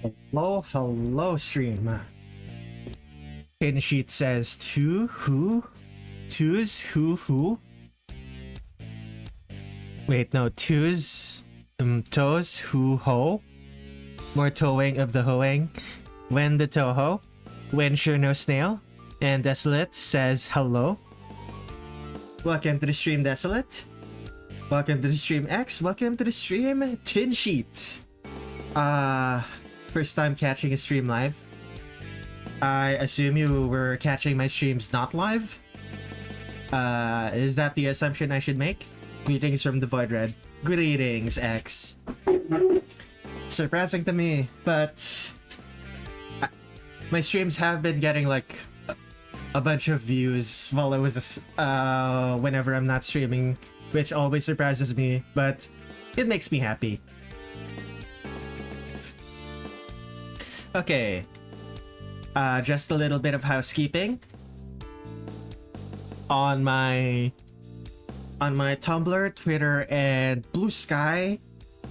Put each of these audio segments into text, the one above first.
Hello, stream. Pin sheet says to who? To's who? Wait, no, to's toes who ho? More towing of the hoeing. When the Touhou? When sure no snail? And Desolate says hello. Welcome to the stream, Desolate. Welcome to the stream, X. Welcome to the stream, Tin Sheet. First time catching a stream live. I assume you were catching my streams not live? Is that the assumption I should make? Greetings from the Void Red. Greetings, X. Surprising to me, but my streams have been getting like a bunch of views while I was whenever I'm not streaming, which always surprises me, but it makes me happy. Okay, just a little bit of housekeeping. On my Tumblr, Twitter, and Blue Sky,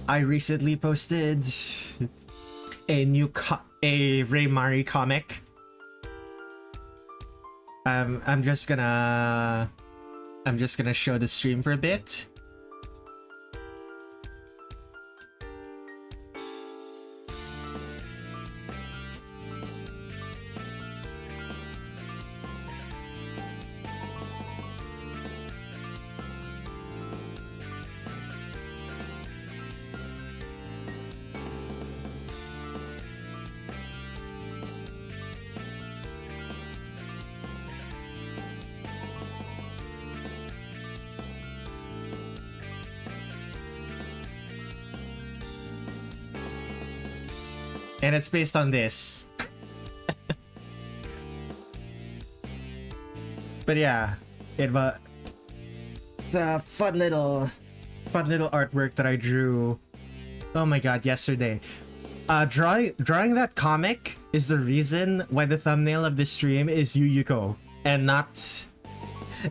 I recently posted a new Reimari comic. I'm just gonna show the stream for a bit. And it's based on this. But yeah, it's a fun little artwork that I drew. Oh my god, yesterday. Drawing that comic is the reason why the thumbnail of this stream is Yuyuko and not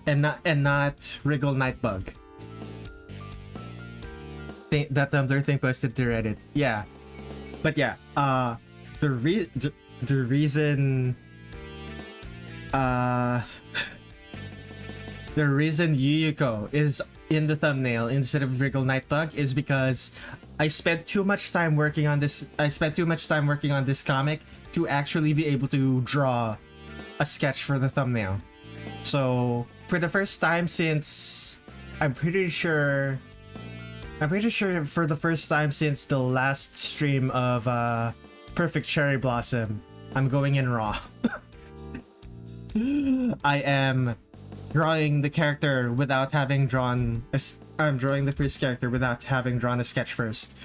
Wriggle Nightbug. That Tumblr thing posted to Reddit. Yeah. But yeah, the reason Yuyuko is in the thumbnail instead of Wriggle Nightbug is because I spent too much time working on this. I spent too much time working on this comic to actually be able to draw a sketch for the thumbnail. So for the first time since I'm pretty sure for the first time since the last stream of Perfect Cherry Blossom, I'm going in raw. I am drawing the character without having drawn I'm drawing the first character without having drawn a sketch first.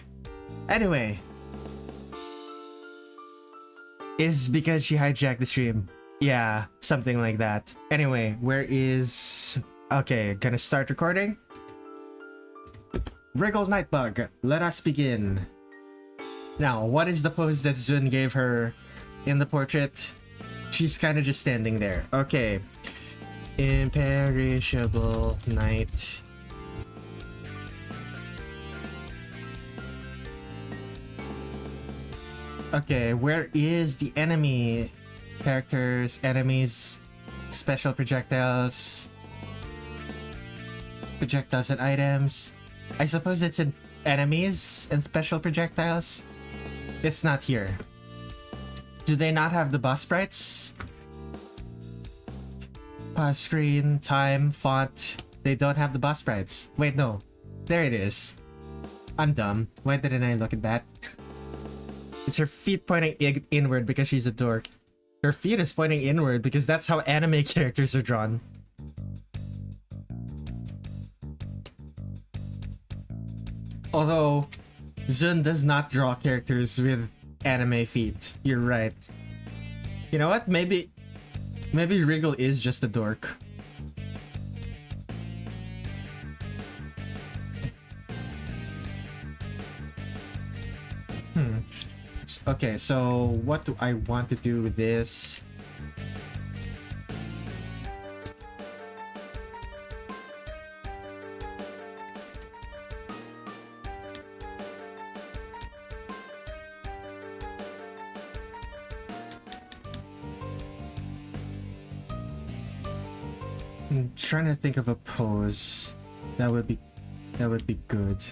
Anyway, is because she hijacked the stream. Yeah, something like that. Anyway, okay, gonna start recording. Wriggle Nightbug, let us begin. Now, what is the pose that Zun gave her in the portrait? She's kind of just standing there. Okay. Imperishable Night. Okay, where is the enemy? Characters, enemies, special projectiles, and items. I suppose it's in enemies and special projectiles. It's not here. Do they not have the boss sprites? Pause screen, time, font. They don't have the boss sprites. Wait, no. There it is. I'm dumb. Why didn't I look at that? It's her feet pointing inward because she's a dork. Her feet is pointing inward because that's how anime characters are drawn. Although, Zun does not draw characters with anime feet. You're right. You know what? Maybe Wriggle is just a dork. Okay, so what do I want to do with this? I'm trying to think of a pose that would be good.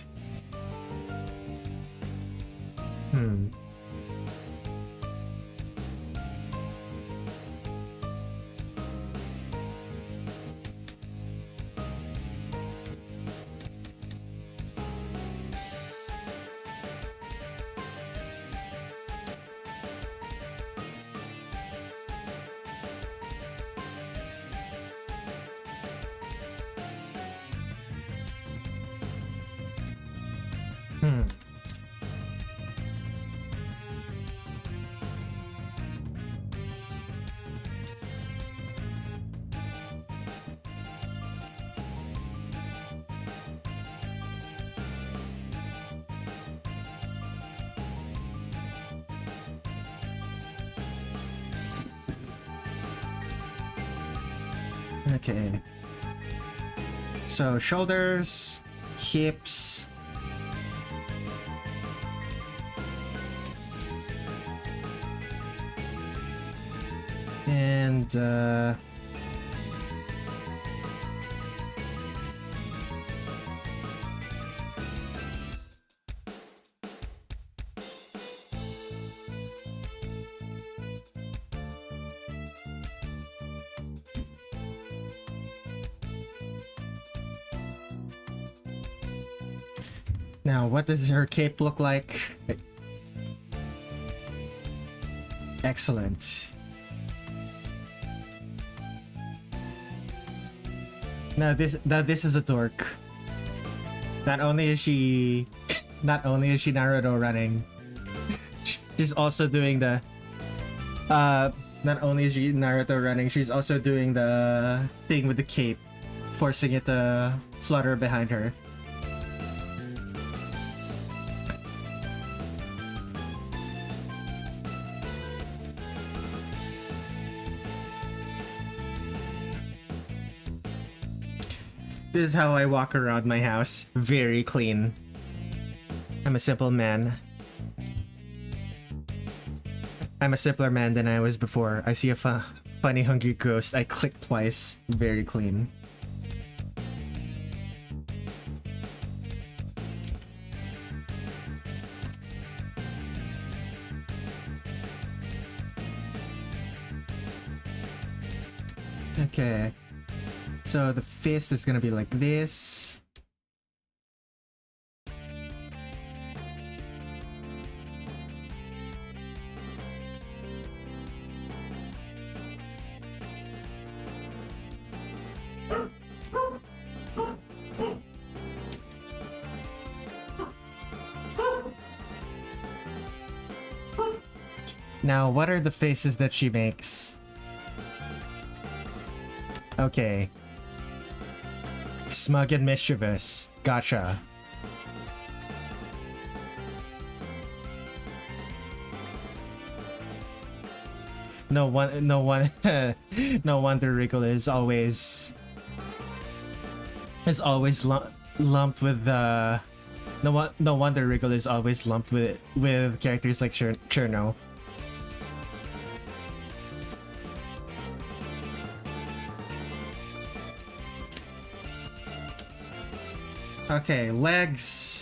Okay. So shoulders, hips. And now, what does her cape look like? Excellent. Now this is a dork. Not only is she Naruto running, she's also doing the not only is she Naruto running, she's also doing the thing with the cape, forcing it to flutter behind her. This is how I walk around my house. Very clean. I'm a simple man. I'm a simpler man than I was before. I see a funny hungry ghost. I click twice. Very clean. Okay. So the fist is gonna be like this. Now, what are the faces that she makes? Okay. Smug and mischievous. Gotcha. No wonder Wriggle is always lumped with no wonder Wriggle is always lumped with characters like Cherno. Okay, legs.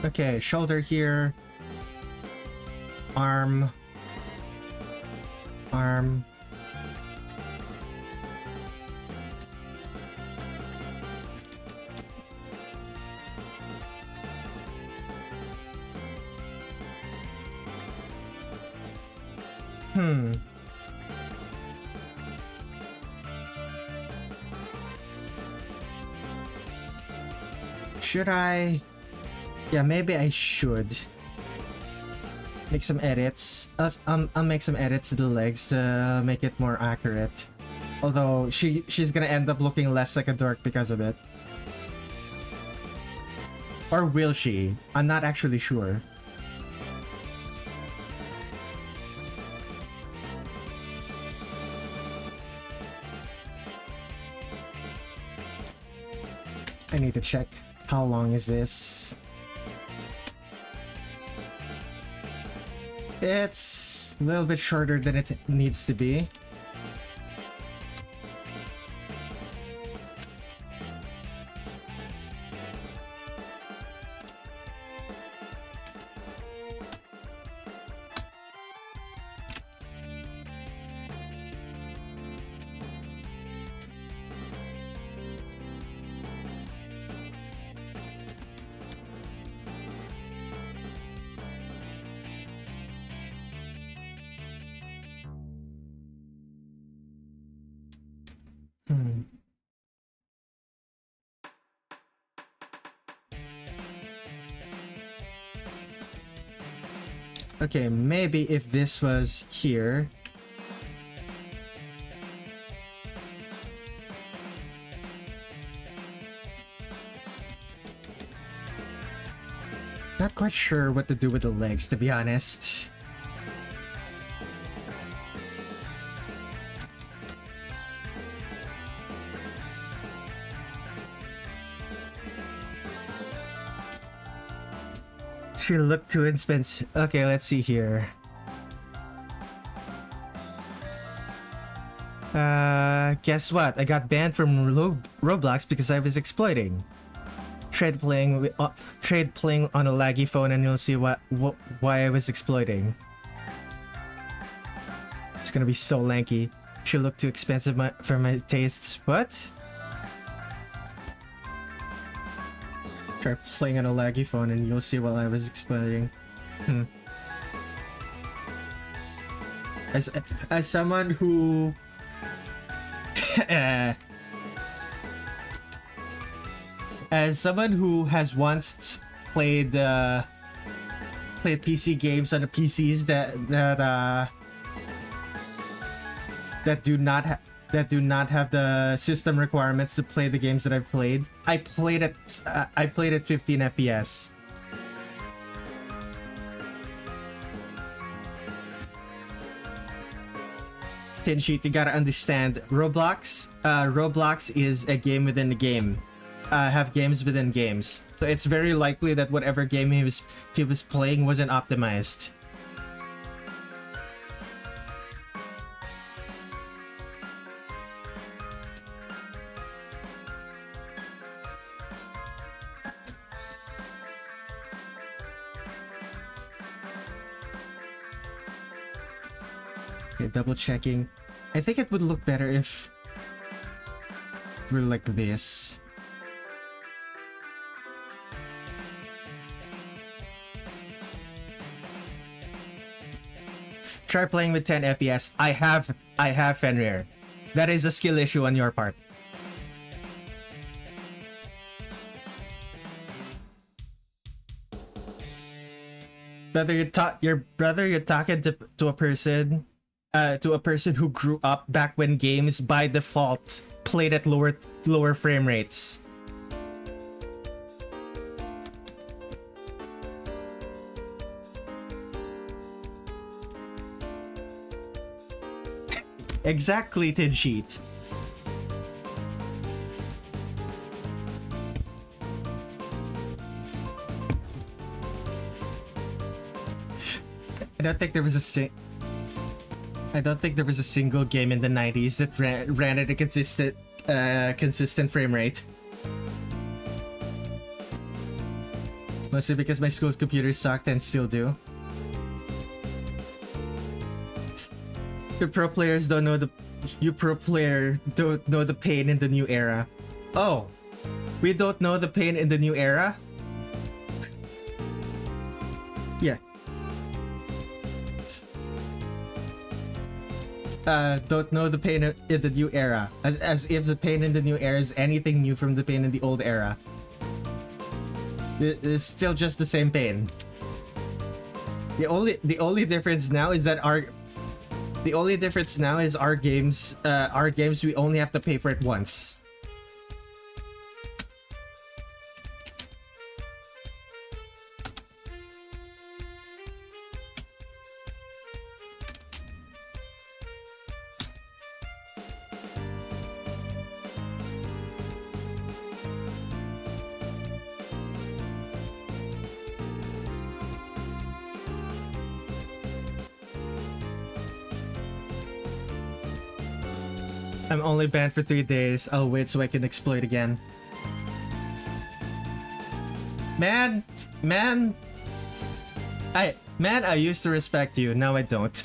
Okay, shoulder here. Arm. Should I? Yeah, maybe I should make some edits. I'll make some edits to the legs to make it more accurate. Although she's gonna end up looking less like a dork because of it. Or will she? I'm not actually sure. I need to check. How long is this? It's a little bit shorter than it needs to be. Okay, maybe if this was here. Not quite sure what to do with the legs, to be honest. She looked too expensive. Okay, let's see here. Guess what? I got banned from Roblox because I was exploiting. Trade playing on a laggy phone, and you'll see why I was exploiting. It's gonna be so lanky. She looked too expensive for my tastes. What? Try playing on a laggy phone and you'll see while I was exploiting. As someone who as someone who has once played PC games on the PCs that do not have the system requirements to play the games that I've played. I played at 15 FPS. Tin Sheet, you gotta understand, Roblox is a game within a game. Have games within games. So it's very likely that whatever game he was playing wasn't optimized. Double checking. I think it would look better if we're like this. Try playing with 10 FPS. I have Fenrir. That is a skill issue on your part. Whether you're talking to a person who grew up back when games by default played at lower frame rates. Exactly, Tin Sheet. I don't think there was a single game in the 90s that ran at a consistent frame rate. Mostly because my school's computers sucked and still do. You pro players don't know the pain in the new era. Oh, we don't know the pain in the new era? don't know the pain in the new era, as if the pain in the new era is anything new from the pain in the old era. It's still just the same pain. The only difference now is that our games we only have to pay for it once. I'm only banned for 3 days. I'll wait so I can exploit again. Man, I used to respect you. Now I don't.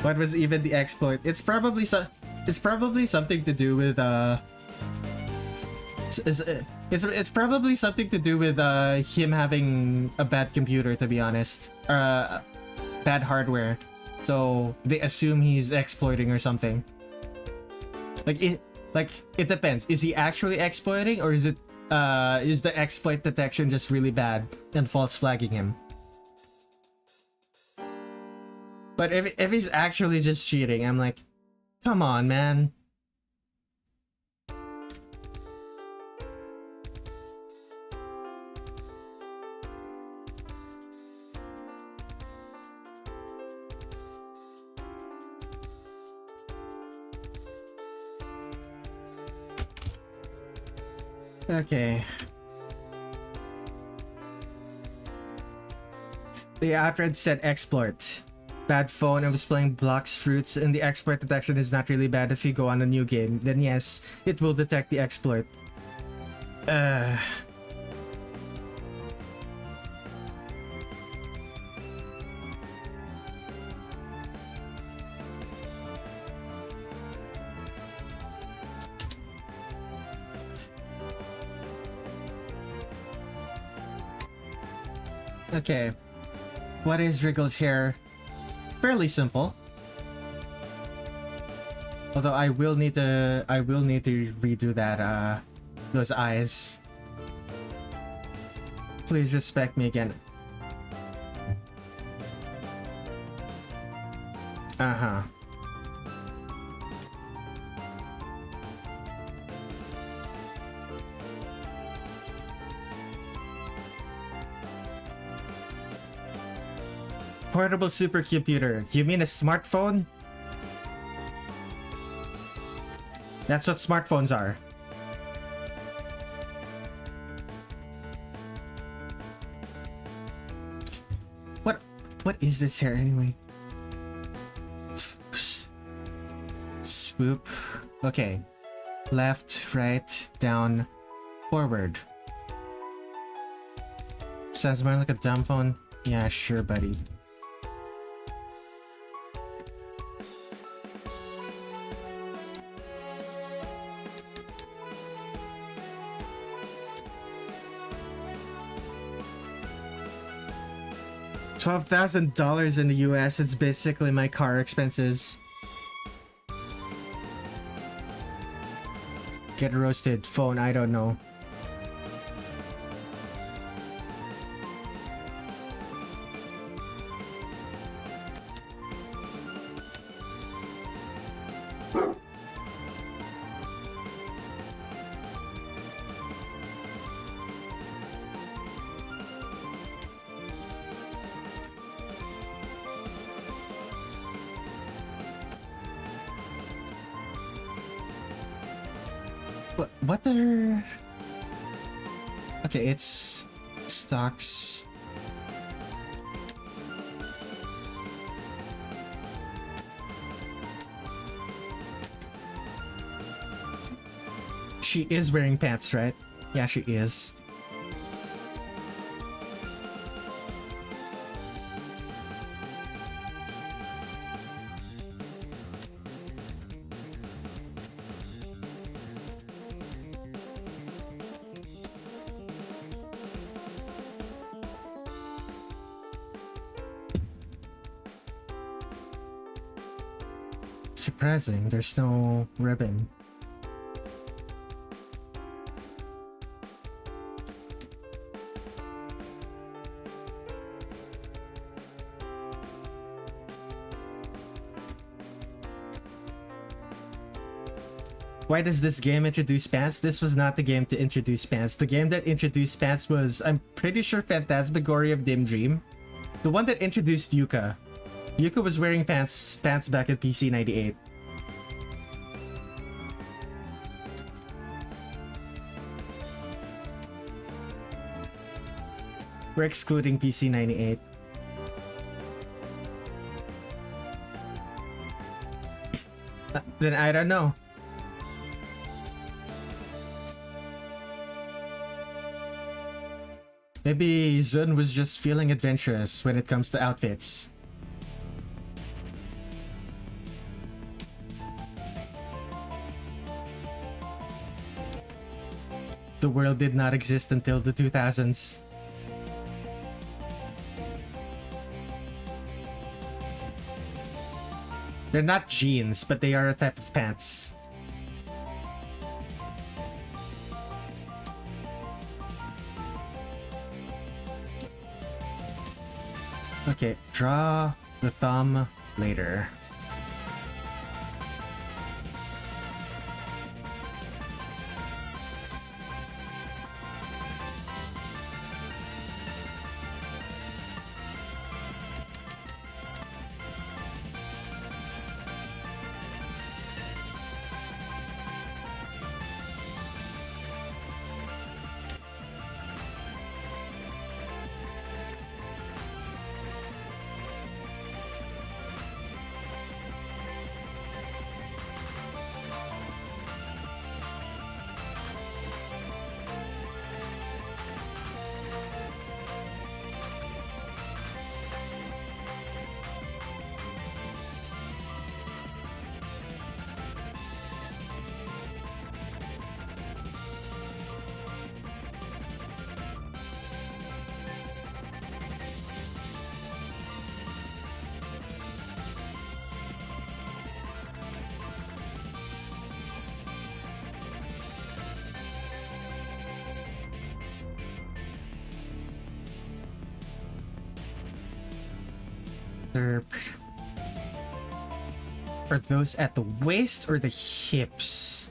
What was even the exploit? It's probably something to do with It's probably something to do with him having a bad computer, to be honest. Bad hardware. So they assume he's exploiting or something. It depends. Is he actually exploiting, or is the exploit detection just really bad and false flagging him? But if he's actually just cheating, I'm like, come on, man. Okay. The outright said exploit. Bad phone. I was playing blocks, fruits, and the exploit detection is not really bad if you go on a new game. Then yes, it will detect the exploit. Okay. What is Wriggle's hair? Fairly simple. Although I will need to redo that those eyes. Please respect me again. Uh-huh. Portable supercomputer. You mean a smartphone? That's what smartphones are. What is this hair anyway? Swoop. Okay. Left, right, down, forward. Sounds more like a dumb phone. Yeah, sure, buddy. $12,000 in the US. It's basically my car expenses. Get roasted. Phone, I don't know. What the... Okay, it's... stocks... She is wearing pants, right? Yeah, she is. Surprising, there's no ribbon. Why does this game introduce pants? This was not the game to introduce pants. The game that introduced pants was, I'm pretty sure, Phantasmagoria of Dim Dream. The one that introduced Yuka. Yuka was wearing pants back at PC 98. We're excluding PC 98. Then I don't know. Maybe Zun was just feeling adventurous when it comes to outfits. The world did not exist until the 2000s. They're not jeans, but they are a type of pants. Okay, draw the thumb later. Are those at the waist or the hips?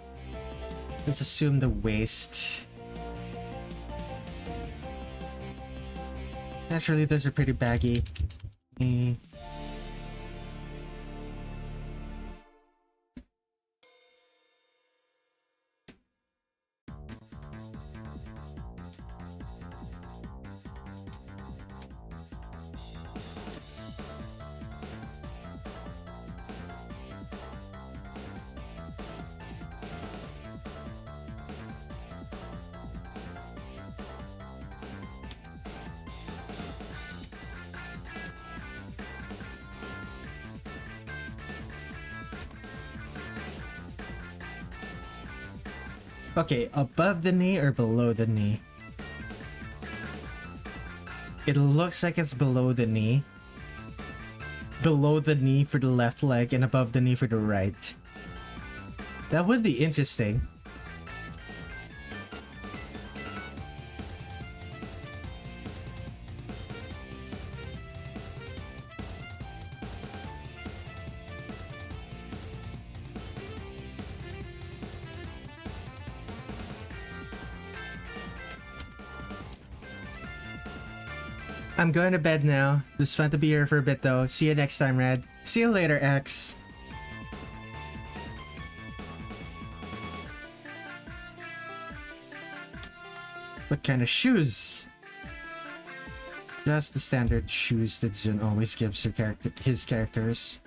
Let's assume the waist. Naturally, those are pretty baggy. Okay, above the knee or below the knee? It looks like it's below the knee. Below the knee for the left leg and above the knee for the right. That would be interesting. I'm going to bed now. It was fun to be here for a bit though. See you next time, Red. See you later, X. What kind of shoes? Just the standard shoes that Zun always gives his characters.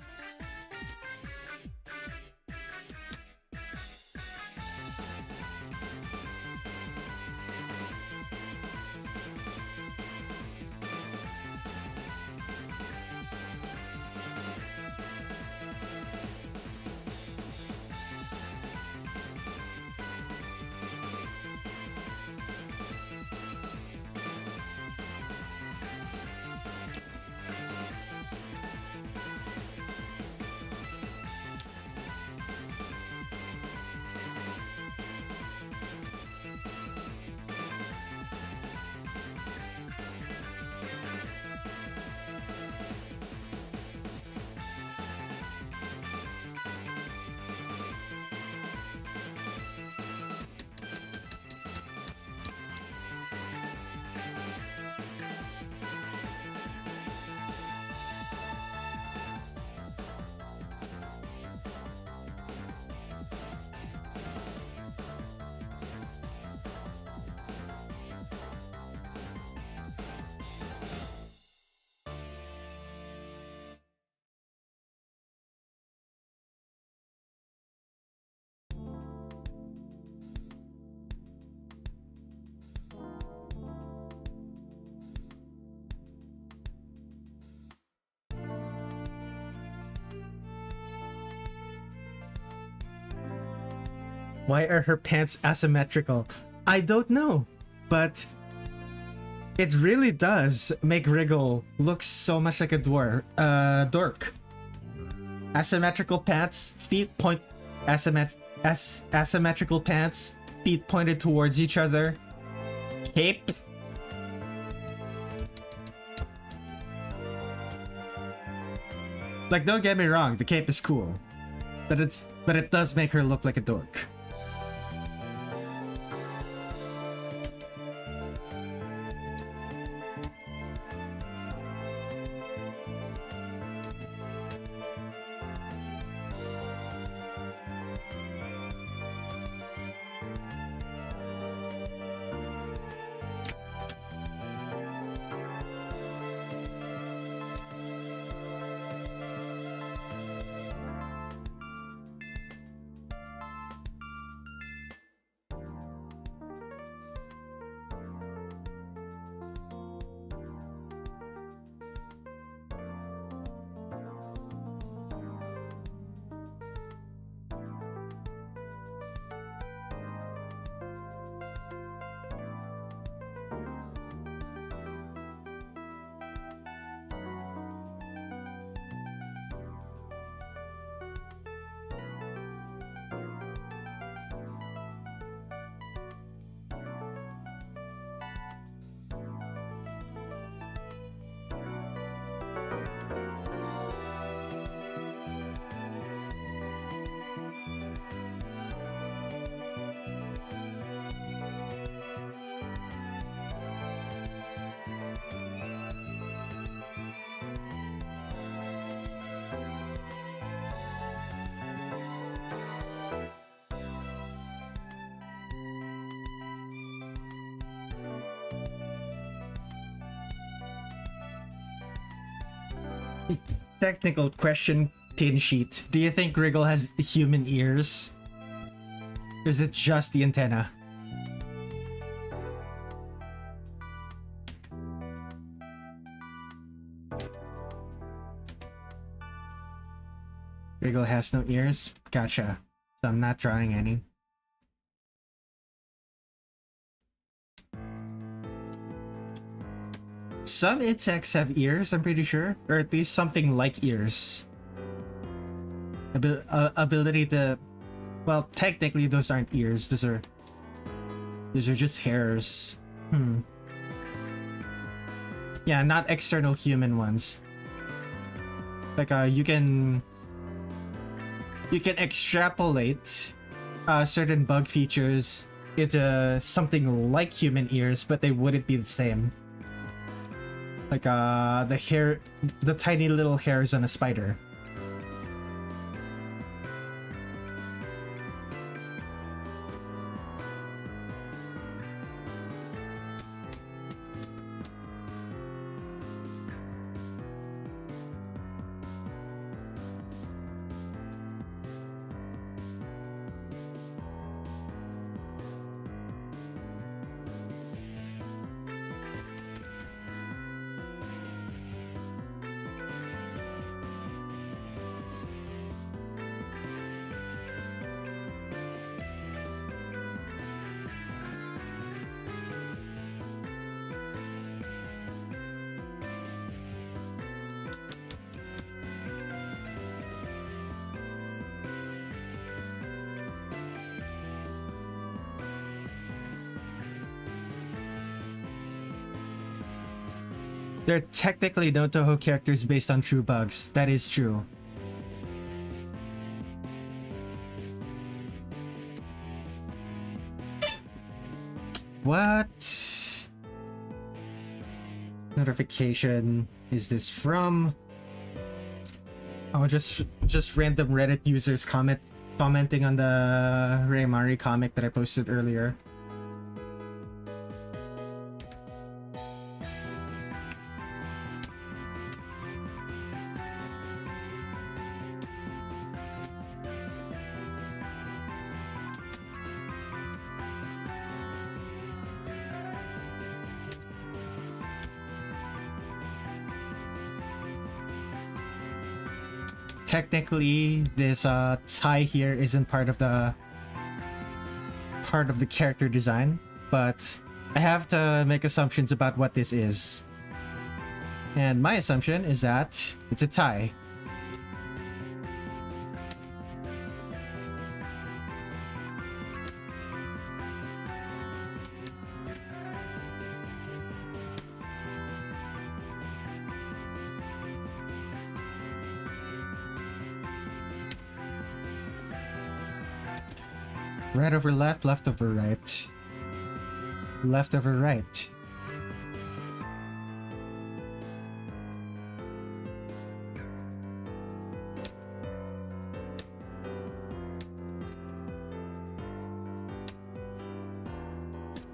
Why are her pants asymmetrical? I don't know, but it really does make Wriggle look so much like a dork. Asymmetrical pants, feet point asymmetrical pants, feet pointed towards each other. Cape. Like, don't get me wrong, the cape is cool, but it does make her look like a dork. Technical question, tin sheet. Do you think Wriggle has human ears? Or is it just the antenna? Wriggle has no ears? Gotcha. So I'm not drawing any. Some insects have ears, I'm pretty sure. Or at least something like ears. Ability to... Well, technically those aren't ears. Those are just hairs. Yeah, not external human ones. Like, you can extrapolate certain bug features into something like human ears, but they wouldn't be the same. Like the tiny little hairs on a spider. There are technically no Touhou characters based on true bugs. That is true. What notification is this from? Oh, just random Reddit users commenting on the Reimari comic that I posted earlier. Technically, this tie here isn't part of the part of the character design, but I have to make assumptions about what this is. And my assumption is that it's a tie. Right over left, left over right. Left over right.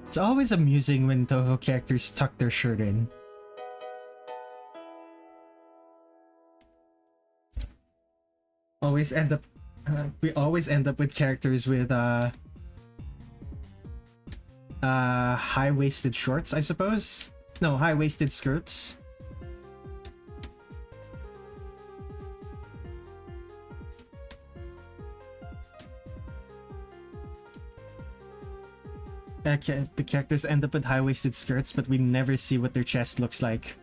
It's always amusing when Touhou characters tuck their shirt in. We always end up with characters with high-waisted shorts, I suppose? No, high-waisted skirts. The characters end up with high-waisted skirts, but we never see what their chest looks like.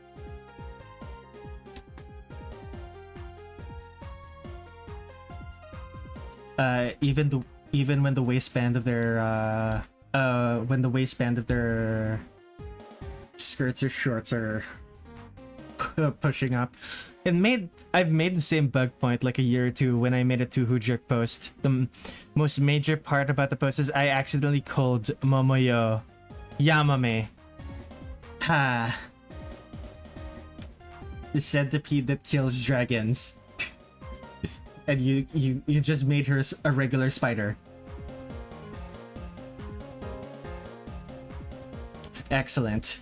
Even when the waistband of their skirts or shorts are pushing up. I've made the same bug point like a year or two when I made a Touhou jerk post. The most major part about the post is I accidentally called Momoyo Yamame. Ha. The centipede that kills dragons. And you just made her a regular spider. Excellent.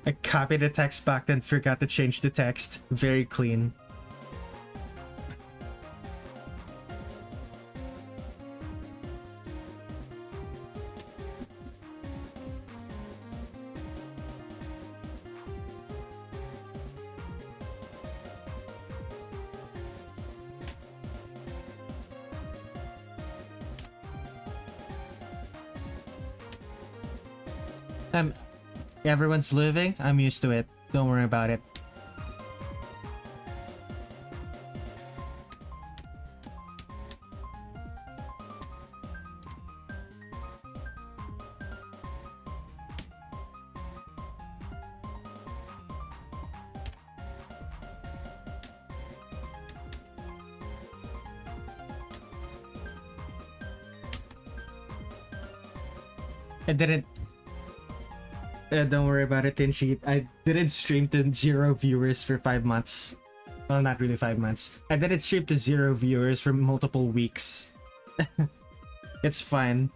I copied the text back then forgot to change the text. Very clean. Everyone's living. I'm used to it. Don't worry about it. Don't worry about it, Tinsheet. I didn't stream to 0 viewers for 5 months. Well, not really 5 months. I didn't stream to 0 viewers for multiple weeks. It's fine.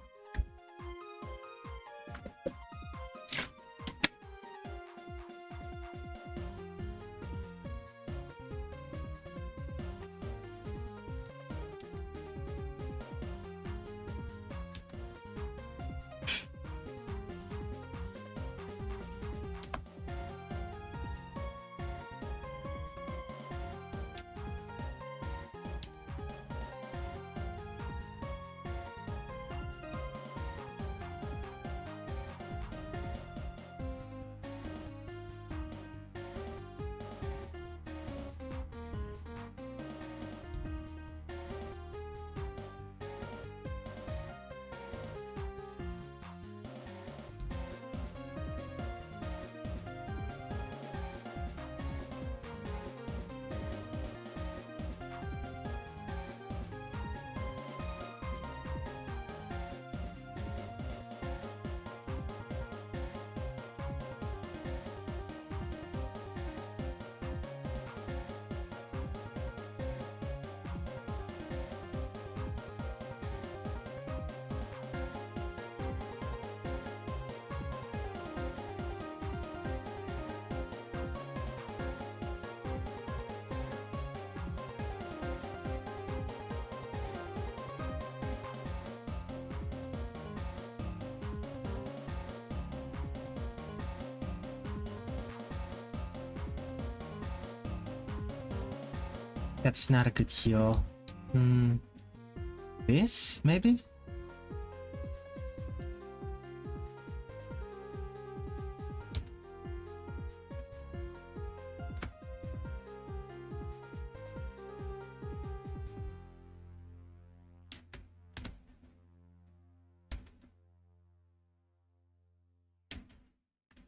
That's not a good heal. This, maybe?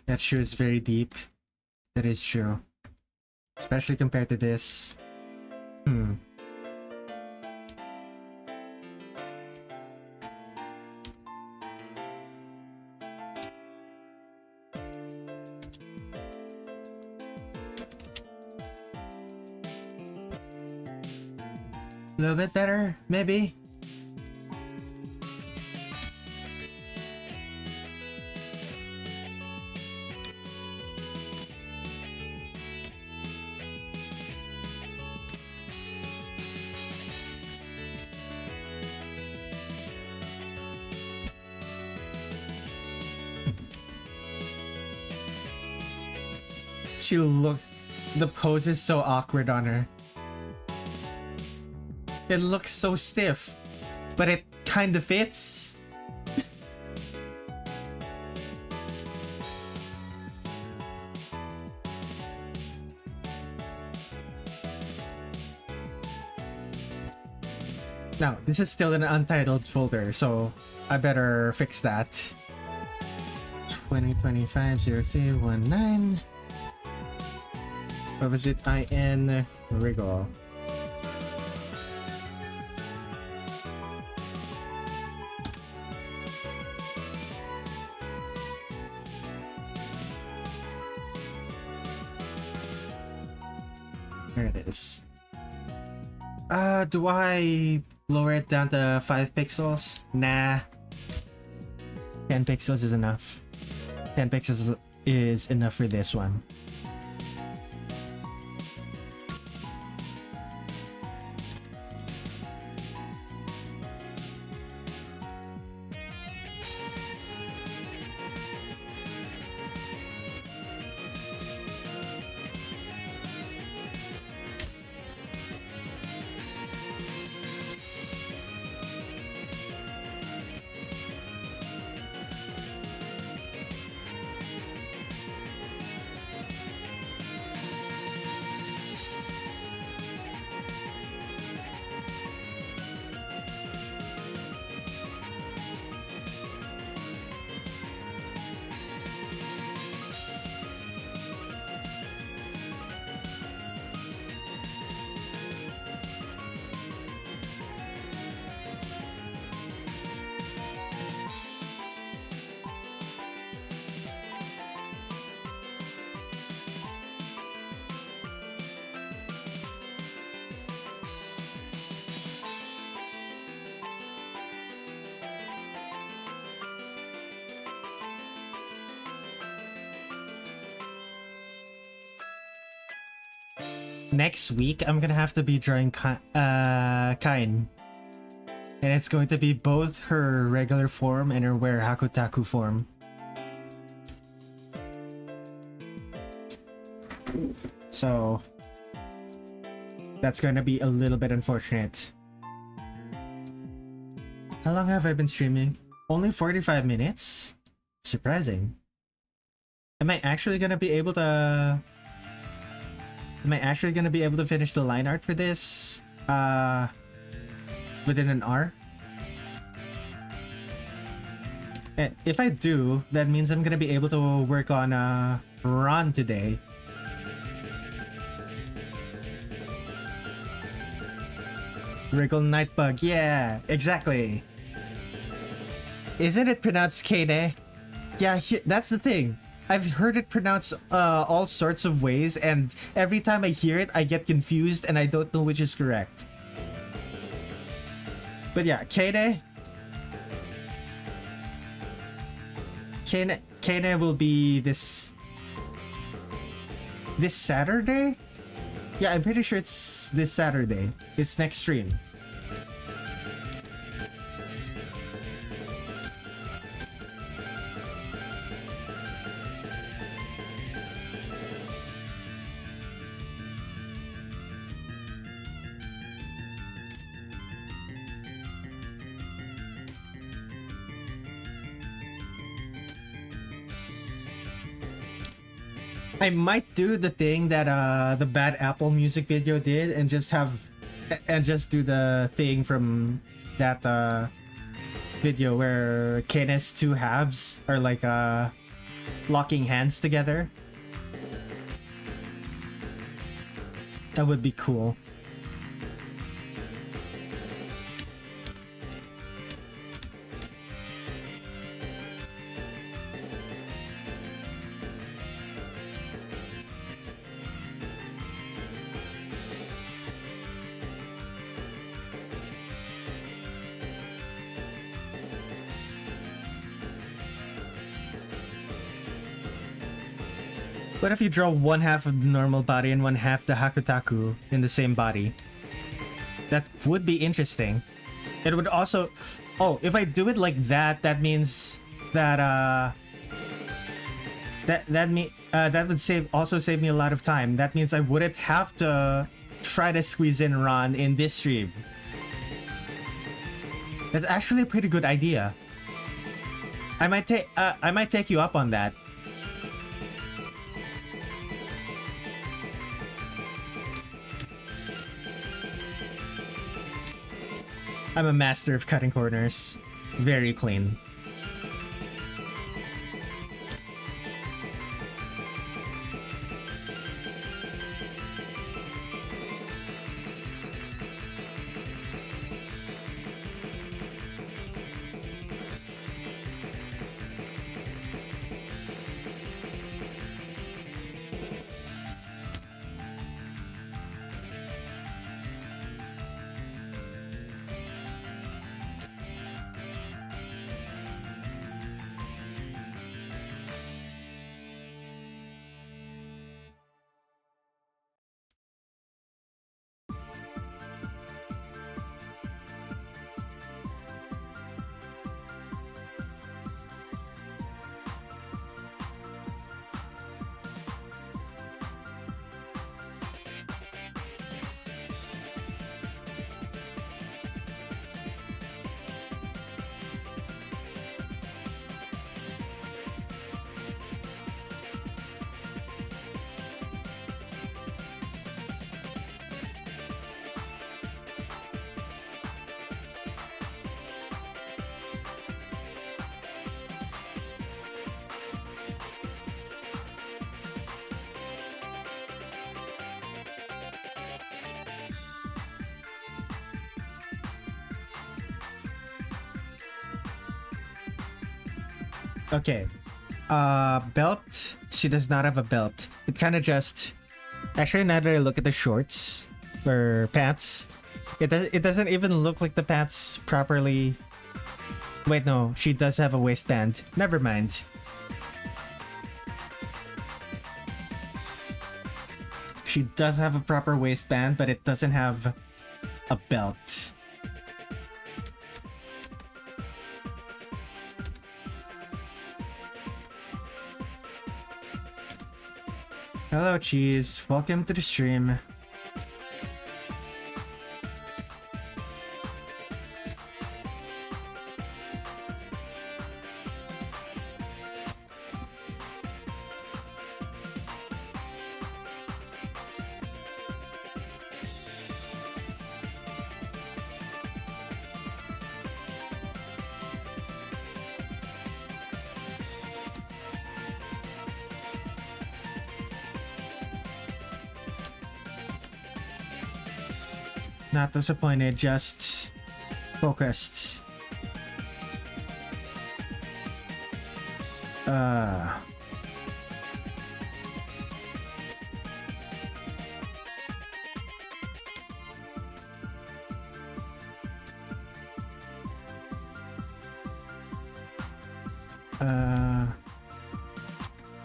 That shoe is very deep. That is true. Especially compared to this. A little bit better, maybe? The pose is so awkward on her. It looks so stiff, but it kind of fits. Now, this is still an untitled folder, so I better fix that. 2025-0319. What was it? IN Wriggle. There it is. Do I lower it down to 5 pixels? Nah. 10 pixels is enough. 10 pixels is enough for this one. Next week, I'm gonna have to be drawing Keine. And it's going to be both her regular form and her Wear Hakutaku form. So that's gonna be a little bit unfortunate. How long have I been streaming? Only 45 minutes? Surprising. Am I actually gonna be able to finish the line art for this within an hour? If I do, that means I'm gonna be able to work on Ron today. Wriggle Nightbug, yeah, exactly. Isn't it pronounced Keine? Yeah, that's the thing. I've heard it pronounced all sorts of ways, and every time I hear it, I get confused and I don't know which is correct. But yeah, Keine will be this Saturday? Yeah, I'm pretty sure it's this Saturday. It's next stream. I might do the thing that the Bad Apple music video did and just do the thing from that video where Kenneth's two halves are like locking hands together. That would be cool. What if you draw one half of the normal body and one half the Hakutaku in the same body? That would be interesting. It would also... Oh, if I do it like that, that means that that would also save me a lot of time. That means I wouldn't have to try to squeeze in Ron in this stream. That's actually a pretty good idea. I might take you up on that. I'm a master of cutting corners. Very clean. Okay. Belt. She does not have a belt. It kind of just... Actually, now that I look at the shorts or pants, it doesn't even look like the pants properly. Wait, no. She does have a waistband. Never mind. She does have a proper waistband, but it doesn't have a belt. Hello, Cheese. Welcome to the stream. Not disappointed, just focused.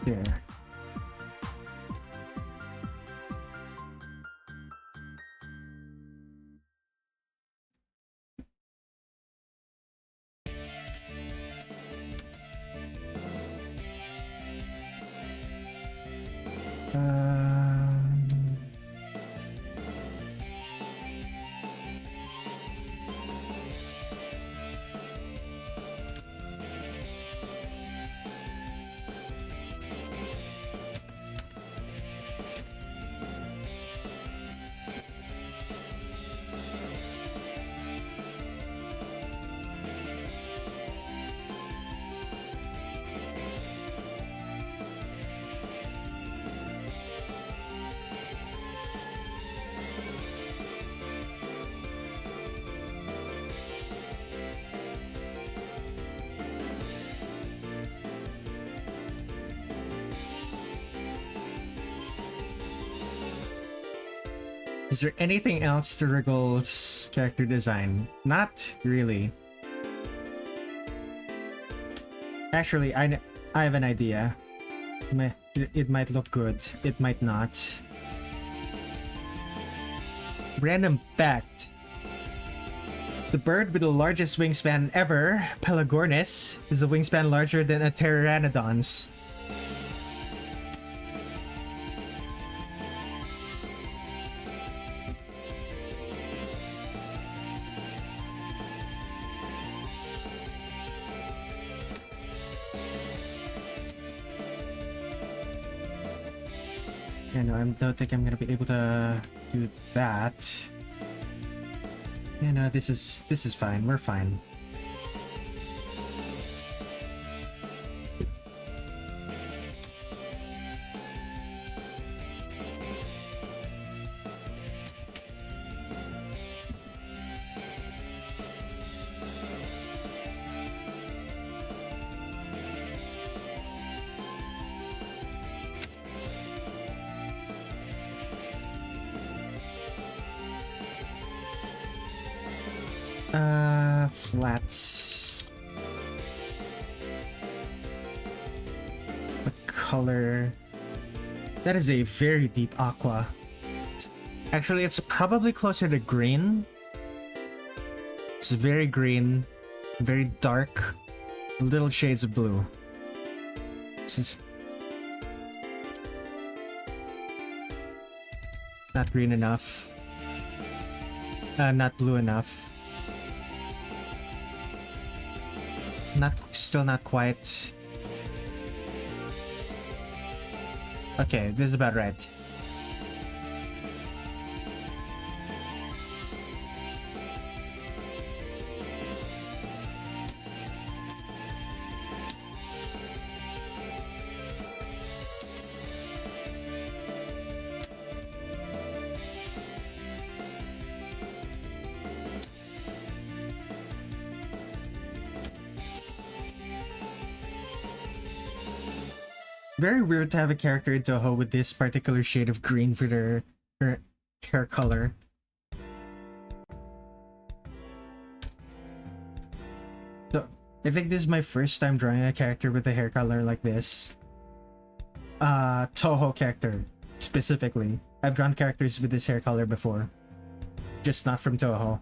Here. Is there anything else to Wriggle's character design? Not really. Actually, I have an idea. It might look good. It might not. Random fact. The bird with the largest wingspan ever, Pelagornis, is a wingspan larger than a pteranodon's. Yeah, no, I don't think I'm gonna be able to do that. Yeah, no, this is fine. We're fine. Flats. The color. That is a very deep aqua. Actually, it's probably closer to green. It's very green, very dark, little shades of blue. This is not green enough. Not blue enough. Still not quite. Okay, this is about right. Very weird to have a character in Touhou with this particular shade of green for their hair color. So, I think this is my first time drawing a character with a hair color like this. Touhou character, specifically. I've drawn characters with this hair color before. Just not from Touhou.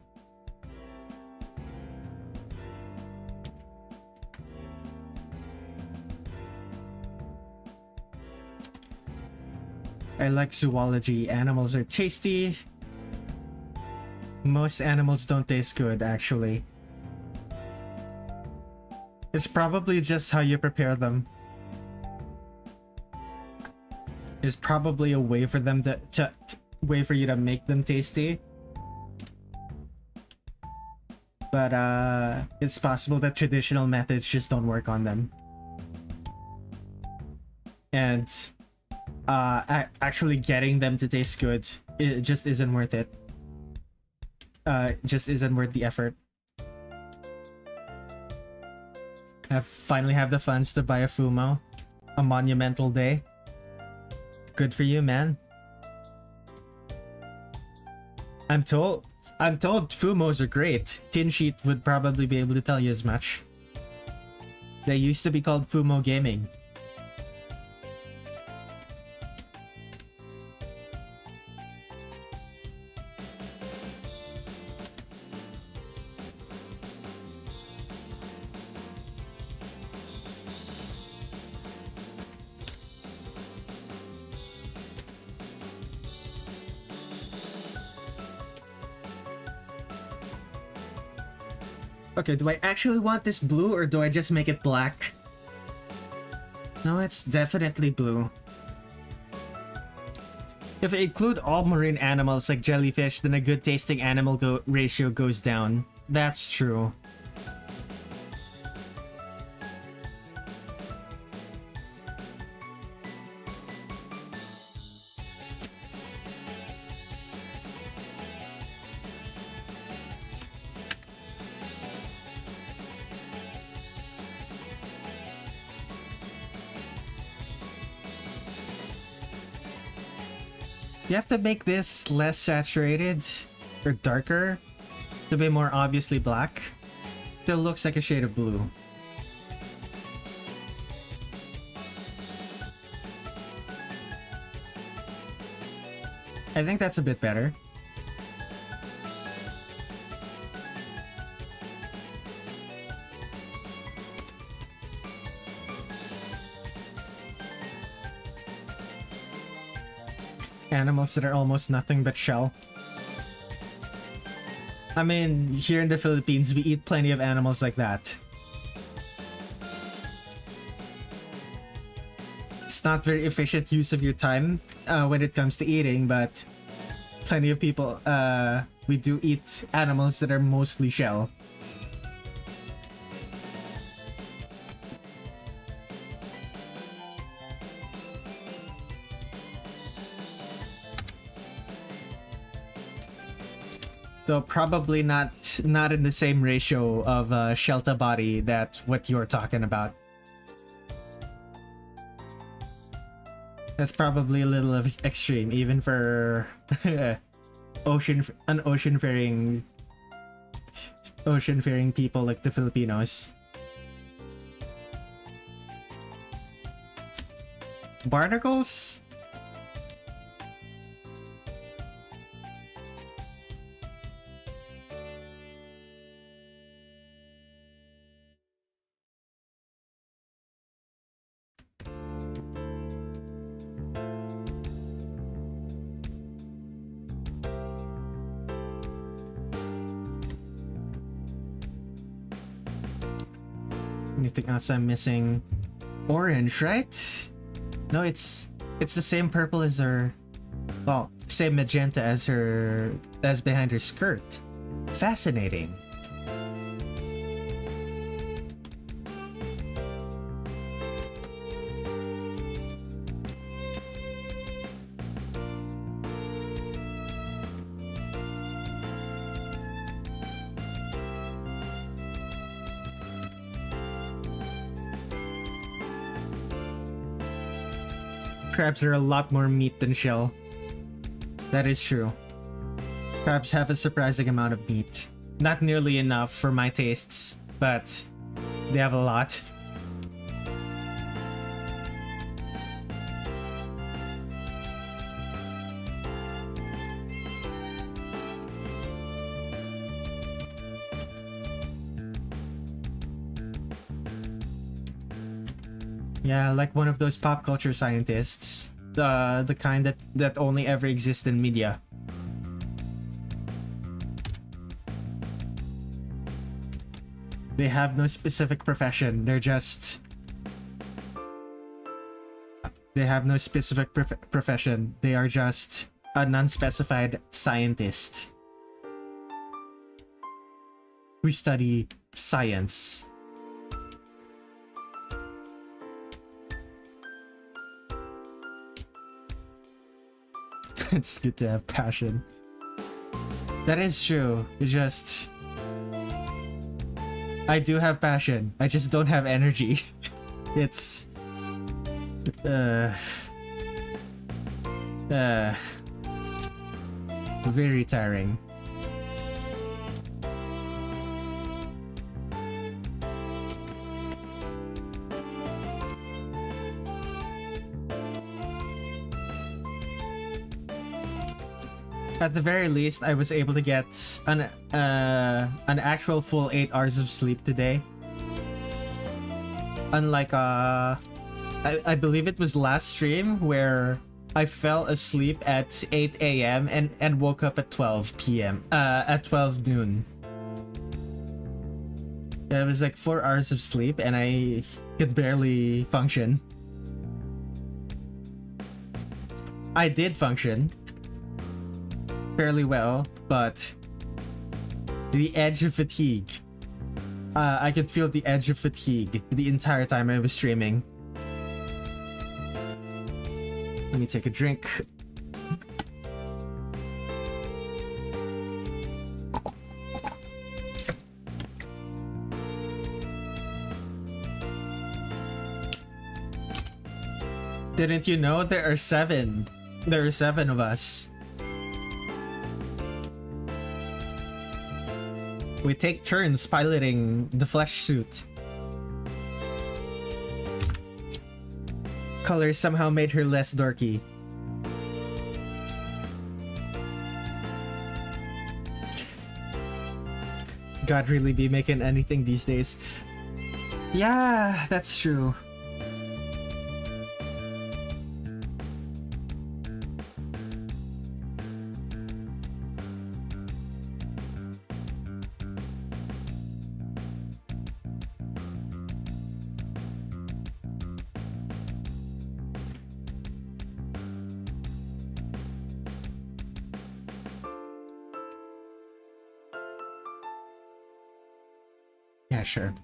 I like zoology. Animals are tasty. Most animals don't taste good, actually. It's probably just how you prepare them. It's probably a way for them to way for you to make them tasty. But it's possible that traditional methods just don't work on them. And actually getting them to taste good, it just isn't worth it. Just isn't worth the effort. I finally have the funds to buy a Fumo. A monumental day. Good for you, man. I'm told Fumos are great. Tin Sheet would probably be able to tell you as much. They used to be called Fumo Gaming. Okay, do I actually want this blue or do I just make it black? No, it's definitely blue. If I include all marine animals like jellyfish, then a good tasting animal ratio goes down. That's true. You have to make this less saturated or darker to be more obviously black. Still looks like a shade of blue. I think that's a bit better. Animals that are almost nothing but shell. I mean, here in the Philippines, we eat plenty of animals like that. It's not very efficient use of your time when it comes to eating, but plenty of people, we do eat animals that are mostly shell. Though probably not in the same ratio of shell to body that what you're talking about. That's probably a little of extreme, even for ocean-faring people like the Filipinos. Barnacles? Anything else I'm missing? Orange, right? No, it's the same purple as her. Well, same magenta as behind her skirt. Fascinating. Crabs are a lot more meat than shell. That is true. Crabs have a surprising amount of meat. Not nearly enough for my tastes, but they have a lot. Yeah, like one of those pop culture scientists. The kind that only ever exist in media. They have no specific profession. They have no specific profession. They are just an unspecified scientist. We study science. It's good to have passion. That is true. It's just... I do have passion. I just don't have energy. It's... very tiring. At the very least, I was able to get an actual full 8 hours of sleep today. Unlike I believe it was last stream where I fell asleep at 8 a.m. and woke up at 12 p.m. At 12 noon. It was like 4 hours of sleep and I could barely function. I did function fairly well, but the edge of fatigue. I could feel the edge of fatigue the entire time I was streaming. Let me take a drink. Didn't you know there are 7 There are 7 of us. We take turns piloting the flesh suit. Colors somehow made her less dorky. God really be making anything these days. Yeah, that's true. Yeah, sure.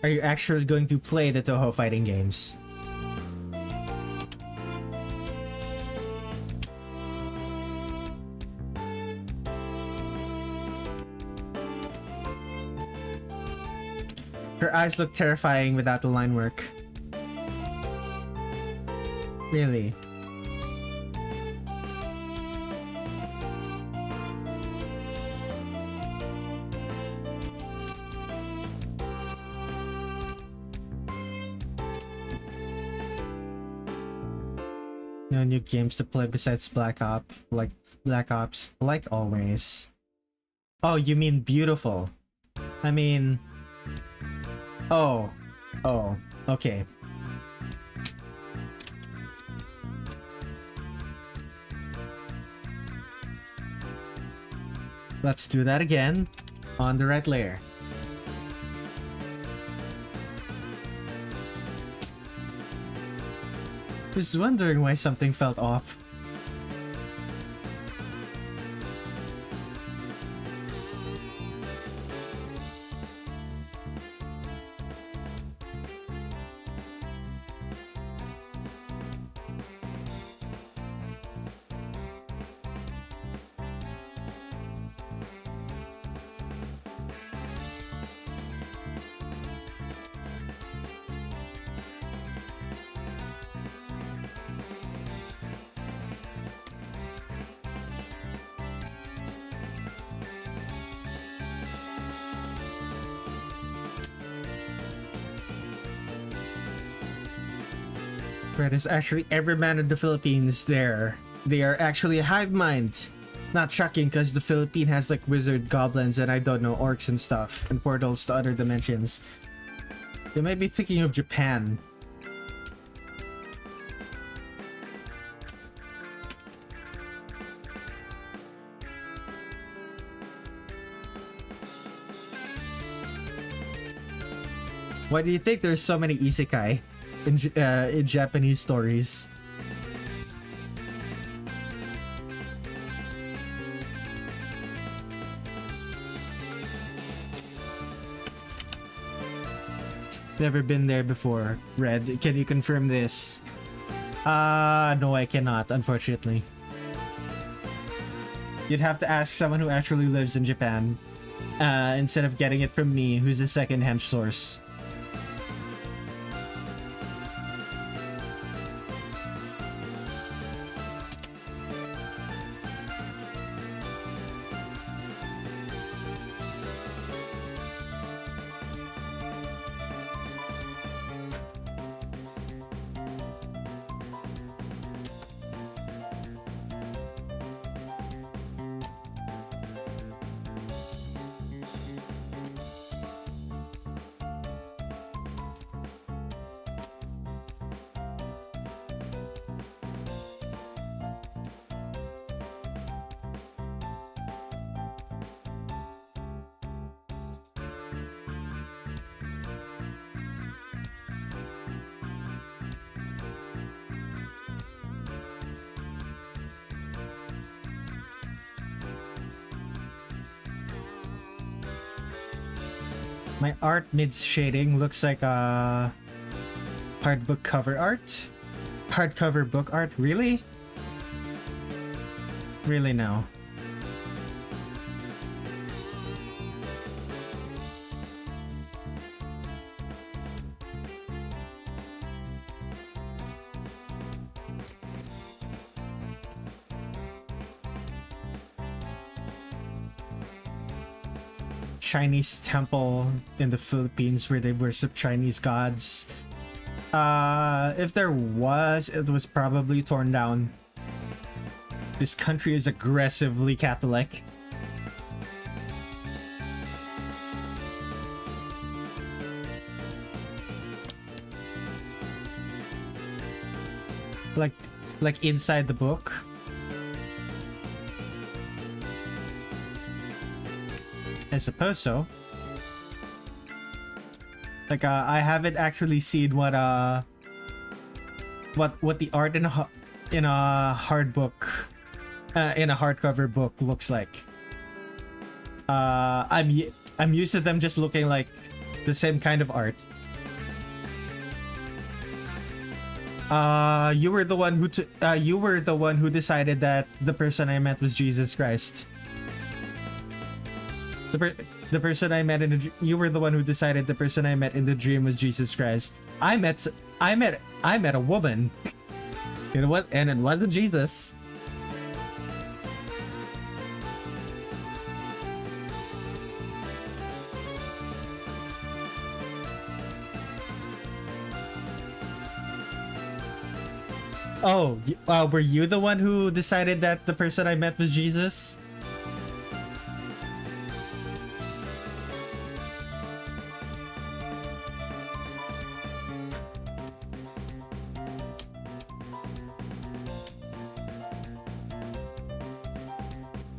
Are you actually going to play the Touhou fighting games? Her eyes look terrifying without the line work. Really? No new games to play besides Black Ops, like always. Oh, you mean beautiful. I mean... Oh, okay. Let's do that again on the right layer. Was wondering why something felt off. Red is actually every man in the Philippines there. They are actually a hive mind. Not shocking because the Philippines has like wizard goblins and I don't know, orcs and stuff, and portals to other dimensions. They might be thinking of Japan. Why do you think there's so many isekai in Japanese stories? Never been there before. Red, can you confirm this? No, I cannot, unfortunately. You'd have to ask someone who actually lives in Japan, instead of getting it from me, who's a second-hand source. My art mid shading looks like a hardbook cover art. Hardcover book art? Really? Really no. Chinese temple in the Philippines where they worship Chinese gods. If there was, it was probably torn down. This country is aggressively Catholic. Like inside the book. I suppose so. Like I haven't actually seen what the art in a hard book, in a hardcover book looks like. I'm used to them just looking like the same kind of art. You were the one who decided that the person I met was Jesus Christ. The person I met you were the one who decided the person I met in the dream was Jesus Christ. I met a woman. You know what? And it wasn't Jesus. Oh, were you the one who decided that the person I met was Jesus?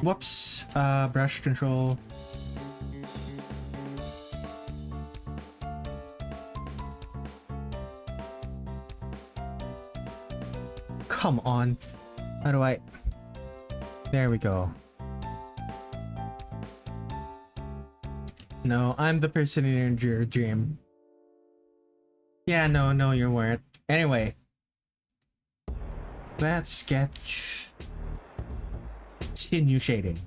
Whoops, brush control. Come on. How do I... There we go. No, I'm the person in your dream. Yeah, no, you weren't. Anyway. Let's get... continue shading.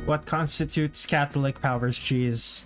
What constitutes Catholic powers, cheese?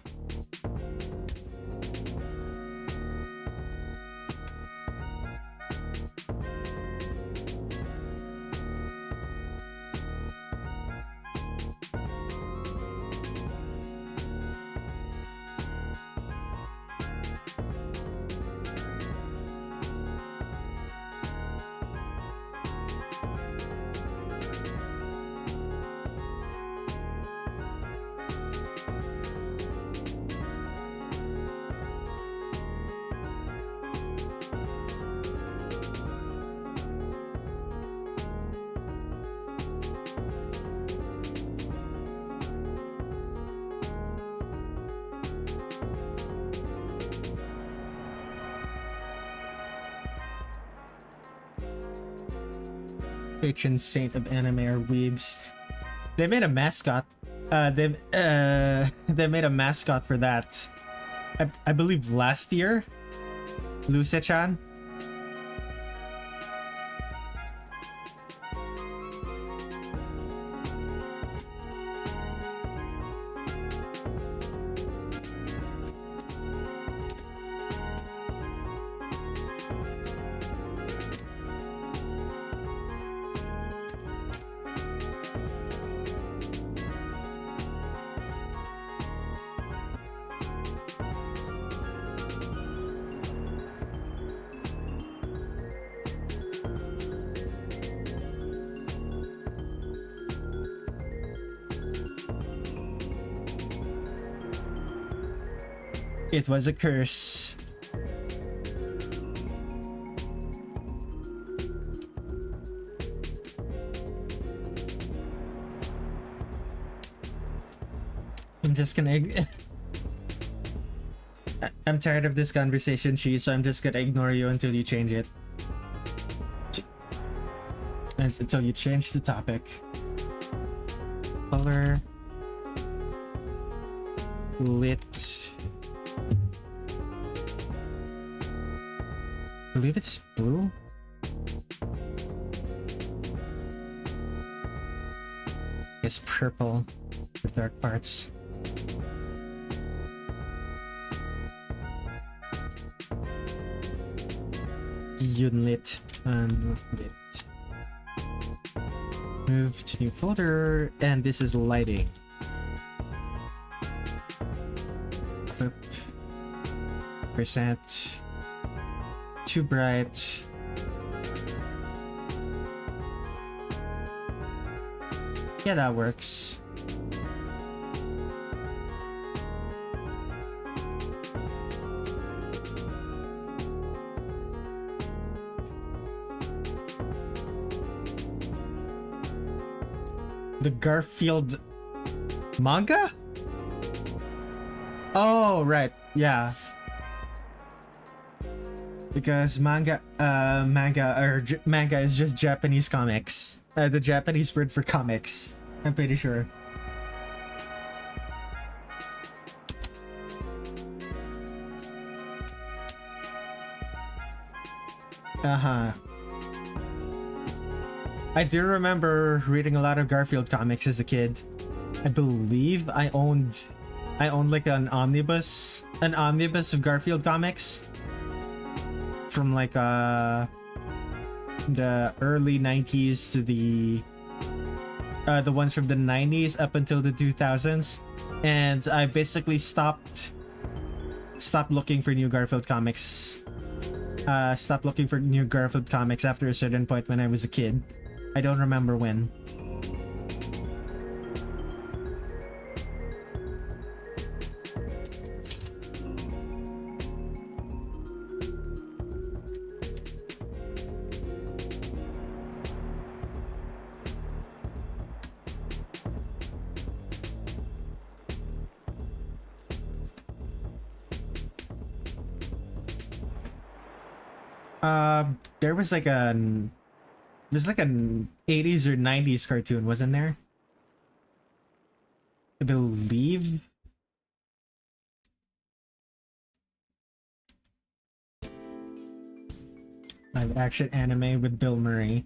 Patron saint of anime are weebs. They made a mascot. They made a mascot for that. I believe last year. Lucia-chan. It was a curse. I'm just gonna I'm tired of this conversation, Chi, so I'm just gonna ignore you until you change it. Until you change the topic. Color. Lit. I believe it's blue. It's purple for dark parts. Unlit. Unlit. Move to new folder, and this is lighting. Clip. Percent. Too bright. Yeah, that works. The Garfield manga? Oh, right. Yeah. Because manga is just Japanese comics. The Japanese word for comics. I'm pretty sure. Uh-huh. I do remember reading a lot of Garfield comics as a kid. I believe I owned like an omnibus of Garfield comics from like the early 90s to the ones from the 90s up until the 2000s, and I basically stopped looking for new Garfield comics. Stopped looking for new Garfield comics after a certain point when I was a kid. I don't remember when. There was like an 80s or 90s cartoon, wasn't there? I believe. Live action anime with Bill Murray.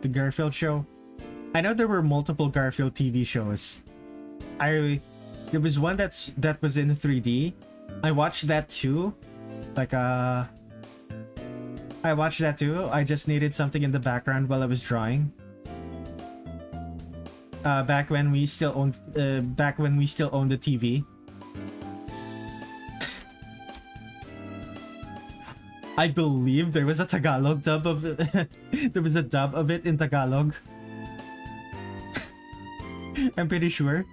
The Garfield show. I know there were multiple Garfield TV shows. There was one that was in 3D. I watched that too. Like I watched that too. I just needed something in the background while I was drawing. Back when we still owned the TV. I believe there was a Tagalog dub of it. There was a dub of it in Tagalog. I'm pretty sure.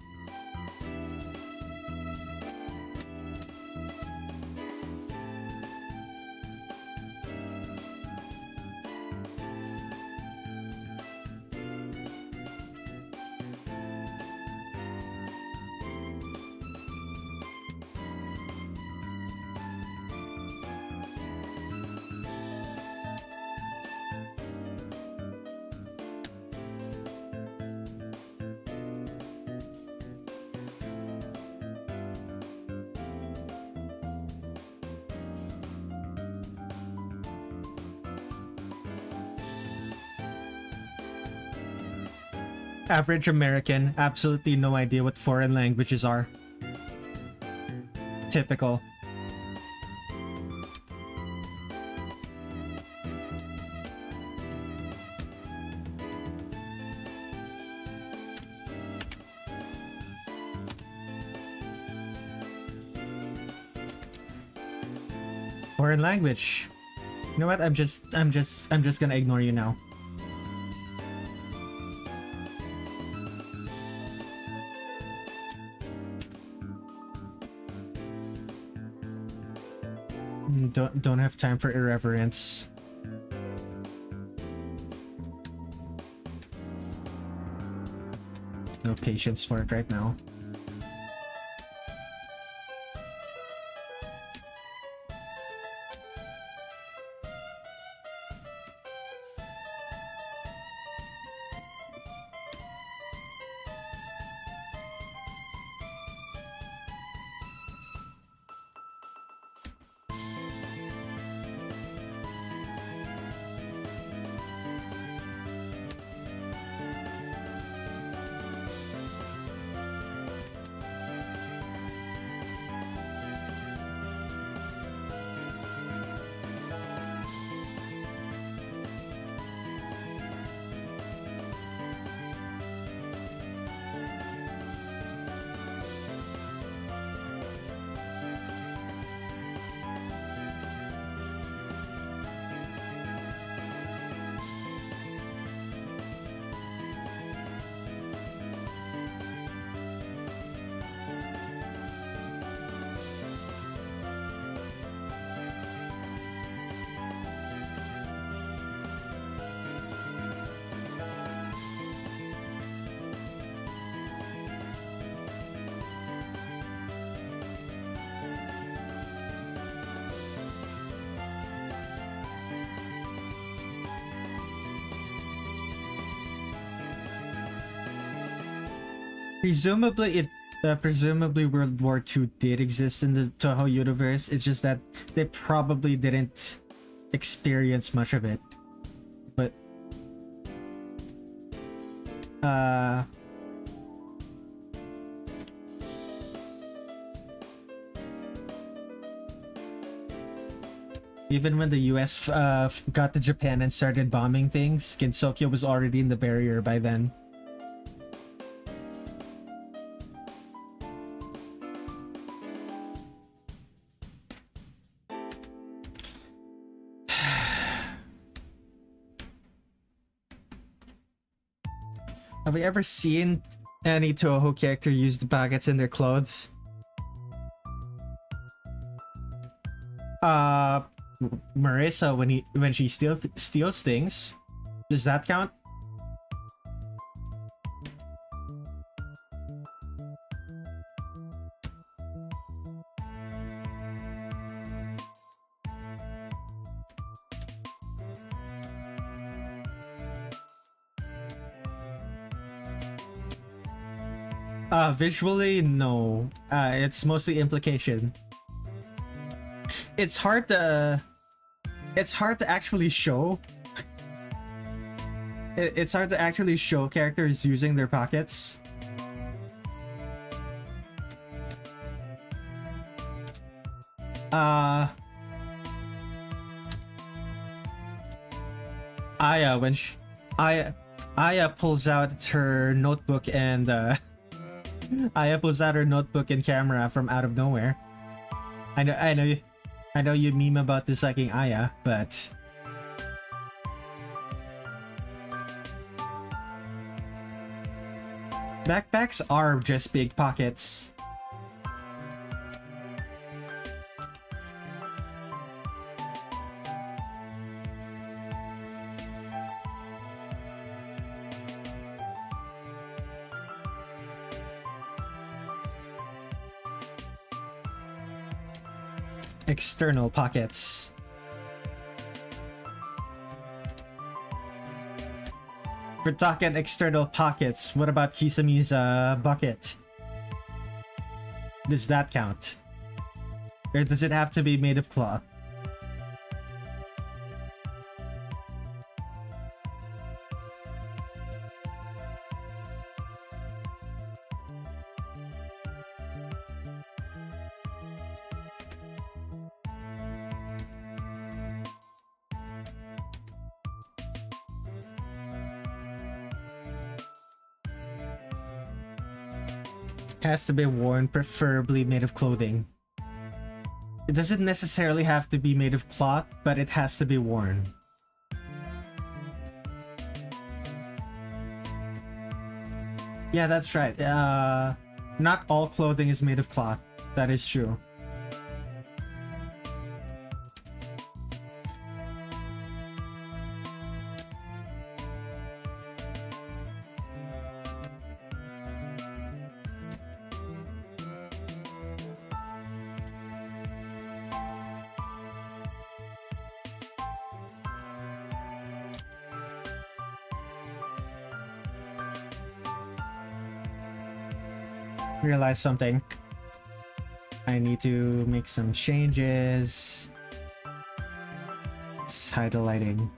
Average American, absolutely no idea what foreign languages are. Typical. Foreign language. You know what? I'm just gonna ignore you now. Don't have time for irreverence. patience for it right now. Presumably World War II did exist in the Touhou universe. It's just that they probably didn't experience much of it. But even when the US got to Japan and started bombing things, Ginsokia was already in the barrier by then. Have we ever seen any Touhou character use the pockets in their clothes? Marissa when she steals things. Does that count? Visually, no. It's mostly implication. It's hard to actually show. It's hard to actually show characters using their pockets. Aya when Aya pulls out her notebook and Aya pulls out her notebook and camera from out of nowhere. I know you meme about disliking Aya, but backpacks are just big pockets. External pockets. We're talking external pockets. What about Kisami's bucket? Does that count? Or does it have to be made of cloth? Has to be worn, preferably made of clothing. It doesn't necessarily have to be made of cloth, but it has to be worn. Yeah, that's right. Not all clothing is made of cloth. That is true. realized something. I need to make some changes. Let's hide the lighting.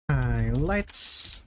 Highlights.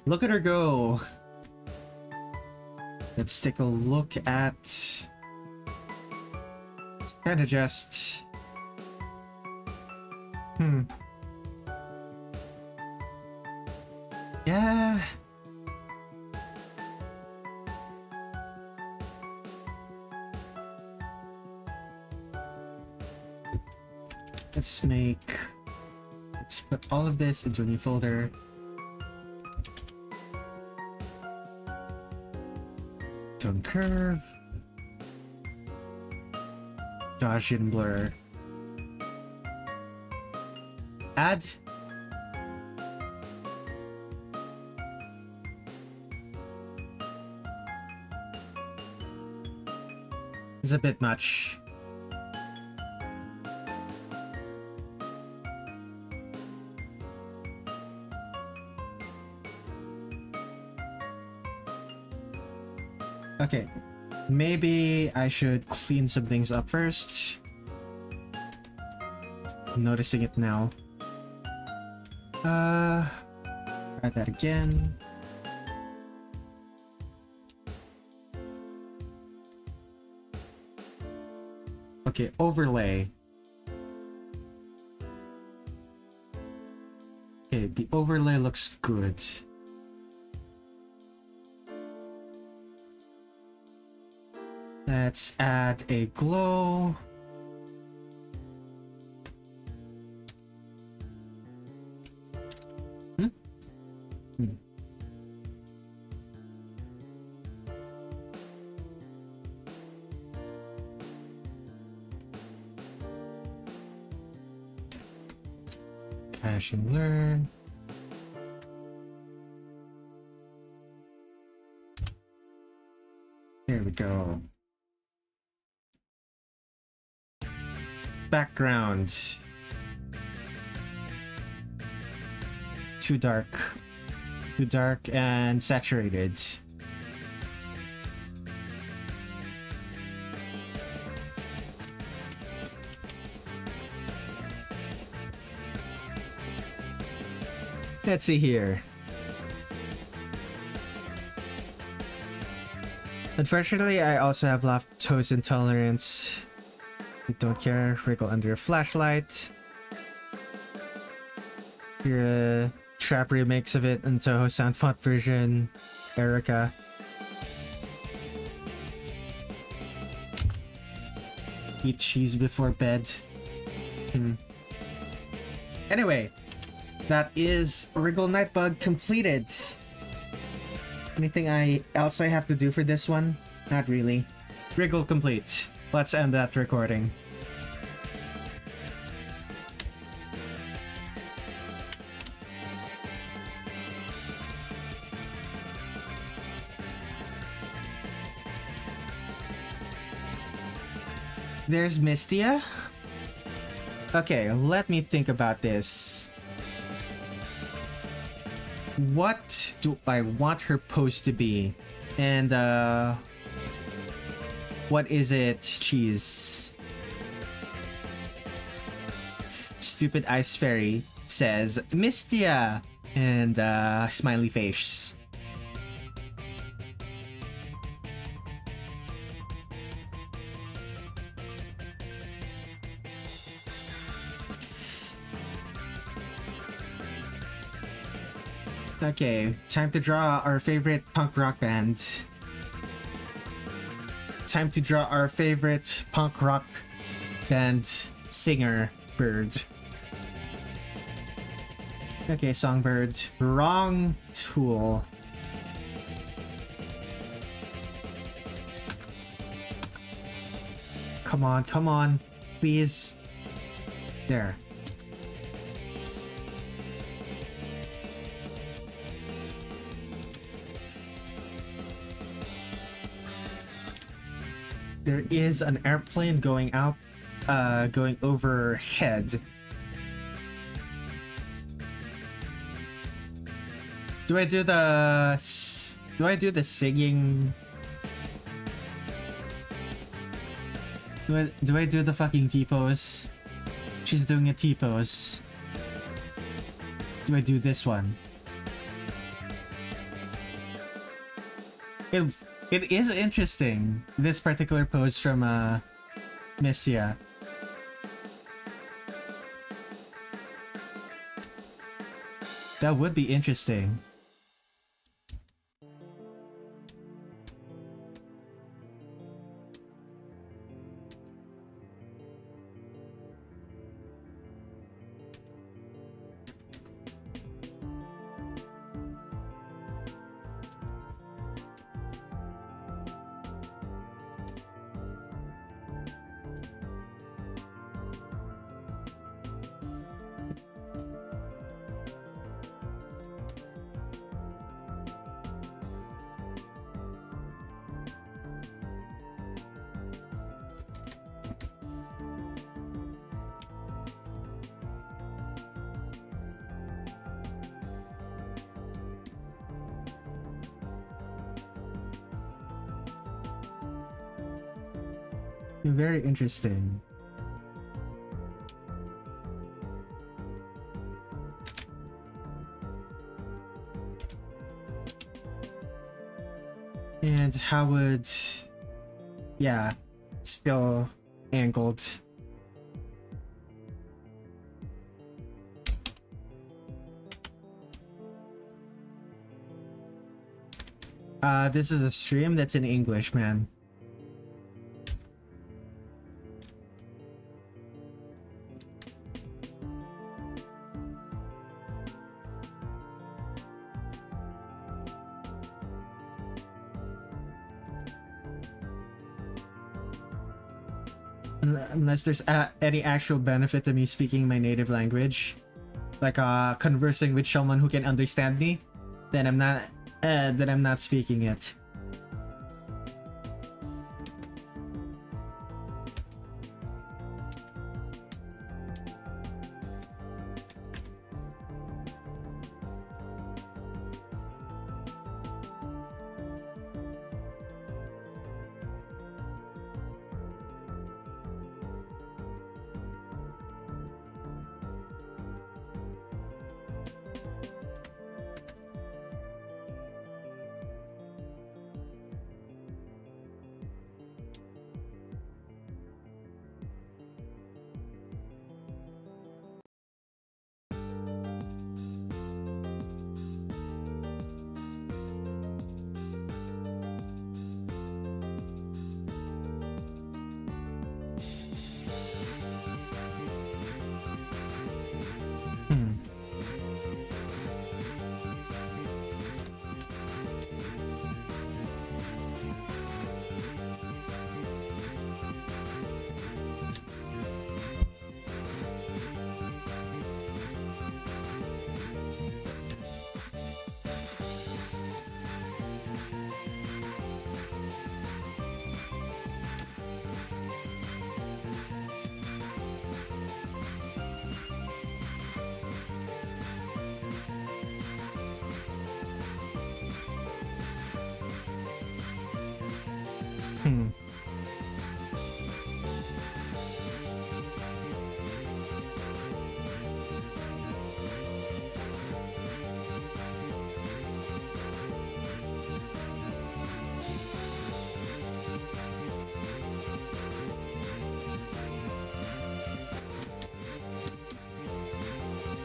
Look at her go. Let's take a look at... It's kinda just... Yeah... Let's put all of this into a new folder. Tone curve. Gaussian blur. Add. It's a bit much. Okay, maybe I should clean some things up first. I'm noticing it now. Try that again. Okay, overlay. Okay, the overlay looks good. Let's add a glow. Cache and learn. There we go. Background. Too dark. Too dark and saturated. Let's see here. Unfortunately, I also have lactose intolerance. I don't care. Wriggle under a flashlight. Here, a trap remix of it in Touhou sound font version. Erica. Eat cheese before bed. Anyway, that is Wriggle Nightbug completed. Anything else I have to do for this one? Not really. Wriggle complete. Let's end that recording. There's Mystia. Okay, let me think about this. What do I want her pose to be? And what is it? Cheese. Stupid Ice Fairy says Mystia and smiley face. Okay, time to draw our favorite punk rock band. Time to draw our favorite punk rock band singer bird. Okay, Songbird. Wrong tool. Come on, come on. Please. There. There is an airplane going overhead. Do I do the singing? Do I do the fucking T-pose? She's doing a T-pose. Do I do this one? It is interesting, this particular pose from Mystia. That would be interesting. Very interesting. And how would... Yeah, still angled. This is a stream that's in English, man. Unless there's any actual benefit to me speaking my native language, like conversing with someone who can understand me, then I'm not speaking it. Hmm.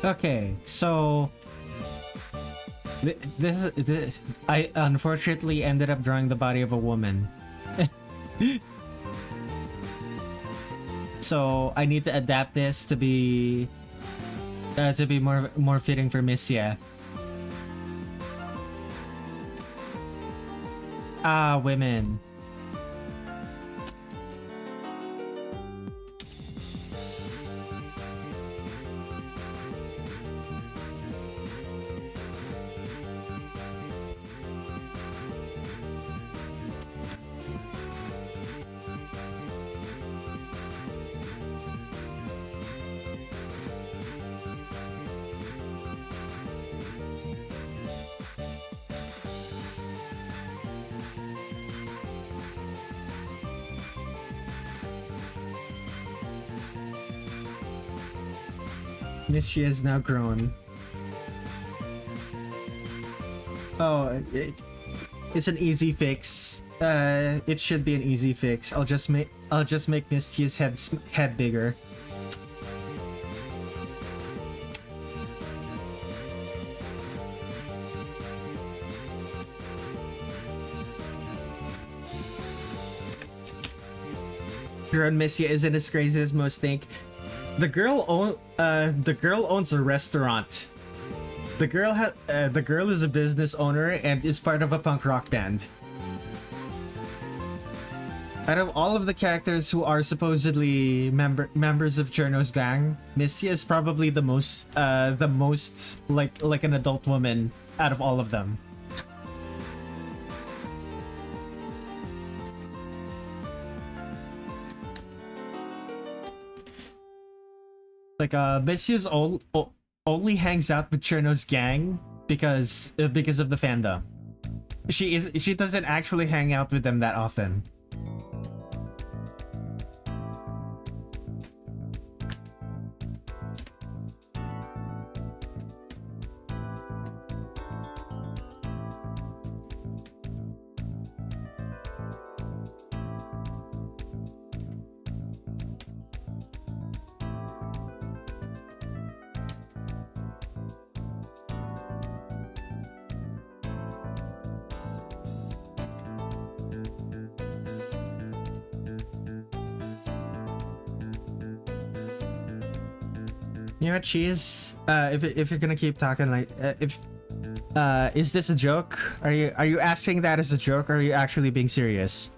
Okay, so I unfortunately ended up drawing the body of a woman. So I need to adapt this to be more fitting for Mystia. Ah, women. Mystia is now grown. Oh, it's an easy fix. It should be an easy fix. I'll just make Mystia's head bigger. Grown Mystia isn't as crazy as most think. The girl owns a restaurant. The girl is a business owner and is part of a punk rock band. Out of all of the characters who are supposedly members of Cherno's gang, Mystia is probably the most like an adult woman out of all of them. Like Mystia's only hangs out with Cherno's gang because of the fandom. She doesn't actually hang out with them that often. You know what, Cheese? If you're gonna keep talking like is this a joke? Are you asking that as a joke, or are you actually being serious?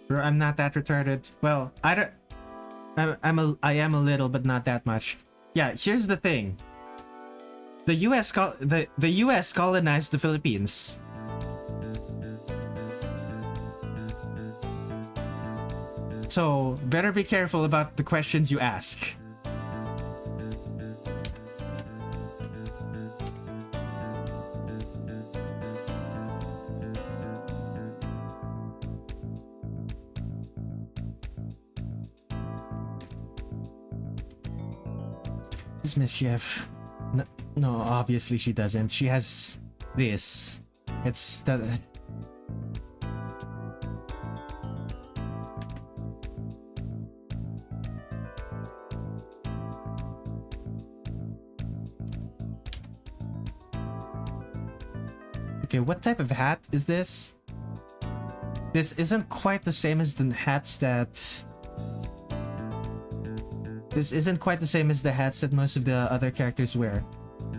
I'm not that retarded. Well, I am a little, but not that much. Yeah, here's the thing. The US colonized the Philippines. So, better be careful about the questions you ask. Mischief. No, obviously she doesn't. She has this. It's that. Okay, what type of hat is this? This isn't quite the same as the hats that... This isn't quite the same as the hats that most of the other characters wear.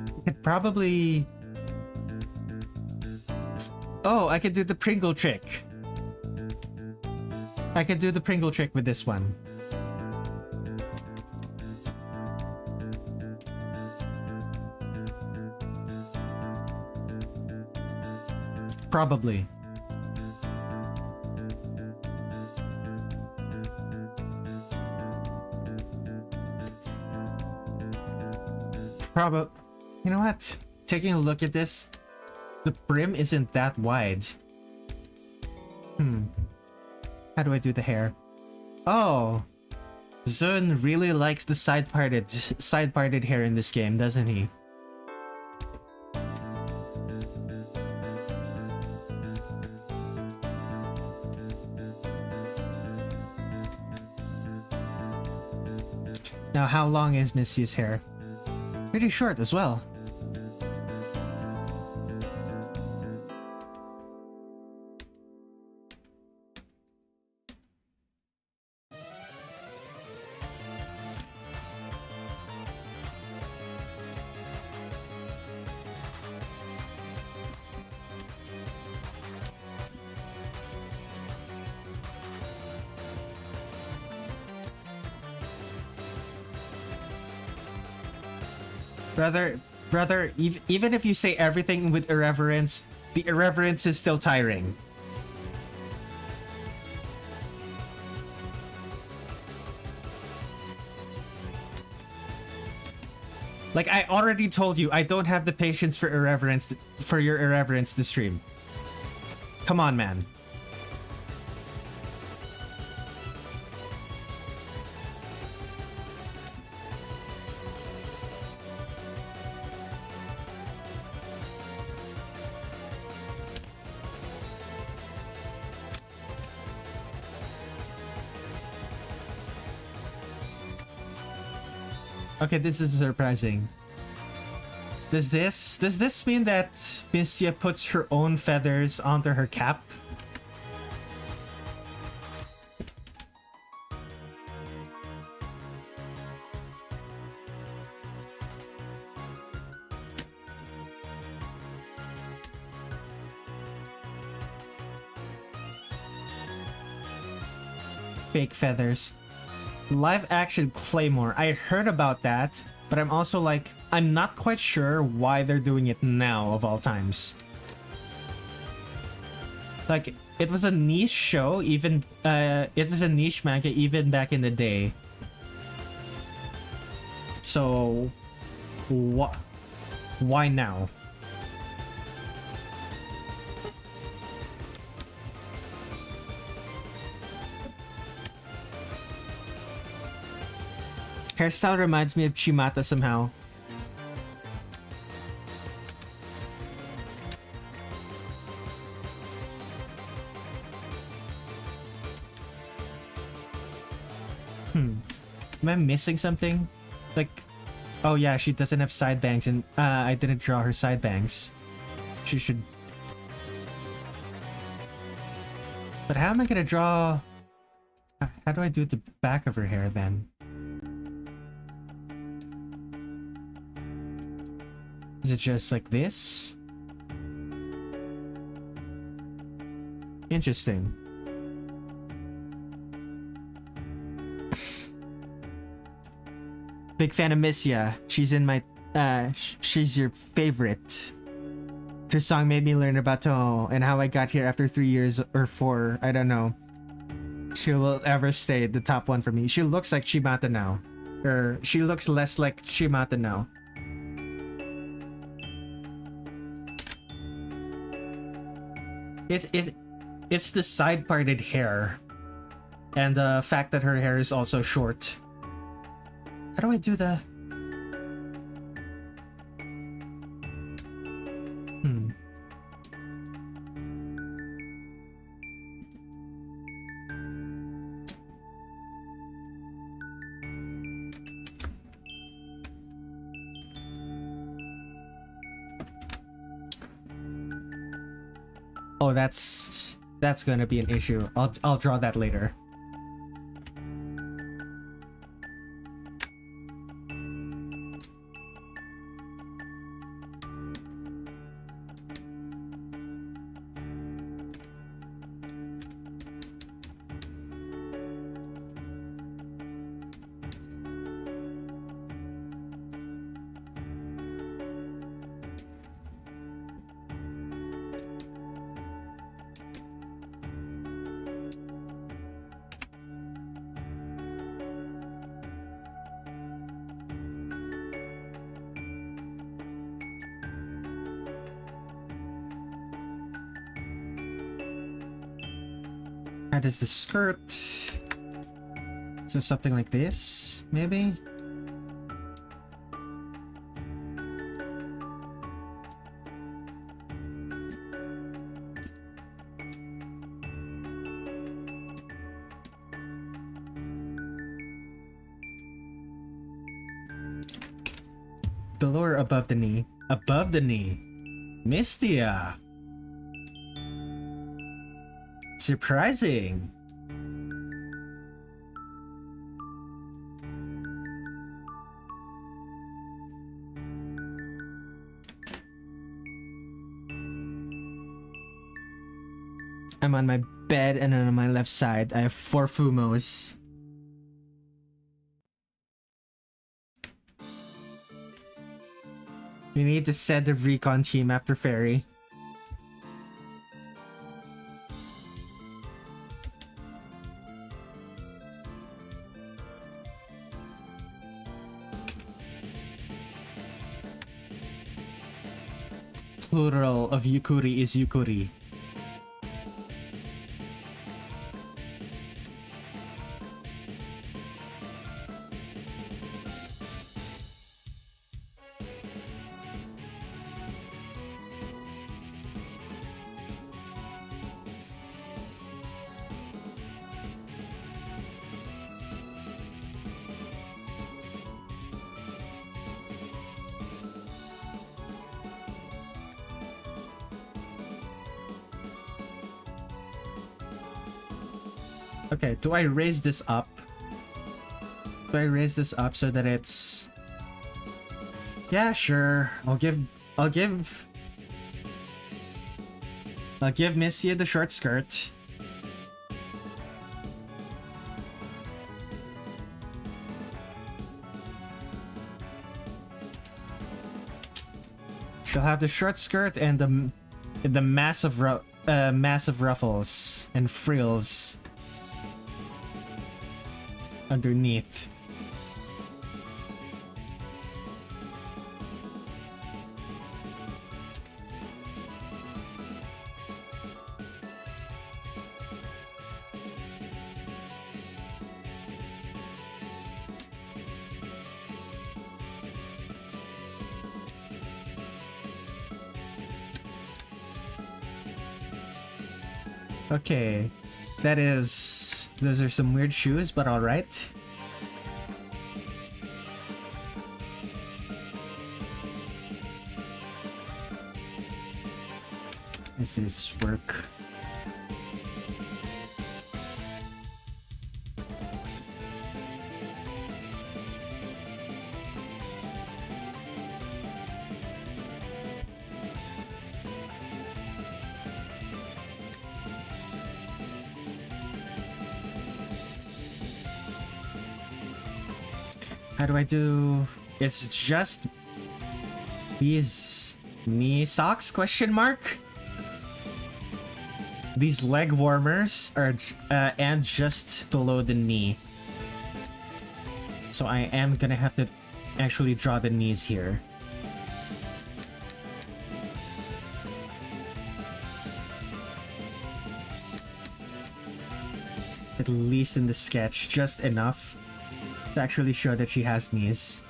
I could probably... Oh, I could do the Pringle trick. I could do the Pringle trick with this one. Probably. Probably. You know what? Taking a look at this, the brim isn't that wide. How do I do the hair? Oh, Zun really likes the side-parted hair in this game, doesn't he? Now, how long is Misty's hair? Pretty short as well. Brother, even if you say everything with irreverence, the irreverence is still tiring. Like, I already told you, I don't have the patience for your irreverence to stream. Come on, man. Okay, this is surprising. Does this mean that Mystia puts her own feathers onto her cap? Fake feathers. Live action Claymore. I heard about that, but I'm also like, I'm not quite sure why they're doing it now of all times. Like, it was a niche show, even it was a niche manga even back in the day. So why now? Hairstyle reminds me of Chimata somehow. Am I missing something? Like, oh yeah, she doesn't have side bangs, and I didn't draw her side bangs. She should. But how am I gonna draw? How do I do the back of her hair then? Is it just like this? Interesting. Big fan of Mystia. She's in my she's your favorite. Her song made me learn about Touhou and how I got here after 3 years or 4, I don't know. She will ever stay the top one for me. She looks like Chimata now. Or she looks less like Chimata now. It's the side parted hair and the fact that her hair is also short. How do I do the Oh, that's gonna be an issue. I'll draw that later. That is the skirt. So something like this, maybe? Below or above the knee? Above the knee. Mystia. Surprising. I'm on my bed, and then on my left side I have 4 Fumos. We need to send the recon team after Fairy. Plural of Yukuri is Yukuri. Okay, do I raise this up? Do I raise this up so that it's... Yeah, sure. I'll give Mystia the short skirt. She'll have the short skirt and the massive ruffles and frills underneath. Okay, those are some weird shoes, but all right. This is work. How do I do? It's just these knee socks? Question mark. These leg warmers are and just below the knee. So I am gonna have to actually draw the knees here. At least in the sketch, just enough to actually show that she has knees.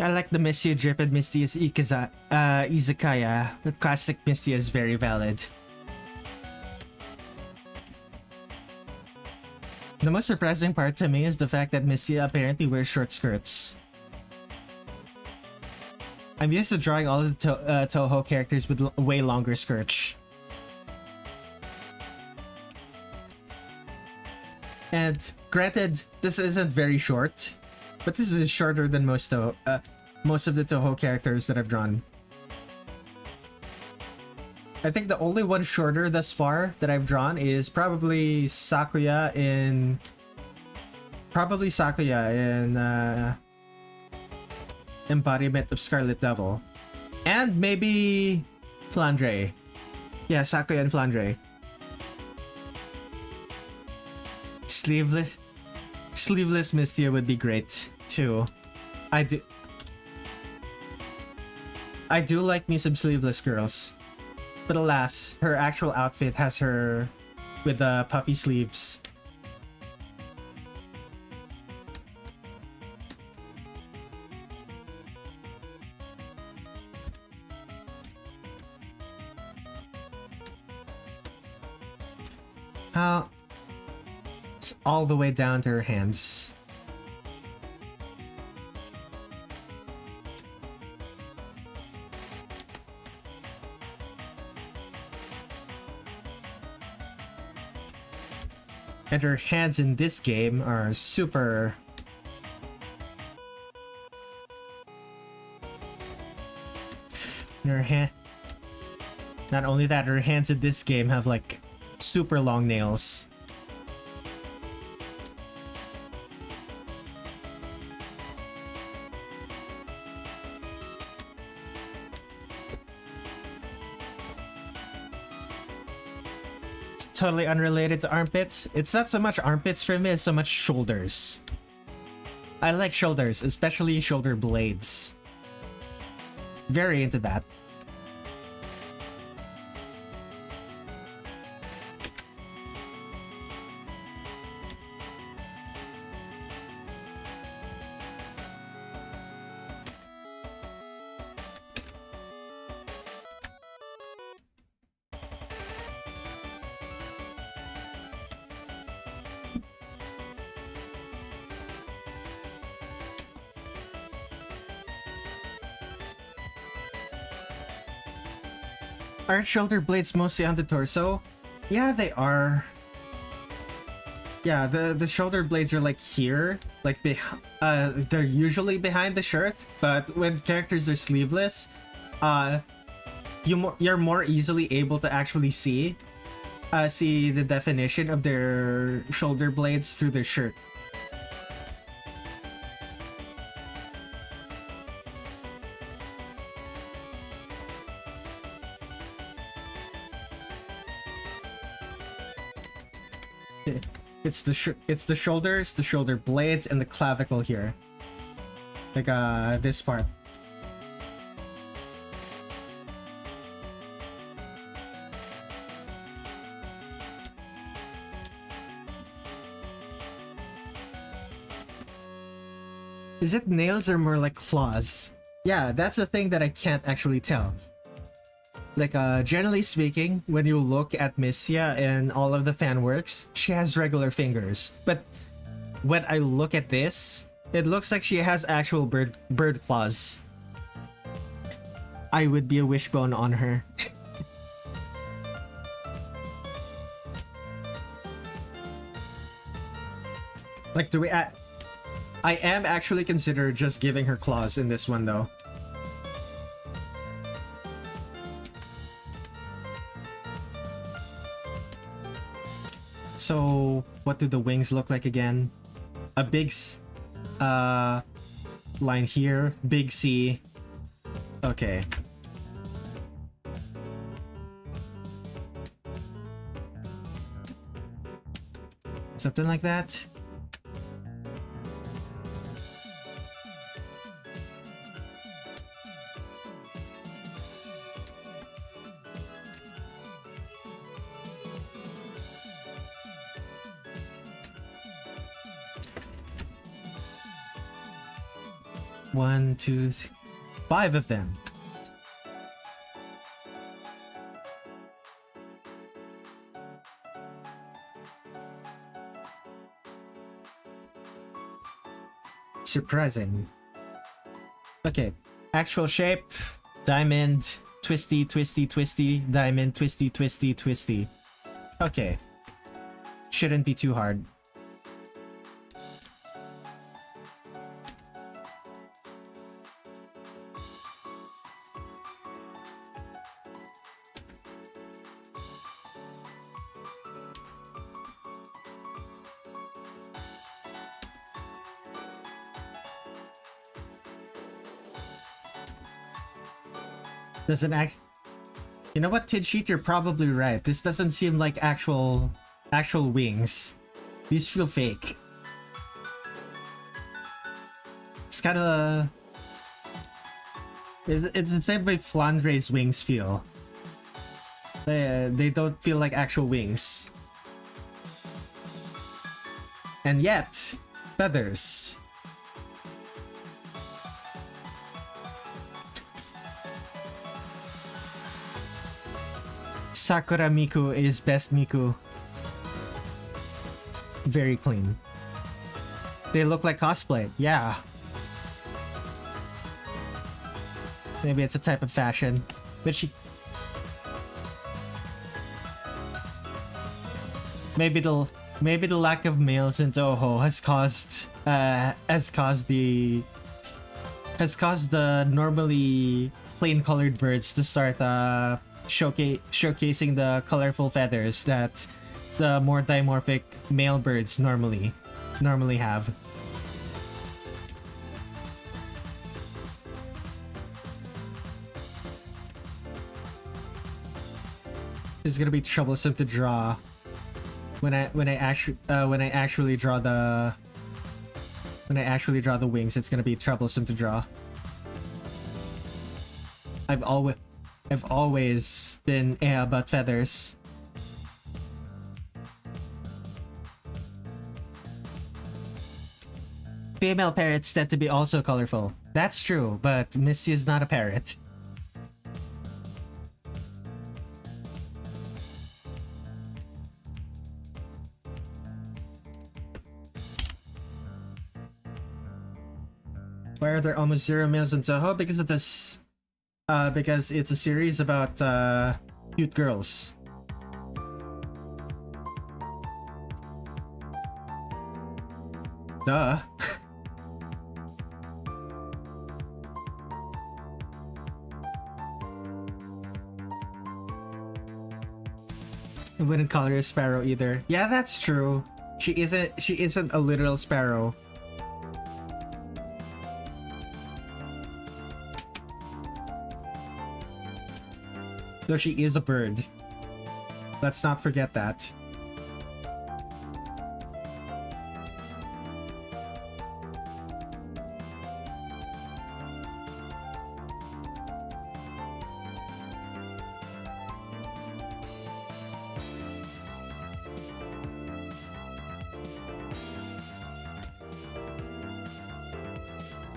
I like the Mystia drip and Mystia's izakaya. The classic Mystia is very valid. The most surprising part to me is the fact that Mystia apparently wears short skirts. I'm used to drawing all the Touhou characters with way longer skirts. And granted, this isn't very short, but this is shorter than most of the Touhou characters that I've drawn. I think the only one shorter thus far that I've drawn is probably Sakuya in Embodiment of Scarlet Devil. And maybe Flandre. Yeah, Sakuya and Flandre. Sleeveless Mystia would be great too. I do like me some sleeveless girls. But alas, her actual outfit has her with the puffy sleeves. How? It's all the way down to her hands. And her hands in this game are super... Her hand... Not only that, her hands in this game have like super long nails. Totally unrelated to armpits. It's not so much armpits for me as so much shoulders. I like shoulders, especially shoulder blades. Very into that. Aren't shoulder blades mostly on the torso? Yeah, they are. Yeah, the shoulder blades are like here, like they're usually behind the shirt, but when characters are sleeveless, you're more easily able to actually see the definition of their shoulder blades through their shirt. It's the shoulders, the shoulder blades, and the clavicle here. Like this part. Is it nails or more like claws? Yeah, that's a thing that I can't actually tell. Like, generally speaking, when you look at Mystia and all of the fan works, she has regular fingers. But when I look at this, it looks like she has actual bird claws. I would be a wishbone on her. Like, I am actually considered just giving her claws in this one, though. So, what do the wings look like again? A big line here, big C. Okay. Something like that. One, two, three, 5 of them. Surprising. Okay, actual shape, diamond, twisty, twisty, twisty, diamond, twisty, twisty, twisty. Okay. Shouldn't be too hard. Doesn't act. You know what, Tidsheet, you're probably right. This doesn't seem like actual wings. These feel fake. It's kind of. It's the same way Flandre's wings feel. They don't feel like actual wings. And yet, feathers. Sakura Miku is best Miku. Very clean. They look like cosplay. Yeah. Maybe it's a type of fashion. But she... Maybe the lack of males in Touhou has caused the normally plain colored birds to start showcasing the colorful feathers that the more dimorphic male birds normally have. It's gonna be troublesome to draw when I actually draw the wings. It's gonna be troublesome to draw. I've always been about feathers. Female parrots tend to be also colorful. That's true, but Missy is not a parrot. Why are there almost zero males in Touhou? Because of this. Because it's a series about cute girls. Duh. I wouldn't call her a sparrow either. Yeah, that's true. She isn't a literal sparrow. Though she is a bird. Let's not forget that.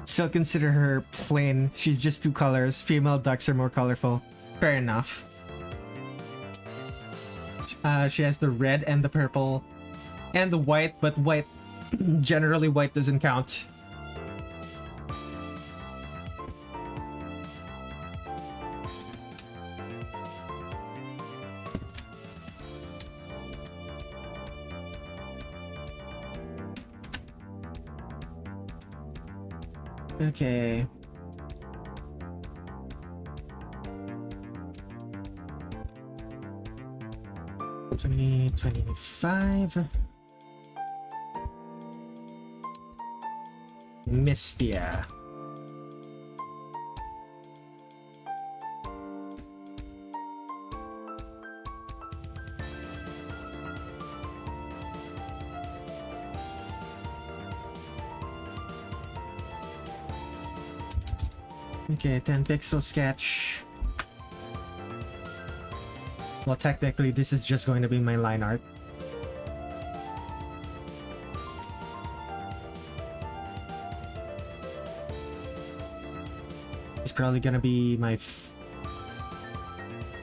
Still consider her plain. She's just two colors. Female ducks are more colorful. Fair enough. She has the red and the purple and the white, but white generally white doesn't count. Okay. $20.25. Mystia. Okay, 10 pixel sketch. Well, technically, this is just going to be my line art. It's probably gonna be my...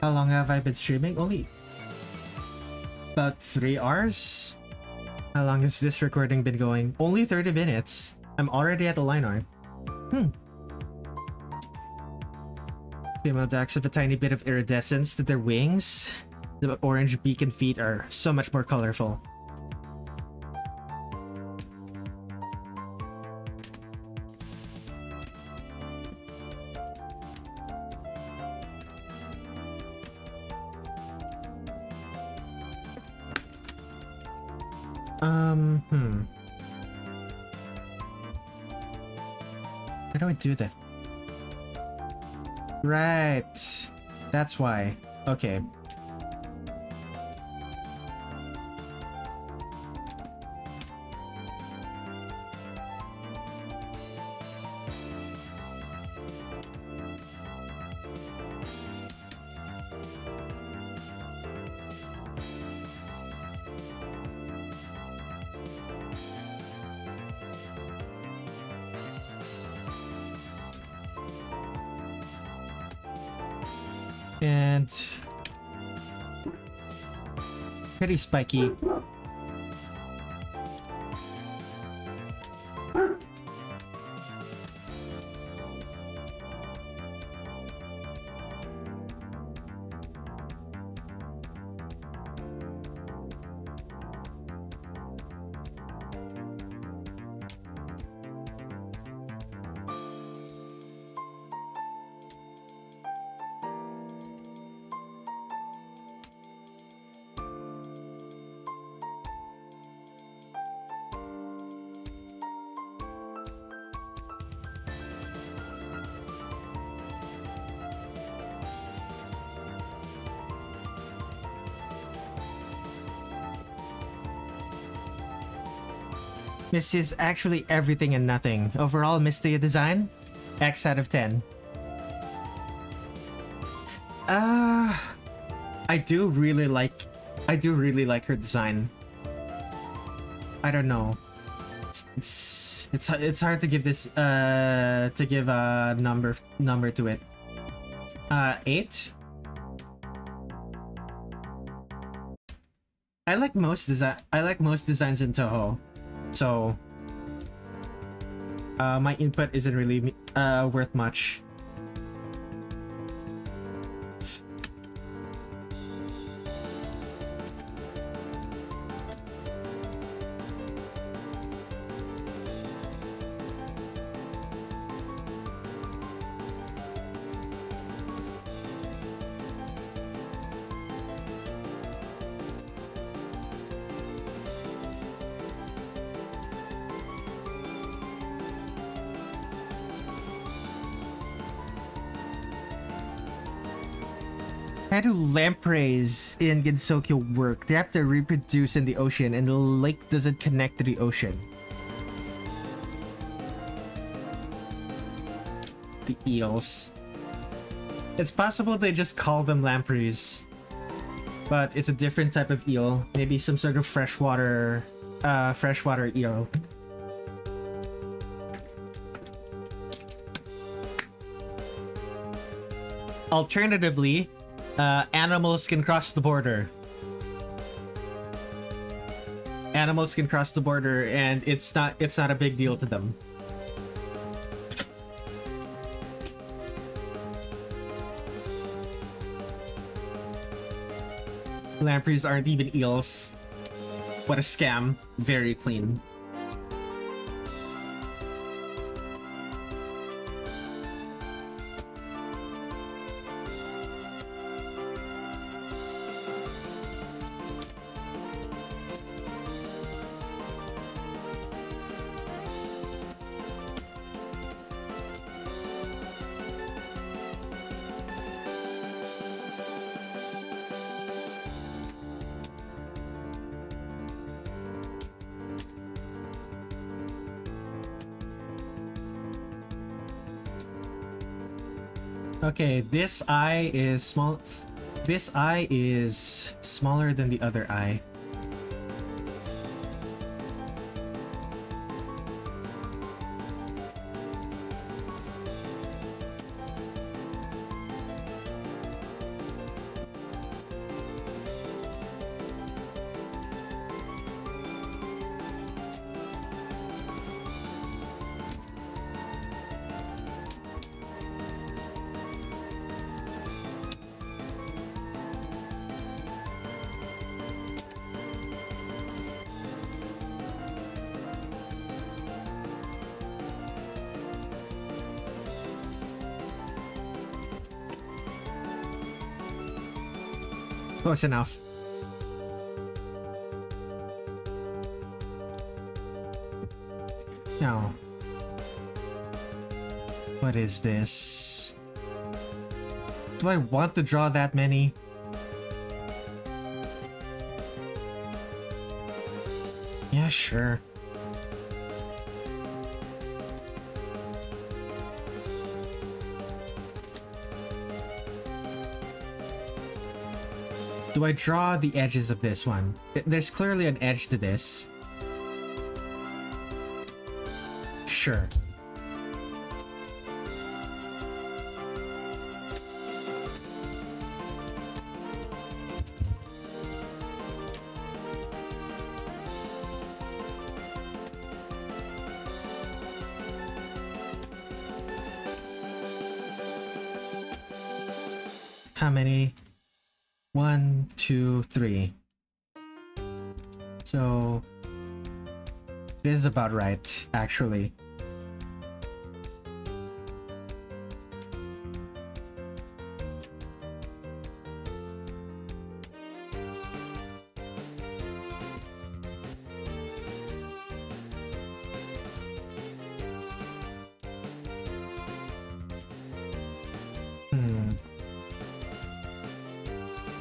How long have I been streaming? Only about 3 hours? How long has this recording been going? Only 30 minutes. I'm already at the line art. Female ducks have a tiny bit of iridescence to their wings. The orange beak and feet are so much more colorful. How do I do that? Right. That's why. Okay. And pretty spiky. Mystia is actually everything and nothing. Overall, Mystia design, X out of 10. I do really like her design. I don't know. It's hard to give this to give a number to it. 8. I like most designs in Touhou. So my input isn't really worth much. How do lampreys in Gensokyo work? They have to reproduce in the ocean and the lake doesn't connect to the ocean. The eels. It's possible they just call them lampreys. But it's a different type of eel. Maybe some sort of freshwater eel. Alternatively, animals can cross the border. Animals can cross the border and it's not a big deal to them. Lampreys aren't even eels. What a scam. Very clean. Okay, this eye is small. This eye is smaller than the other eye. Close enough. Now, what is this? Do I want to draw that many? Yeah, sure. Do I draw the edges of this one? There's clearly an edge to this. Sure. How many? 1, 2, 3. So this is about right, actually.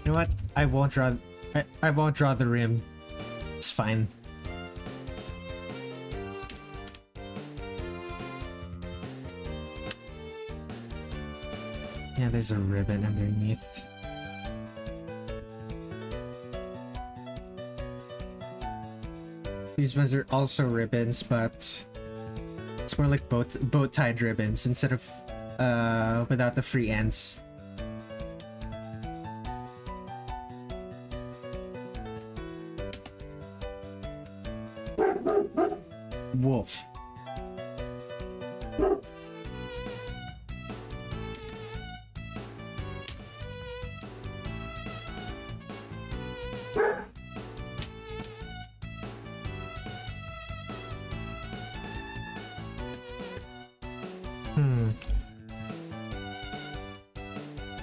You know what? I won't draw. I won't draw the rim. It's fine. Yeah, there's a ribbon underneath. These ones are also ribbons, but it's more like bow-tied ribbons instead of without the free ends. Wolf.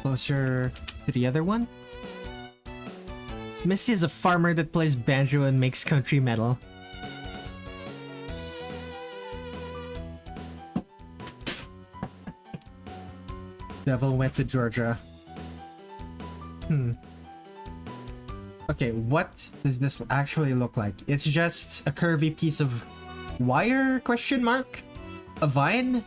Closer to the other one? Misty is a farmer that plays banjo and makes country metal. Devil went to Georgia. Okay, what does this actually look like? It's just a curvy piece of wire? Question mark? A vine?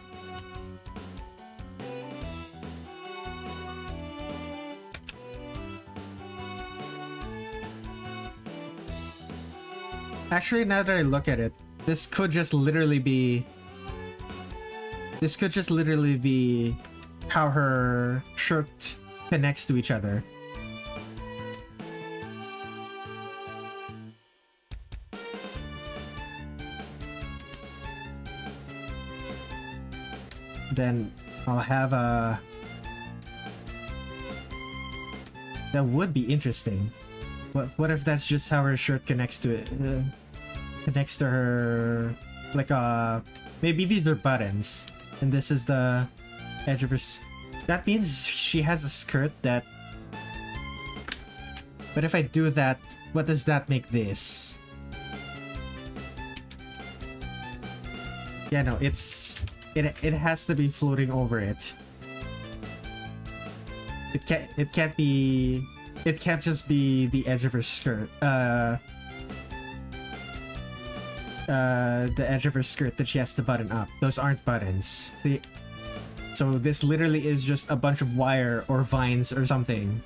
Actually, now that I look at it, this could just literally be how her shirt connects to each other. Then I'll have a... That would be interesting. What if that's just how her shirt connects to it? Connects to her... Like maybe these are buttons. And this is the edge of her... That means she has a skirt that... But if I do that, what does that make this? Yeah, no, it has to be floating over it. It can't be... It can't just be the edge of her skirt. The edge of her skirt that she has to button up. Those aren't buttons. So this literally is just a bunch of wire or vines or something.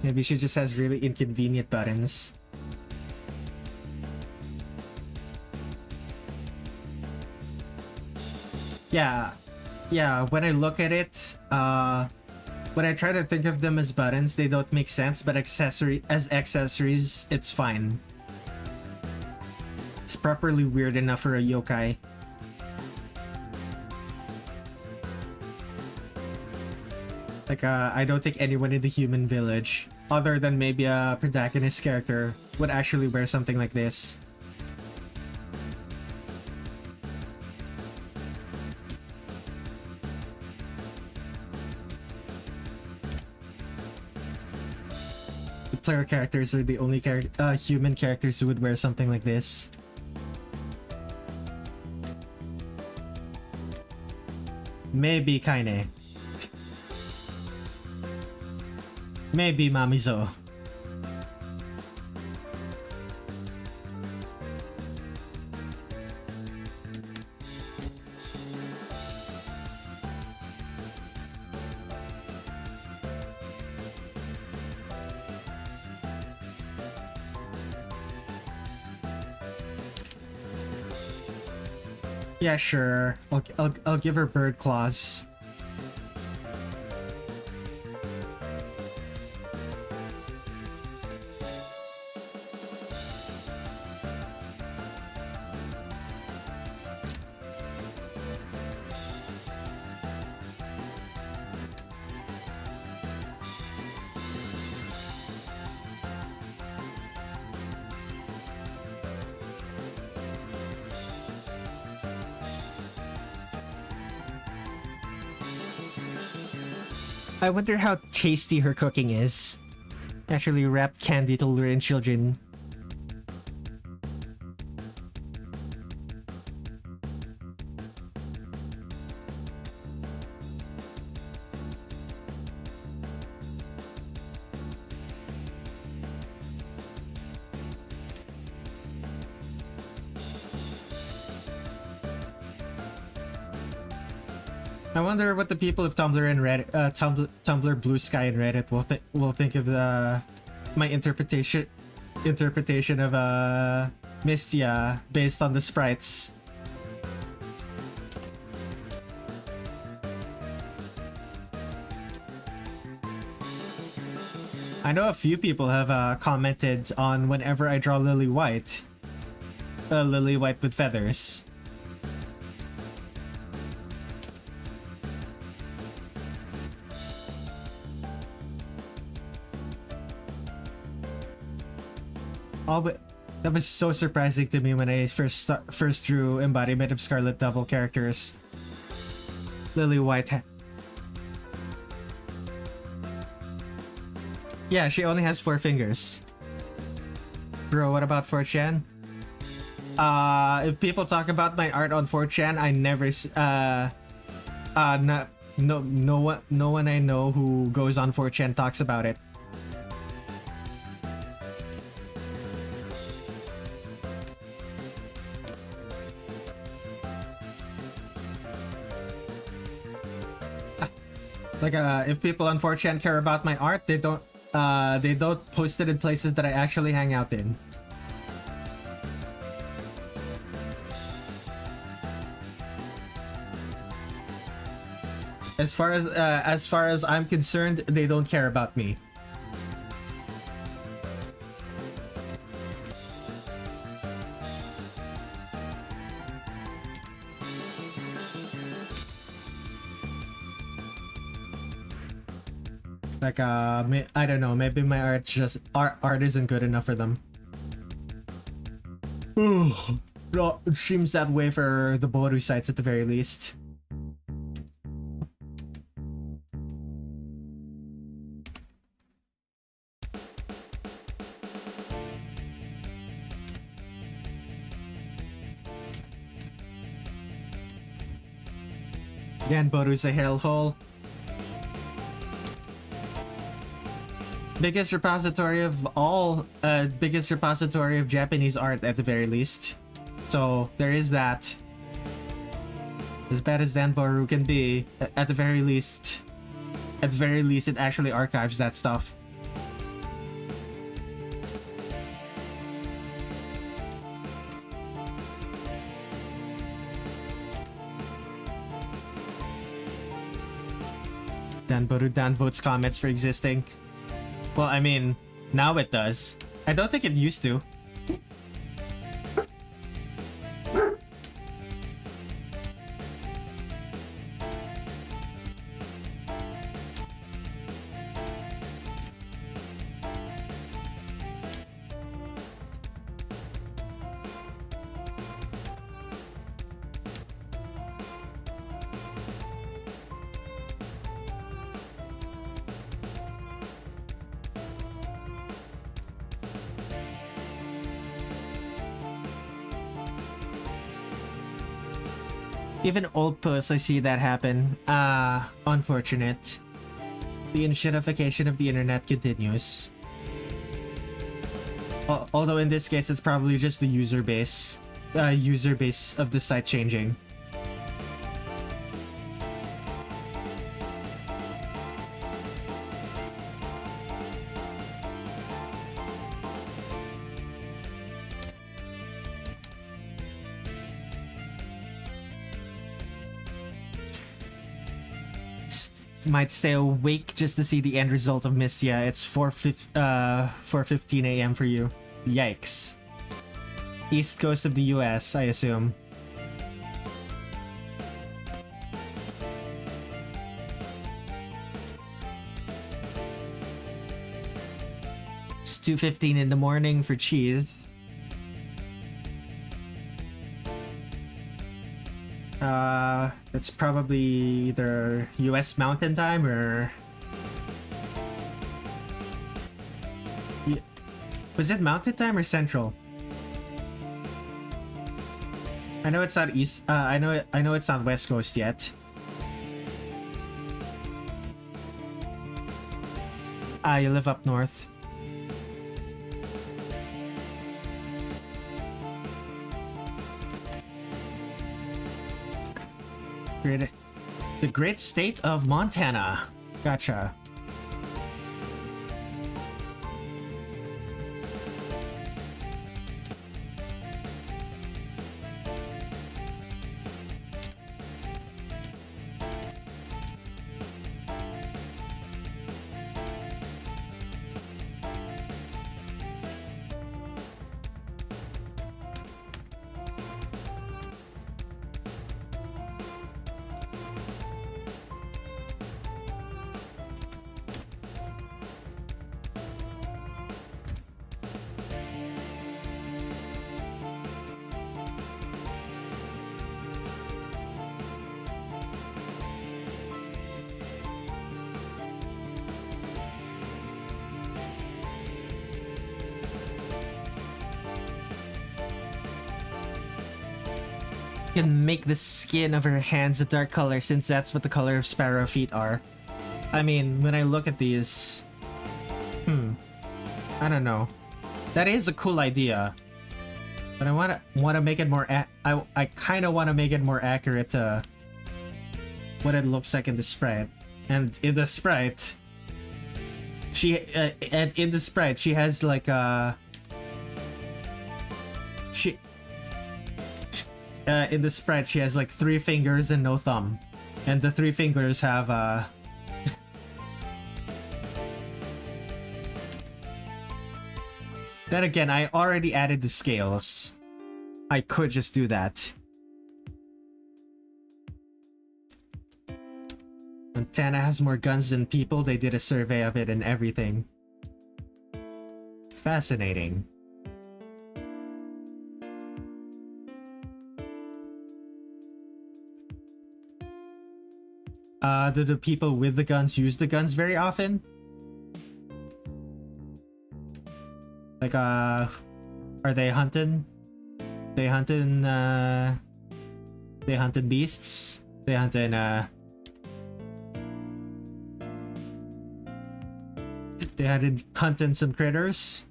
Maybe she just has really inconvenient buttons. Yeah, when I look at it, when I try to think of them as buttons, they don't make sense, but as accessories, it's fine. It's properly weird enough for a yokai. Like, I don't think anyone in the human village, other than maybe a protagonist character, would actually wear something like this. player characters are the only human characters who would wear something like this. Maybe Keine. Maybe Mamizo. Yeah, sure. I'll give her bird claws. I wonder how tasty her cooking is. Actually wrapped candy to lure in children. I wonder what the people of Tumblr and Reddit, Tumblr, Blue Sky, and Reddit will think of my interpretation of Mystia based on the sprites. I know a few people have commented on whenever I draw Lily White with feathers. Oh, but that was so surprising to me when I first drew Embodiment of Scarlet Double characters. Lily White. Yeah, she only has 4 fingers. Bro, what about 4chan? If people talk about my art on 4chan, I never no one I know who goes on 4chan talks about it. Like, if people on 4chan care about my art, they don't post it in places that I actually hang out in. As far as I'm concerned, they don't care about me. Like, I don't know, maybe my art isn't good enough for them. Well, it seems that way for the Boru sites at the very least. Again, Boru's a hellhole. Biggest repository of Japanese art at the very least. So there is that. As bad as Danboru can be, at the very least, it actually archives that stuff. Danboru downvotes comments for existing. Well, I mean, now it does. I don't think it used to. Even old posts, I see that happen. Unfortunate. The inshitification of the internet continues. Although in this case, it's probably just the user base of the site changing. Might stay awake just to see the end result of Mystia. It's 4:15 a.m. for you. Yikes. East coast of the US, I assume. It's 2:15 in the morning for cheese. It's probably either US Mountain Time or... Was it Mountain Time or Central? I know it's not East. I know it's not West Coast yet. You live up north. The great state of Montana. Gotcha. Can make the skin of her hands a dark color since that's what the color of sparrow feet are. I mean, when I look at these... I don't know. That is a cool idea. But I wanna make it more I kinda wanna make it more accurate to what it looks like in the sprite. And in the sprite... she has like a... in the sprite, she has like 3 fingers and no thumb. And the 3 fingers have, Then again, I already added the scales. I could just do that. Montana has more guns than people. They did a survey of it and everything. Fascinating. Do the people with the guns use the guns very often? Like, are they hunting? They hunting beasts? They hunting, they hunting some critters?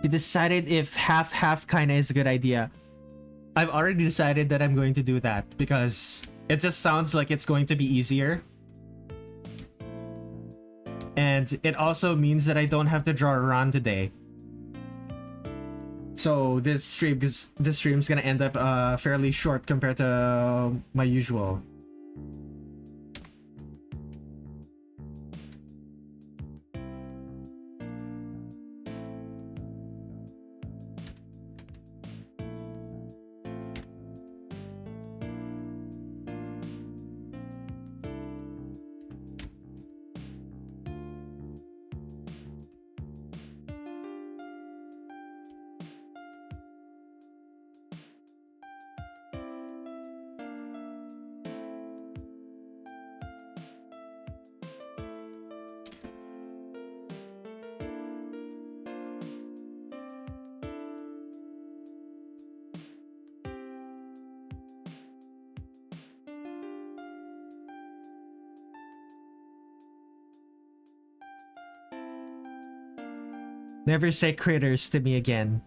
You decided if half-half kinda is a good idea. I've already decided that I'm going to do that because it just sounds like it's going to be easier. And it also means that I don't have to draw a run today. So this stream's gonna end up fairly short compared to my usual. Never say critters to me again.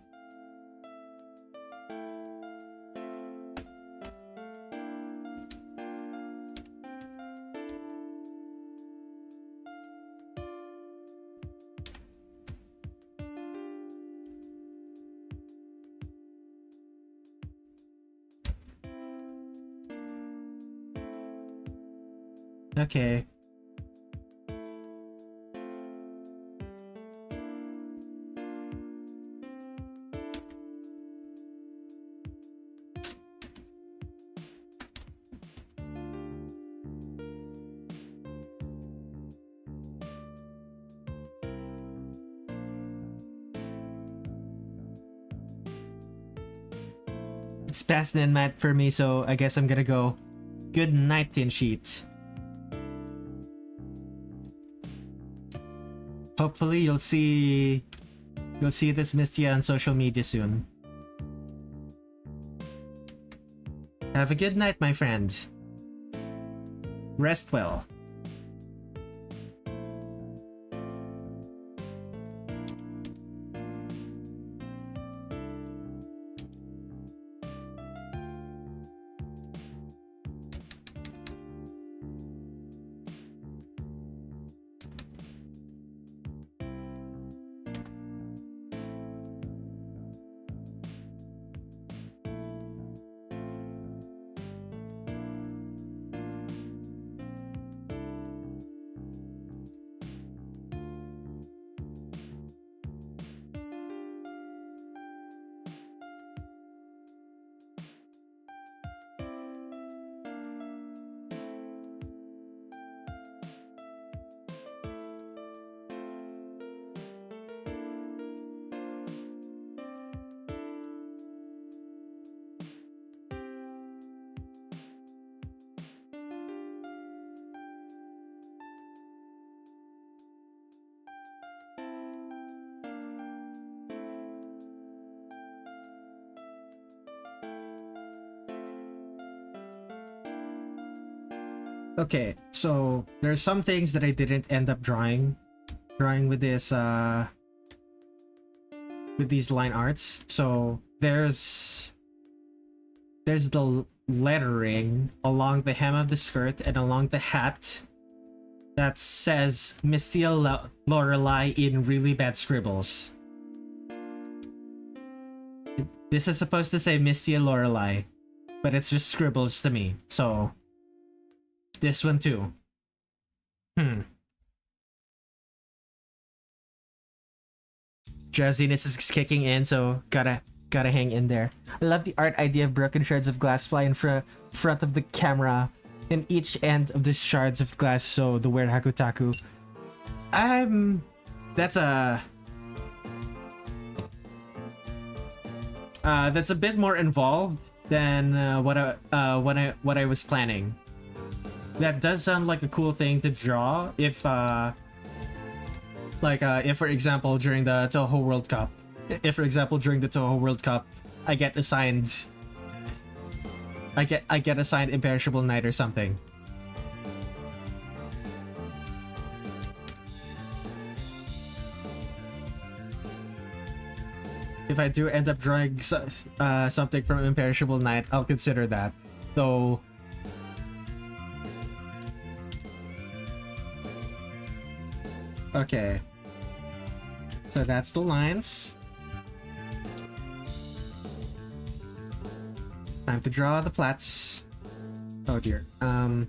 Okay. It's past midnight for me, so I guess I'm gonna go. Good night, Tin Sheet. Hopefully you'll see this Mystia on social media soon. Have a good night, my friend. Rest well. Okay, so there's some things that I didn't end up drawing with this with these line arts. So there's the lettering along the hem of the skirt and along the hat that says Mystia Lorelei in really bad scribbles. This is supposed to say Mystia Lorelei, but it's just scribbles to me. So this one too. Drowsiness is kicking in, so gotta hang in there. I love the art idea of broken shards of glass fly in front of the camera, and each end of the shards of glass so the weird Hakutaku. That's a bit more involved than what I was planning. That does sound like a cool thing to draw if for example during the Touhou World Cup, I get assigned Imperishable Night or something. If I do end up drawing something from Imperishable Night, I'll consider that. Though okay, so that's the lines. Time to draw the flats. Oh dear. Come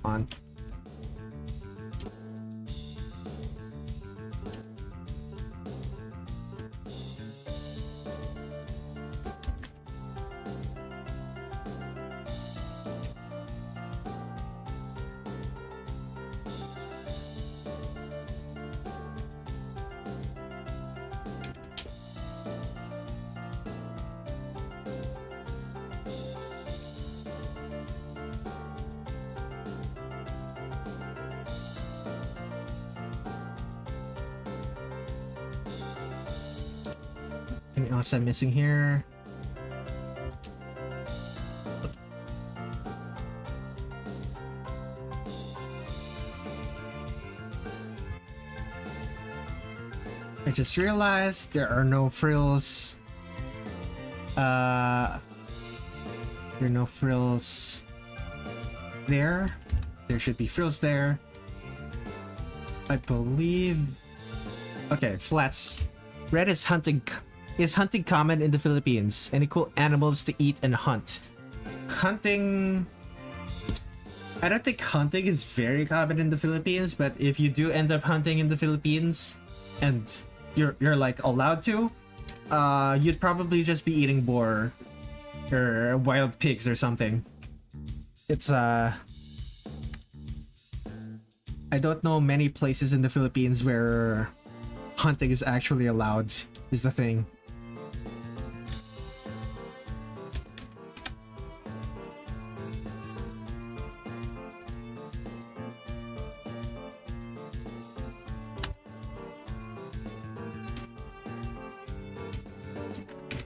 on. Anything else I'm missing here? I just realized there are no frills. There are no frills there. There should be frills there. I believe. Okay, flats. Red is hunting common in the Philippines. Any cool animals to eat and hunt? Hunting. I don't think hunting is very common in the Philippines, but if you do end up hunting in the Philippines, and you're like allowed to, you'd probably just be eating boar or wild pigs or something. It's I don't know many places in the Philippines where hunting is actually allowed, is the thing.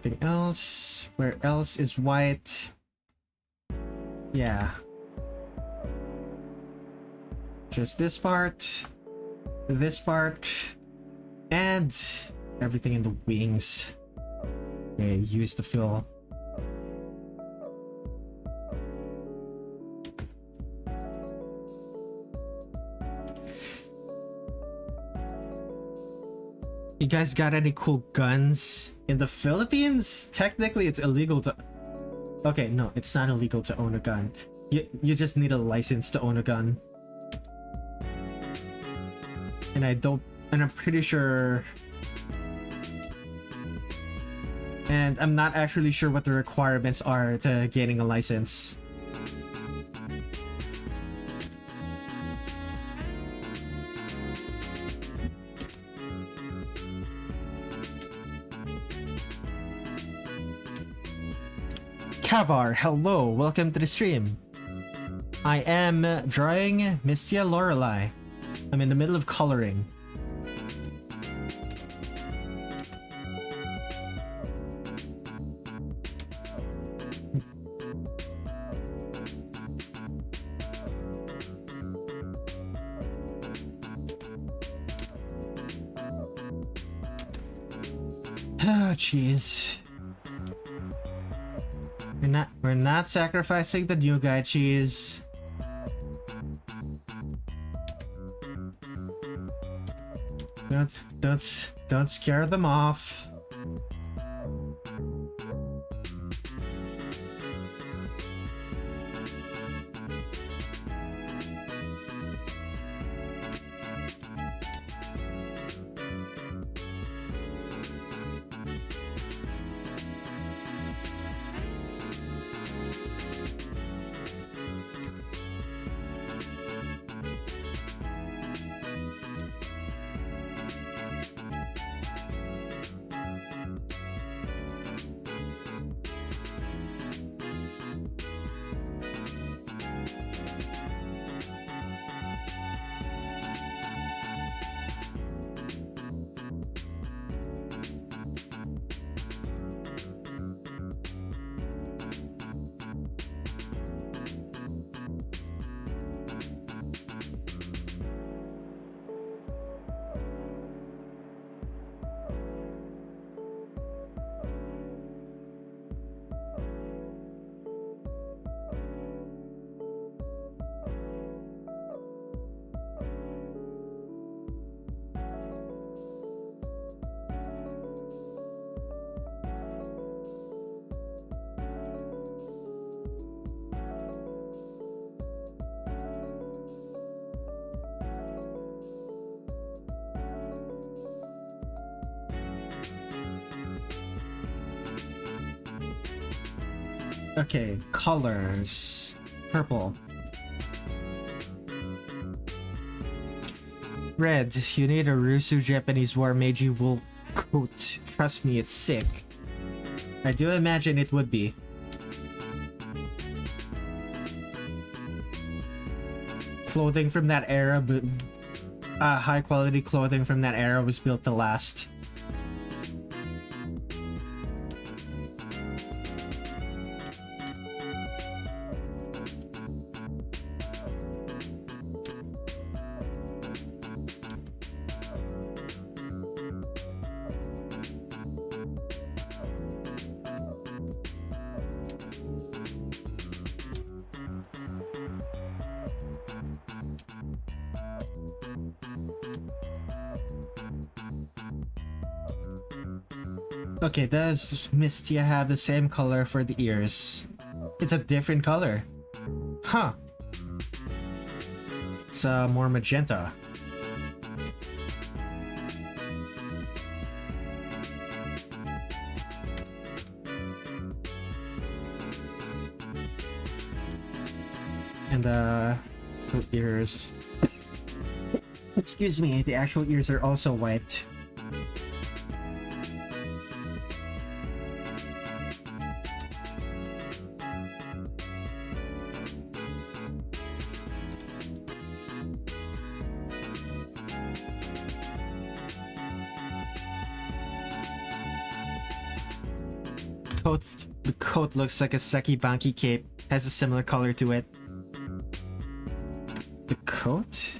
Anything else? Where else is white? Yeah. Just this part, and everything in the wings. Okay, use the fill. You guys got any cool guns in the Philippines? Technically, it's illegal to... Okay, no, it's not illegal to own a gun. You just need a license to own a gun. And I'm pretty sure... And I'm not actually sure what the requirements are to gaining a license. Kavar, hello, welcome to the stream. I am drawing Mystia Lorelei. I'm in the middle of coloring. Oh, jeez. We're not sacrificing the new guy, cheese. Don't scare them off. Okay, colors. Purple. Red, you need a Rusu Japanese War Meiji wool coat. Trust me, it's sick. I do imagine it would be. Clothing from that era, but high quality clothing from that era was built to last. Okay, does Mystia have the same color for the ears? It's a different color. Huh. It's more magenta. And the ears. Excuse me, the actual ears are also white. The coat looks like a Sekibanki cape. Has a similar color to it. The coat?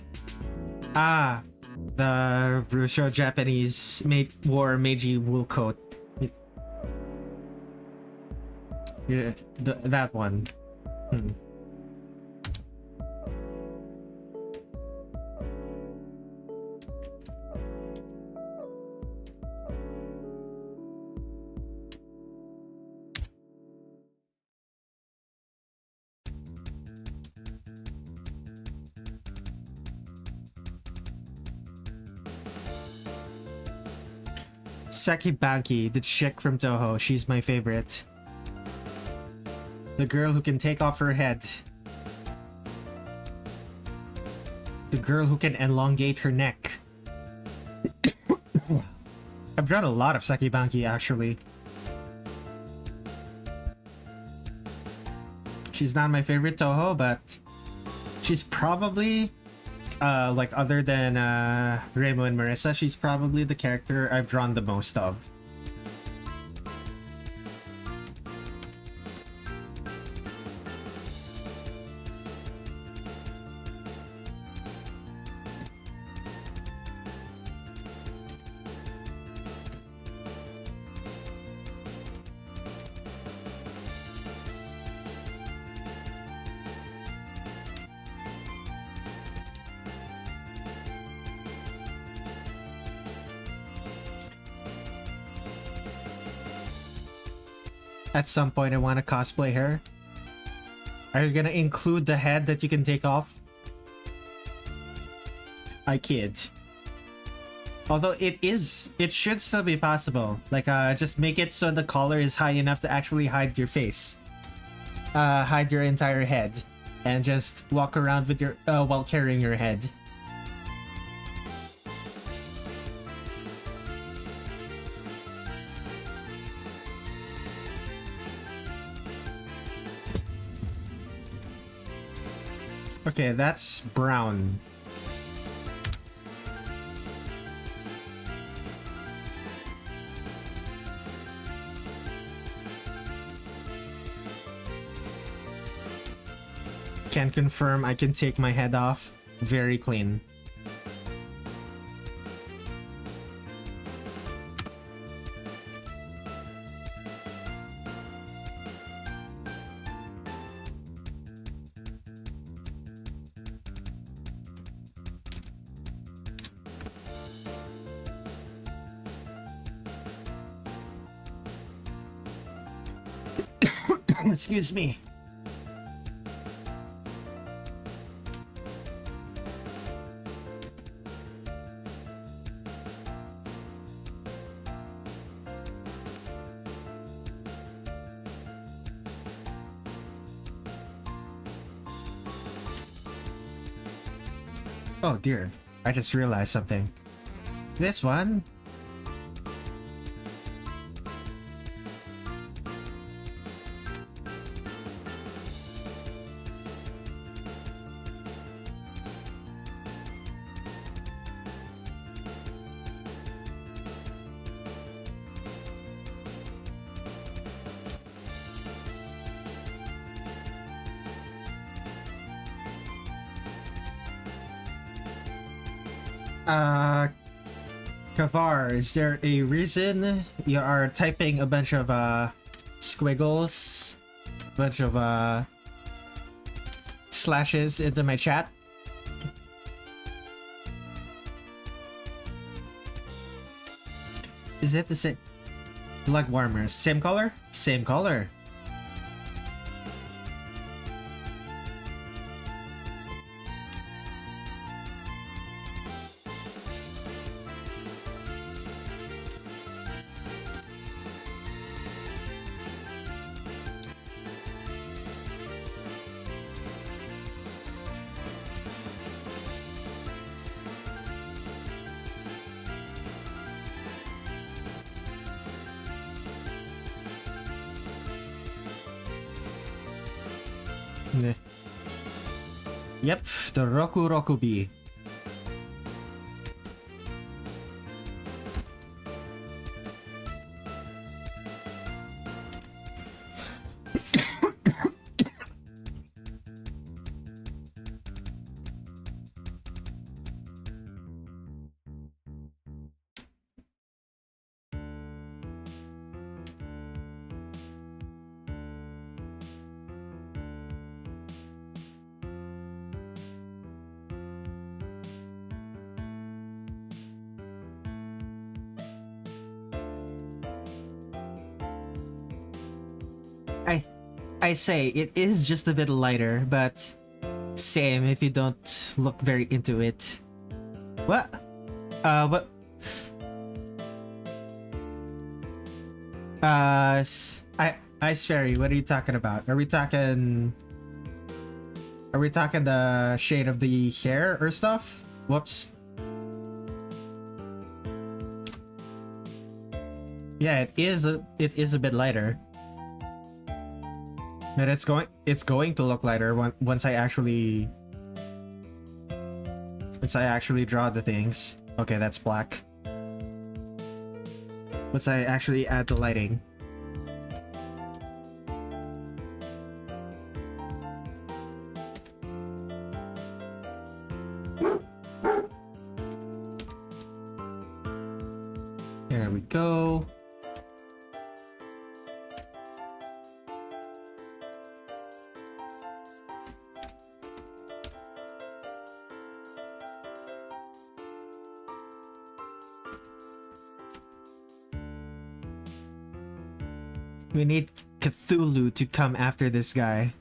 Ah, the Rusho Japanese wore Meiji wool coat. Yeah, that one. Sekibanki, the chick from Touhou, she's my favorite. The girl who can take off her head. The girl who can elongate her neck. I've drawn a lot of Sekibanki actually. She's not my favorite Touhou, but she's probably like other than Reimu and Marissa, she's probably the character I've drawn the most of. At some point I want to cosplay her. Are you gonna include the head that you can take off? I kid. Although it should still be possible. Like just make it so the collar is high enough to actually hide your face. Hide your entire head. And just walk around with your while carrying your head. Okay, that's brown. Can confirm I can take my head off. Very clean. Excuse me. Oh dear, I just realized something. This one? Kavar, is there a reason you are typing a bunch of squiggles, bunch of slashes into my chat? Is it the same? Plug warmers. Same color? Same color. Yep, the Roku Roku Bee. I say it is just a bit lighter, but same if you don't look very into it. What? What? Ice Fairy, what are you talking about? Are we talking the shade of the hair or stuff? Whoops. Yeah, it is a bit lighter. But it's going to look lighter once I actually draw the things. Okay, that's black. Once I actually add the lighting. There we go. We need Cthulhu to come after this guy.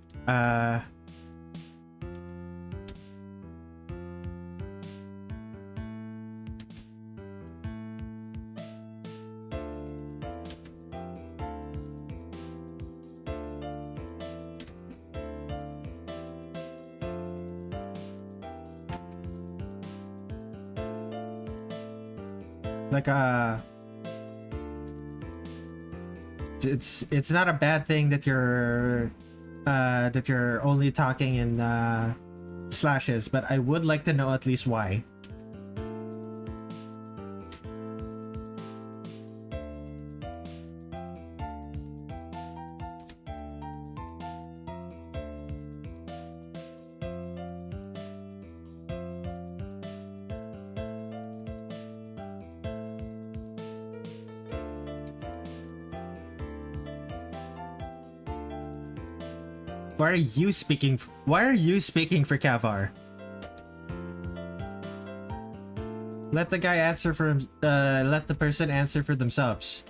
It's not a bad thing that you're only talking in slashes, but I would like to know at least why. Why are you speaking for Kavar? Let the guy answer for him. Let the person answer for themselves.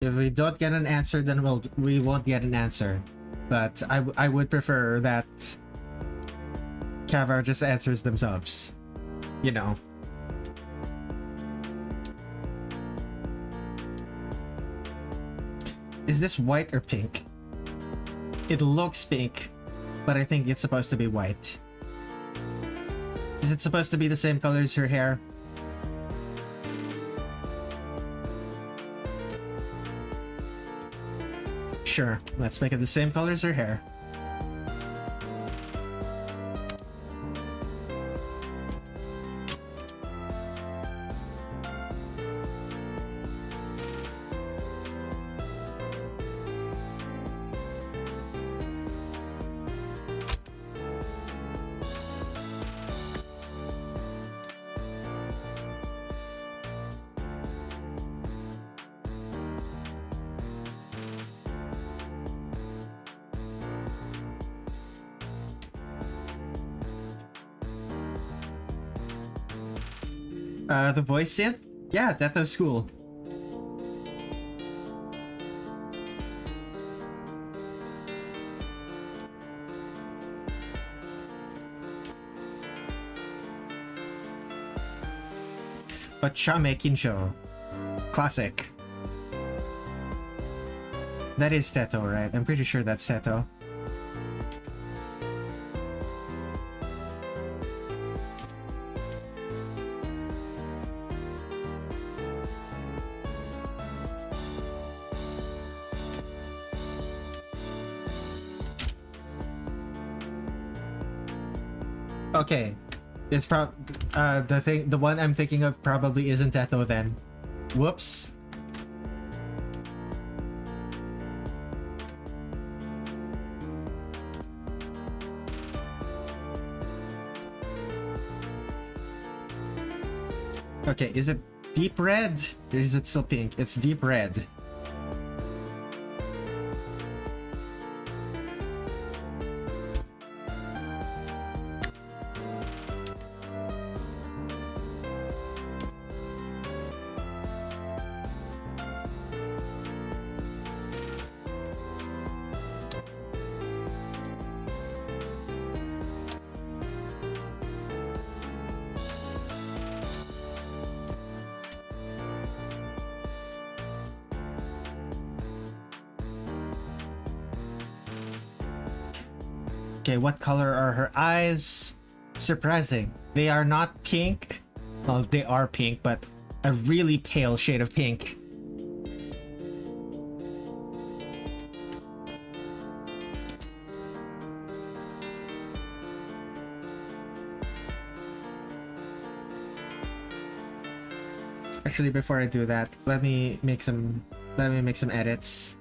If we don't get an answer, then we won't get an answer. But I would prefer that Kavar just answers themselves. You know. Is this white or pink? It looks pink, but I think it's supposed to be white. Is it supposed to be the same color as your hair? Sure, let's make it the same color as her hair. The voice synth? Yeah, that was cool. But Shame Kincho. Classic. That is Teto, right? I'm pretty sure that's Teto. Okay, it's the one I'm thinking of probably isn't Teto then. Whoops. Okay, is it deep red? Or is it still pink? It's deep red. Okay, what color are her eyes? Surprising. They are not pink. Well, they are pink, but a really pale shade of pink. Actually, before I do that, let me make some edits.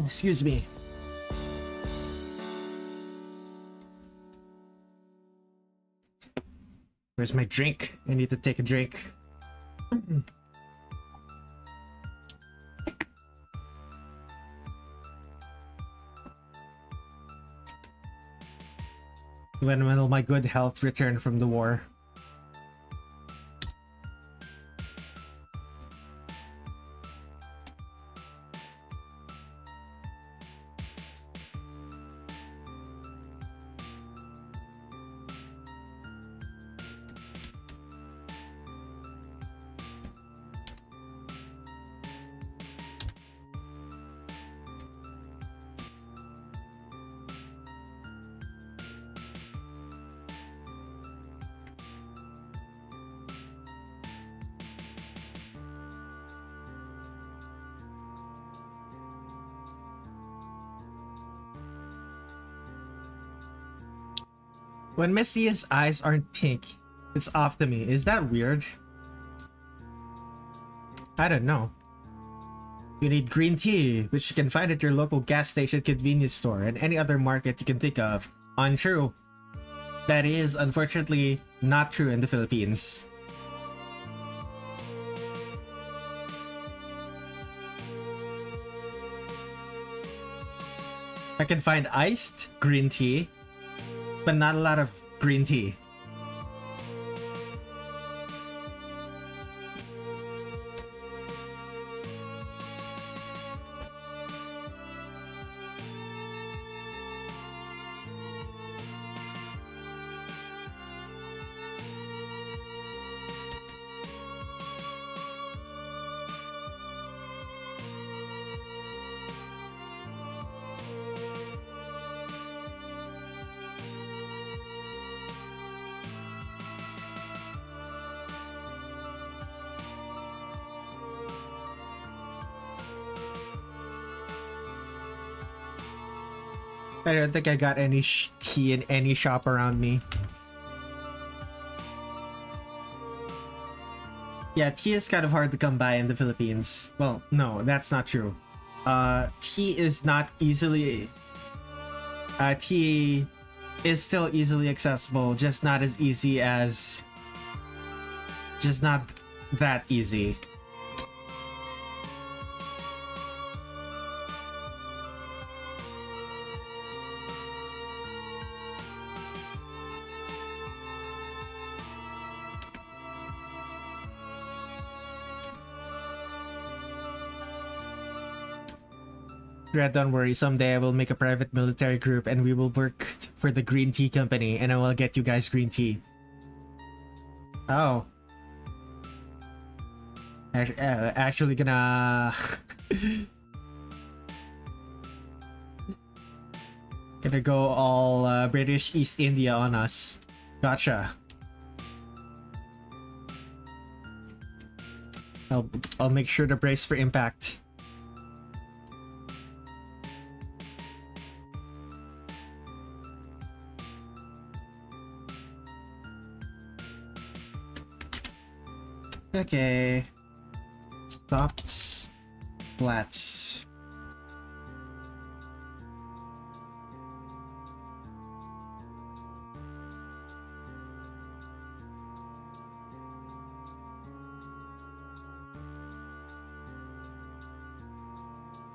Excuse me. Where's my drink? I need to take a drink. When will my good health return from the war? When Mistia's eyes aren't pink, it's off to me. Is that weird? I don't know. You need green tea, which you can find at your local gas station, convenience store, and any other market you can think of. Untrue. That is, unfortunately, not true in the Philippines. I can find iced green tea, but not a lot of green tea. I don't think I got any tea in any shop around me. Yeah, tea is kind of hard to come by in the Philippines. Well, no, that's not true. Tea is not easily... tea is still easily accessible, just not as easy as... Just not that easy. Don't worry, someday I will make a private military group and we will work for the green tea company and I will get you guys green tea. Oh. Actually gonna... gonna go all British East India on us. Gotcha. I'll make sure to brace for impact. Okay. Stops. Flats.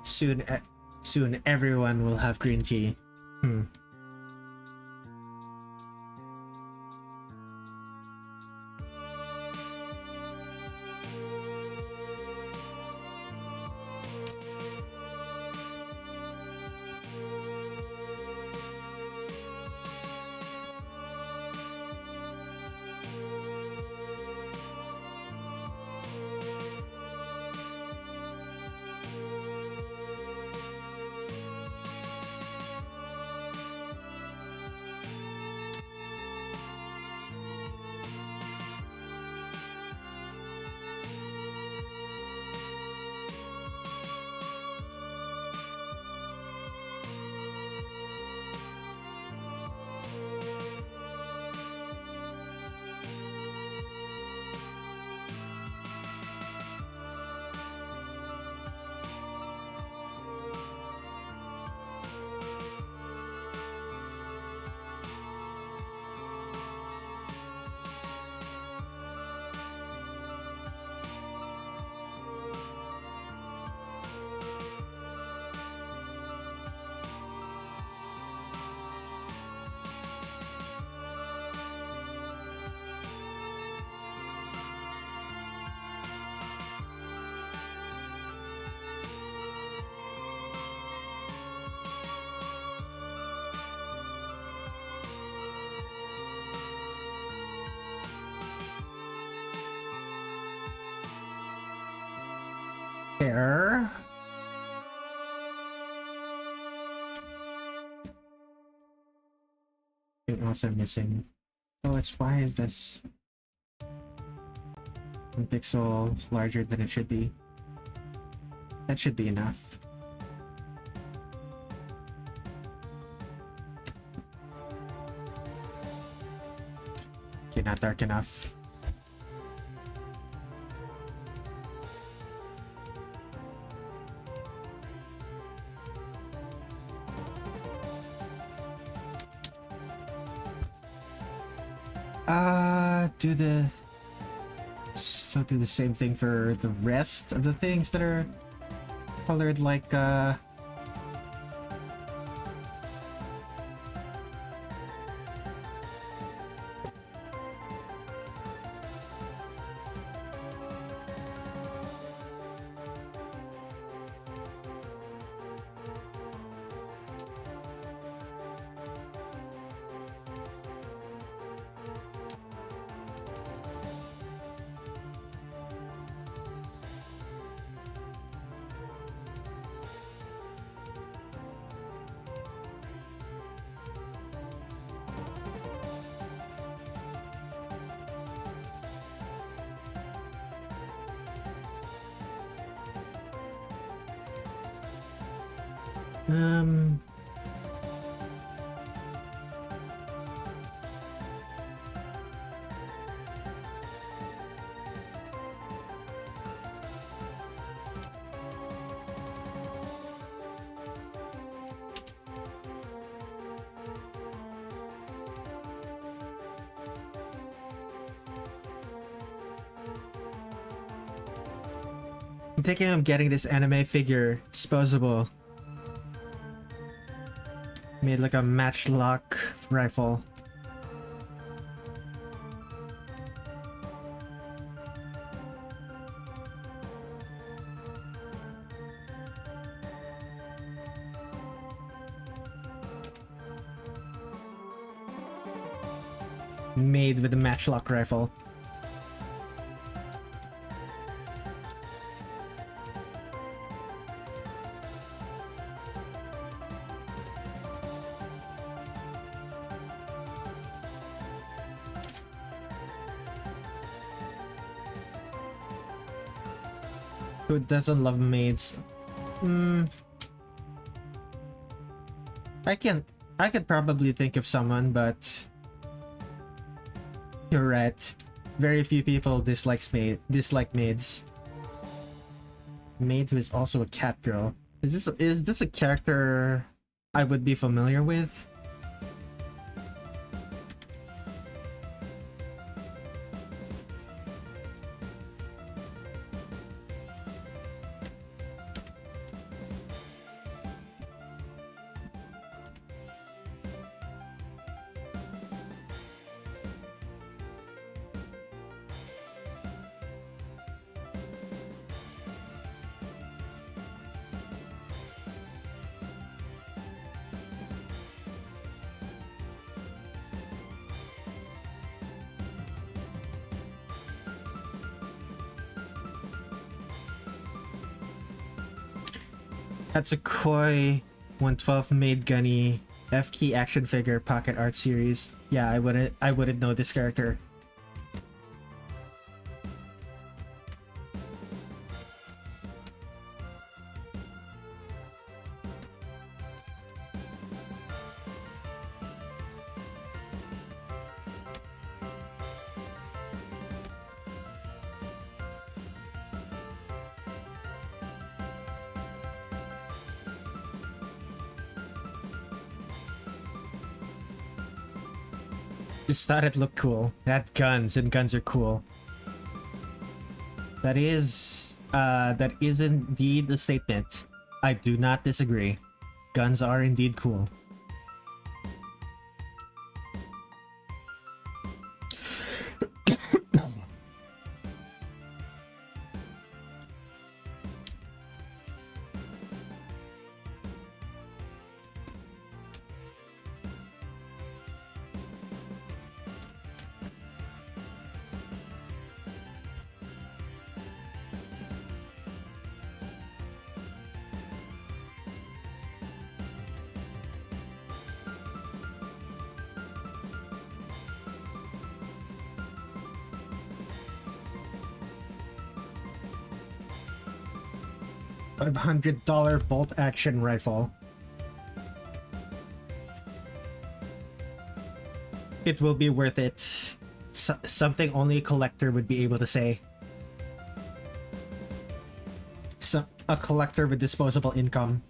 Soon everyone will have green tea. There. What else I'm missing? Oh, it's why is this 1 pixel larger than it should be? That should be enough. Okay, not dark enough. Do the same thing for the rest of the things that are colored like I'm thinking of getting this anime figure, disposable. Made like a matchlock rifle. Made with a matchlock rifle. Who doesn't love maids? I could probably think of someone, but you're right. Very few people dislike maids. Maid who is also a cat girl. Is this a character I would be familiar with? Hatsukoi 112 Maid Gunny F-Key action figure pocket art series. Yeah, I wouldn't know this character. Just thought it looked cool. It had guns, and guns are cool. That is indeed a statement. I do not disagree. Guns are indeed cool. $500 bolt action rifle. It will be worth it. Something only a collector would be able to say. A collector with disposable income.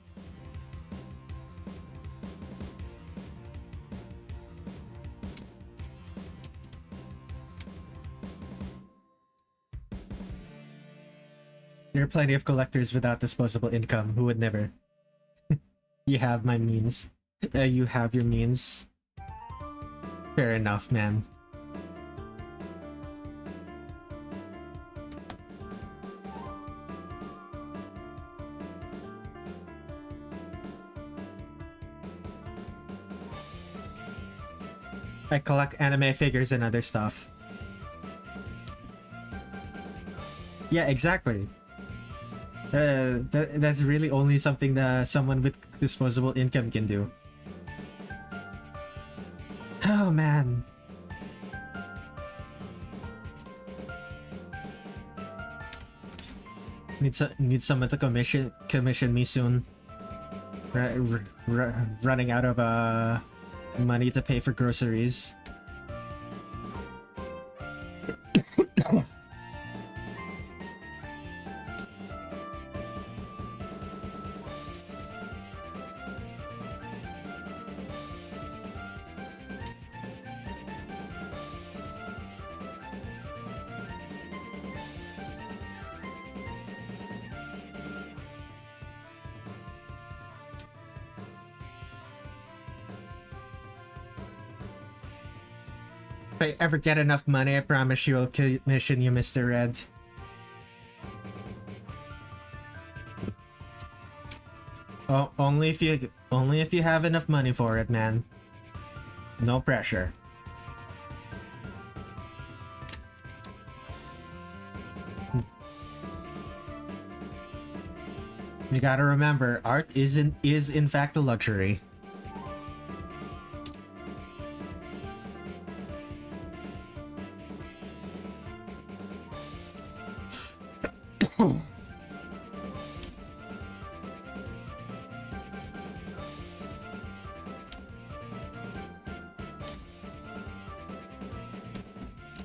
There are plenty of collectors without disposable income who would never. You have my means. You have your means. Fair enough, man. I collect anime figures and other stuff. Yeah, exactly. That's really only something that someone with disposable income can do. Oh man. Need someone to commission me soon. Running out of money to pay for groceries. If I ever get enough money, I promise you I'll commission you, Mr. Red. Oh, only if you have enough money for it, man. No pressure. You gotta remember, art is in fact a luxury.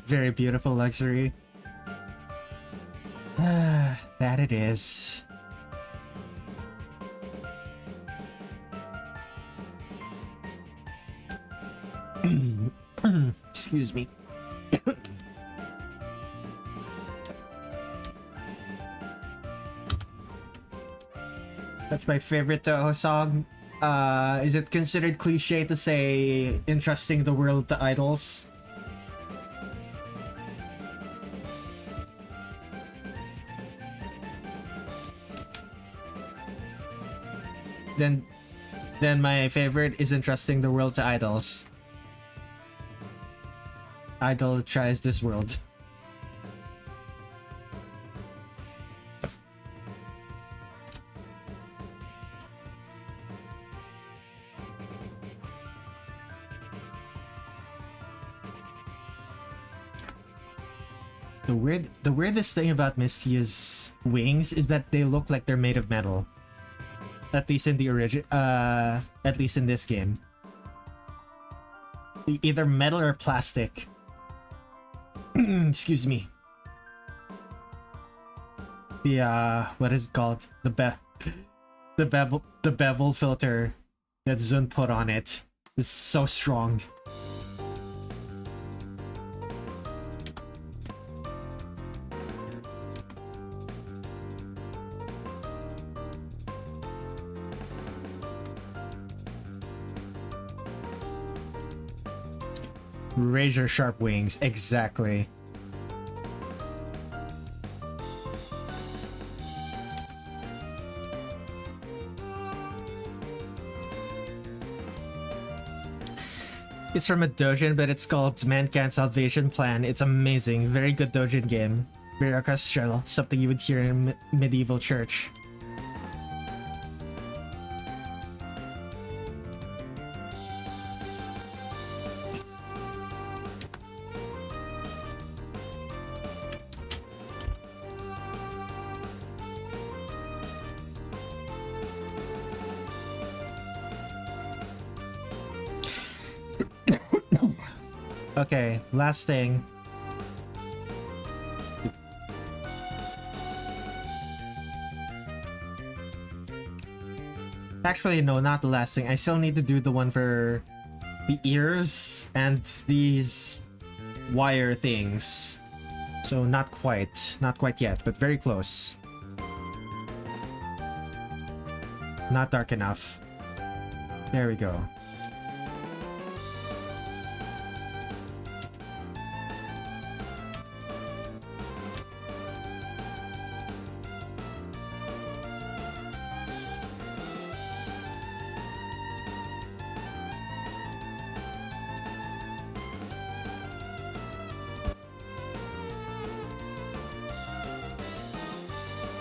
Very beautiful luxury. That it is. Excuse me. That's my favorite Touhou song. Is it considered cliche to say entrusting the world to idols? Then my favorite is entrusting the world to idols. Idol tries this world. The weirdest thing about Mystia's wings is that they look like they're made of metal. At least in the at least in this game. Either metal or plastic. Excuse me. The what is it called? The bevel filter that Zun put on it is so strong. Razor sharp wings, exactly. It's from a doujin, but it's called Mankind Salvation Plan. It's amazing. Very good doujin game. Very orchestral. Something you would hear in a medieval church. Okay, last thing. Actually, no, not the last thing. I still need to do the one for the ears and these wire things. So not quite yet, but very close. Not dark enough. There we go.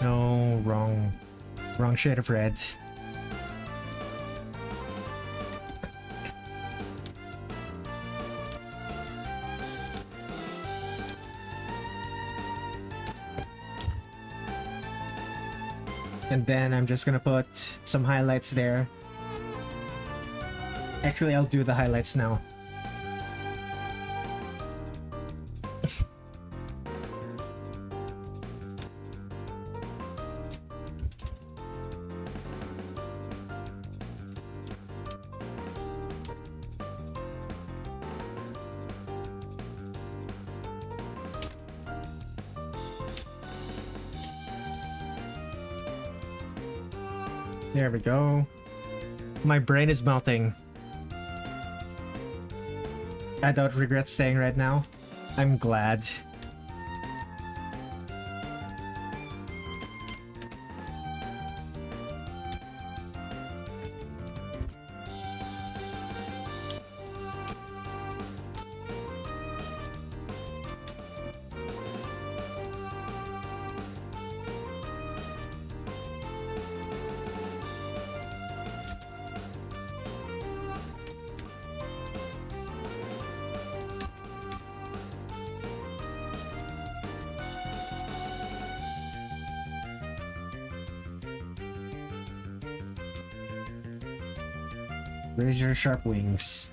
No, wrong shade of red. And then I'm just gonna put some highlights there. Actually, I'll do the highlights now. There we go. My brain is melting. I don't regret staying right now. I'm glad. Razor sharp wings.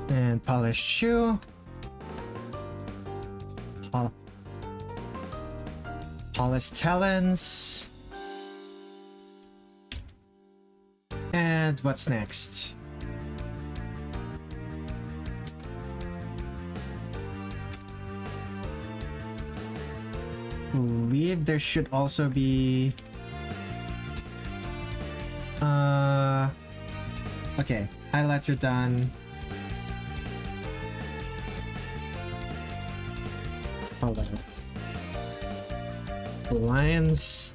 And polished shoe. Polished talons. And what's next? I believe there should also be okay, highlights are done. Hold on. Lions.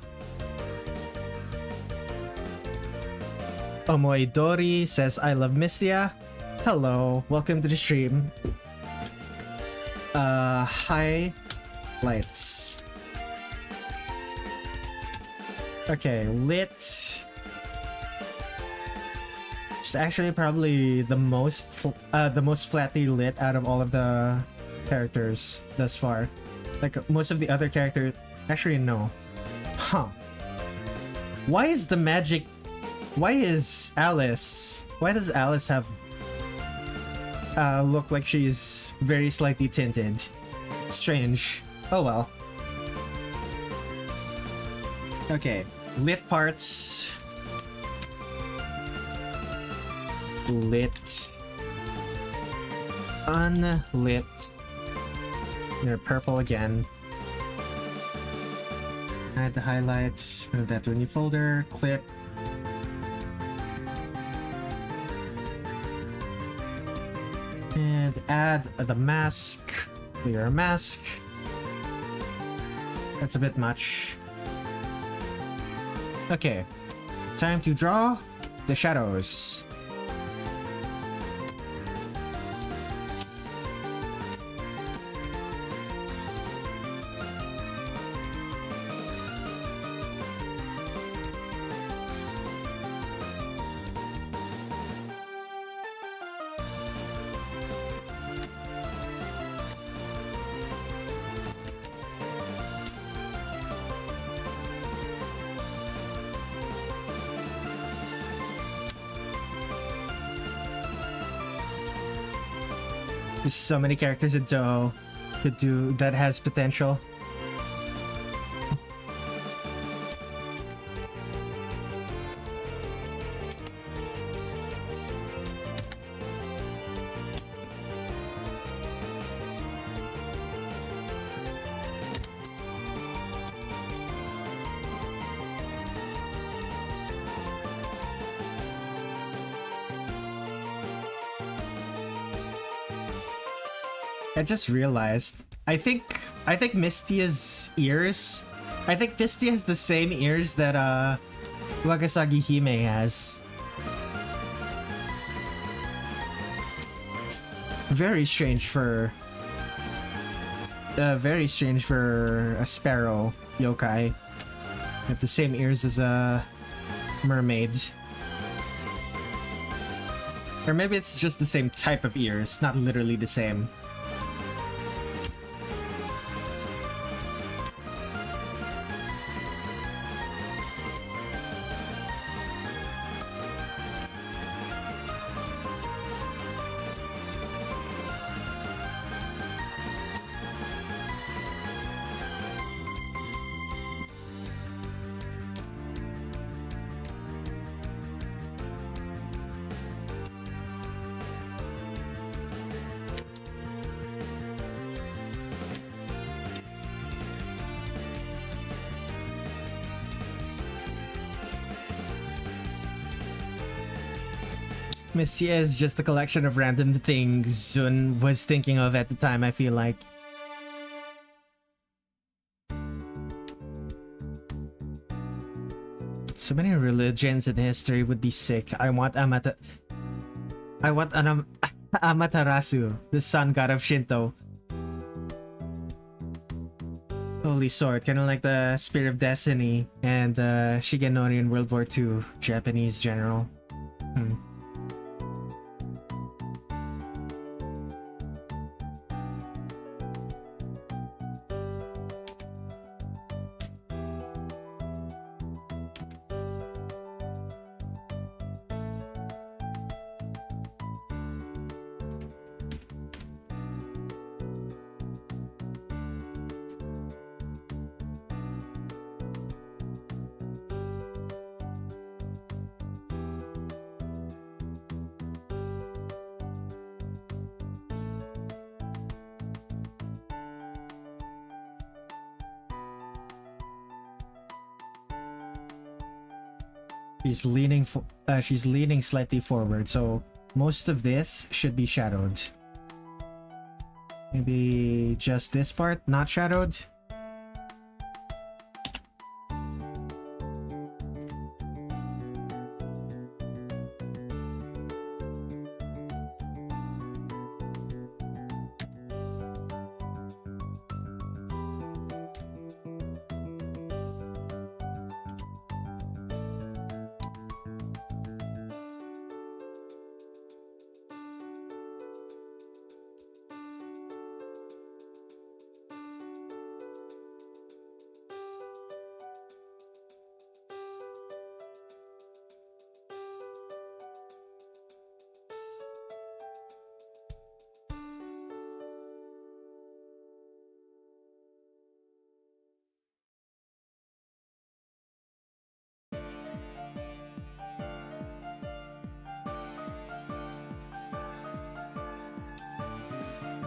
Omoidori says, I love Mystia. Hello, welcome to the stream. Highlights. Okay, lit. It's actually probably the most flatly lit out of all of the characters thus far. Like most of the other characters, actually no. Huh. Why is the magic? Why is Alice? Why does Alice have look like she's very slightly tinted? Strange. Oh well. Okay, lit parts. Lit. Unlit. They're purple again. Add the highlights. Move that to a new folder. Clip. And add the mask. Clear a mask. That's a bit much. Okay. Time to draw the shadows. There's so many characters that Touhou could do that has potential. I just realized I think Mystia's ears. I think Mystia has the same ears that Wagasagi Hime has. Very strange for a sparrow yokai. Have the same ears as a mermaid. Or maybe it's just the same type of ears, not literally the same. Mystia is just a collection of random things Zun was thinking of at the time, I feel like. So many religions in history would be sick. I want Amaterasu, the sun god of Shinto. Holy sword, kind of like the Spirit of Destiny and Shigenori in World War II, Japanese general. She's leaning slightly forward, so most of this should be shadowed. Maybe just this part, not shadowed?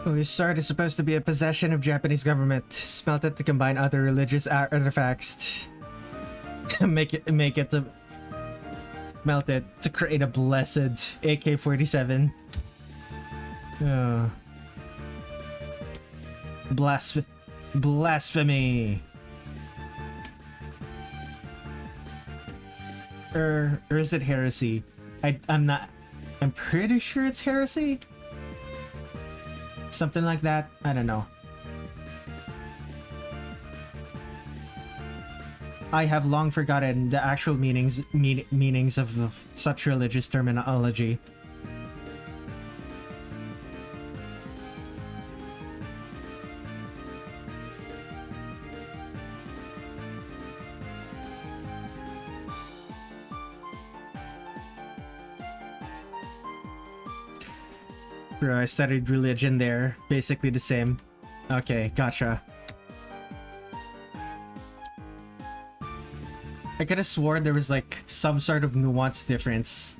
Holy Sword is supposed to be a possession of Japanese government. Smelt it to combine other religious artifacts. make it to smelt it to create a blessed AK-47. Oh. Blasphemy. Or is it heresy? I'm pretty sure it's heresy. Something like that. I don't know. I have long forgotten the actual meanings of such religious terminology. Bro, I studied religion there. Basically the same. Okay, gotcha. I could have sworn there was like some sort of nuanced difference.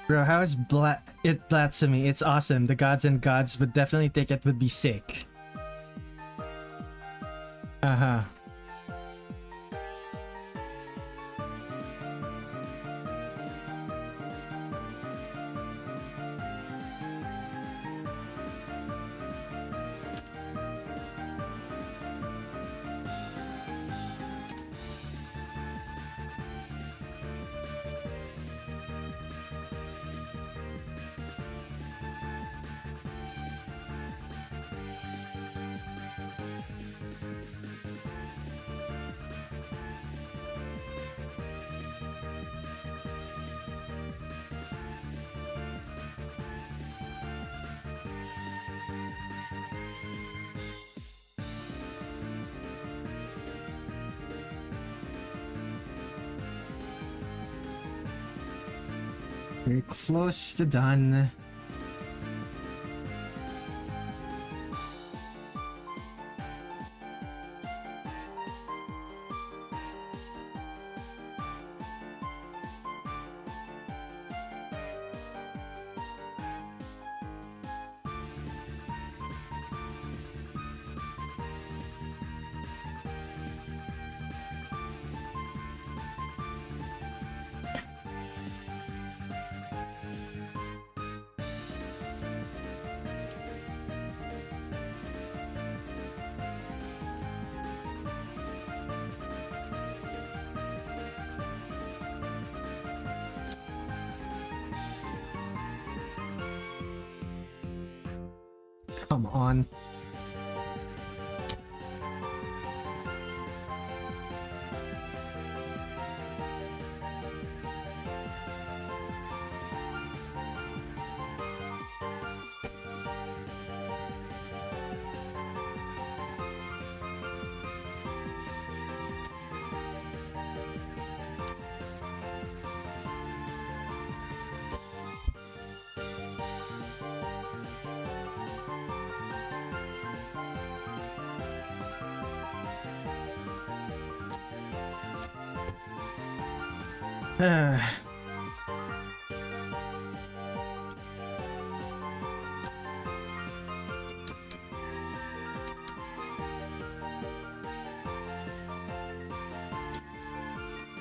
Bro, how is it blasphemy? It's awesome. The gods and gods would definitely think it would be sick. Uh-huh. We're close to done. Come on.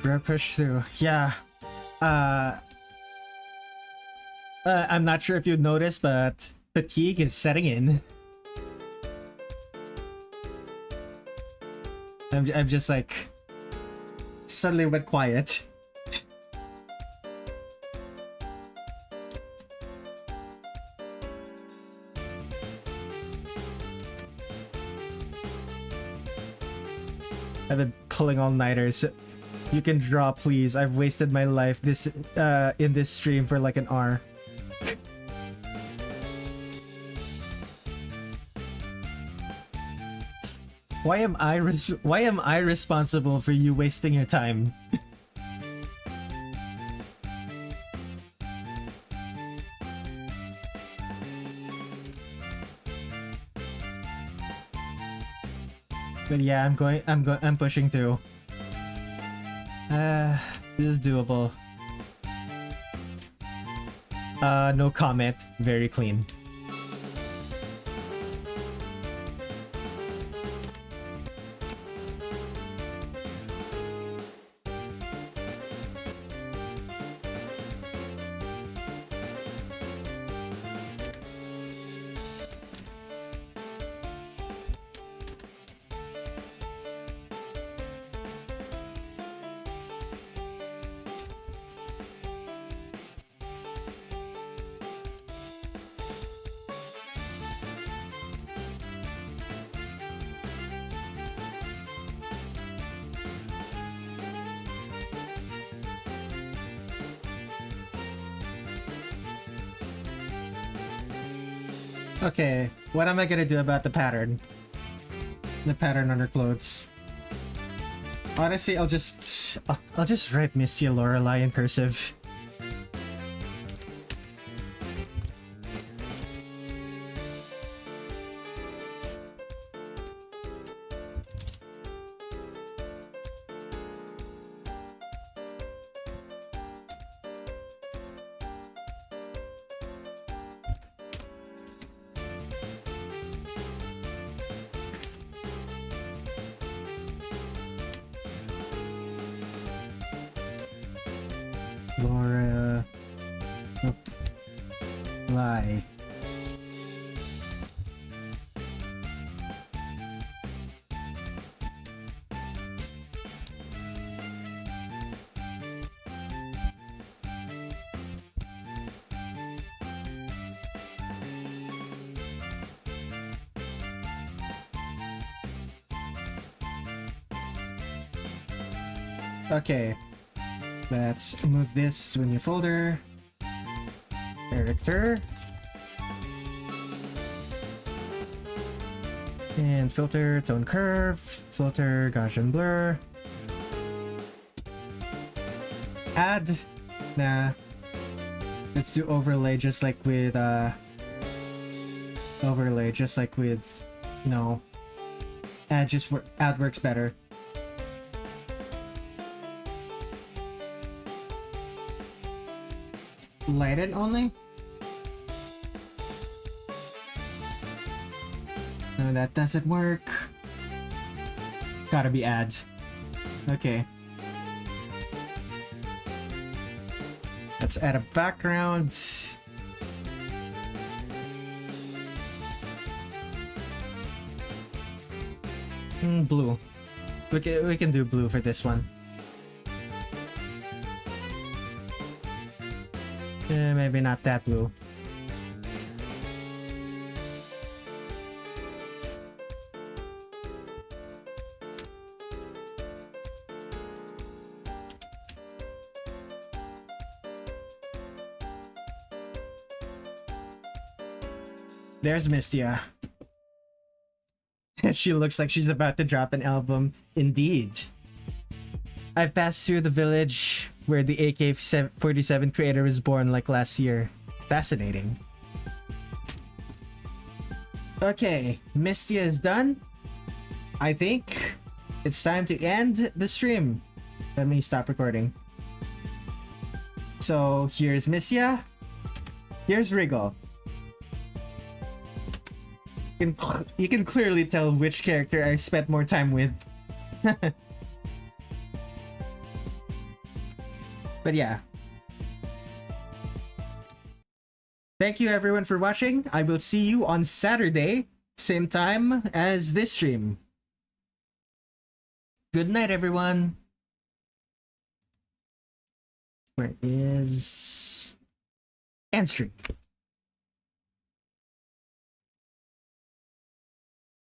Bro, push through. Yeah. I'm not sure if you noticed, but fatigue is setting in. I'm just like suddenly went quiet. I've been pulling all-nighters. You can draw, please. I've wasted my life in this stream for like an hour. Why am I responsible for you wasting your time? But yeah, I'm pushing through. This is doable. No comment. Very clean. Okay, what am I gonna do about the pattern? The pattern on her clothes. Honestly, I'll just write Mystia Lorelei in cursive. Laura... Lie. Okay, let's move this to a new folder. Character. And filter, tone curve, filter, Gaussian blur. Add. Nah. Let's do overlay just like with, overlay just like with, no. Add works better. Lighted only? No, that doesn't work. Gotta be add. Okay. Let's add a background. Blue. We can do blue for this one. Maybe not that blue. There's Mystia. She looks like she's about to drop an album. Indeed. I've passed through the village where the AK-47 creator was born like last year. Fascinating. Okay, Mystia is done. I think it's time to end the stream. Let me stop recording. So here's Mystia. Here's Wriggle. You can clearly tell which character I spent more time with. But yeah. Thank you everyone for watching. I will see you on Saturday, same time as this stream. Good night, everyone. Where is... End stream.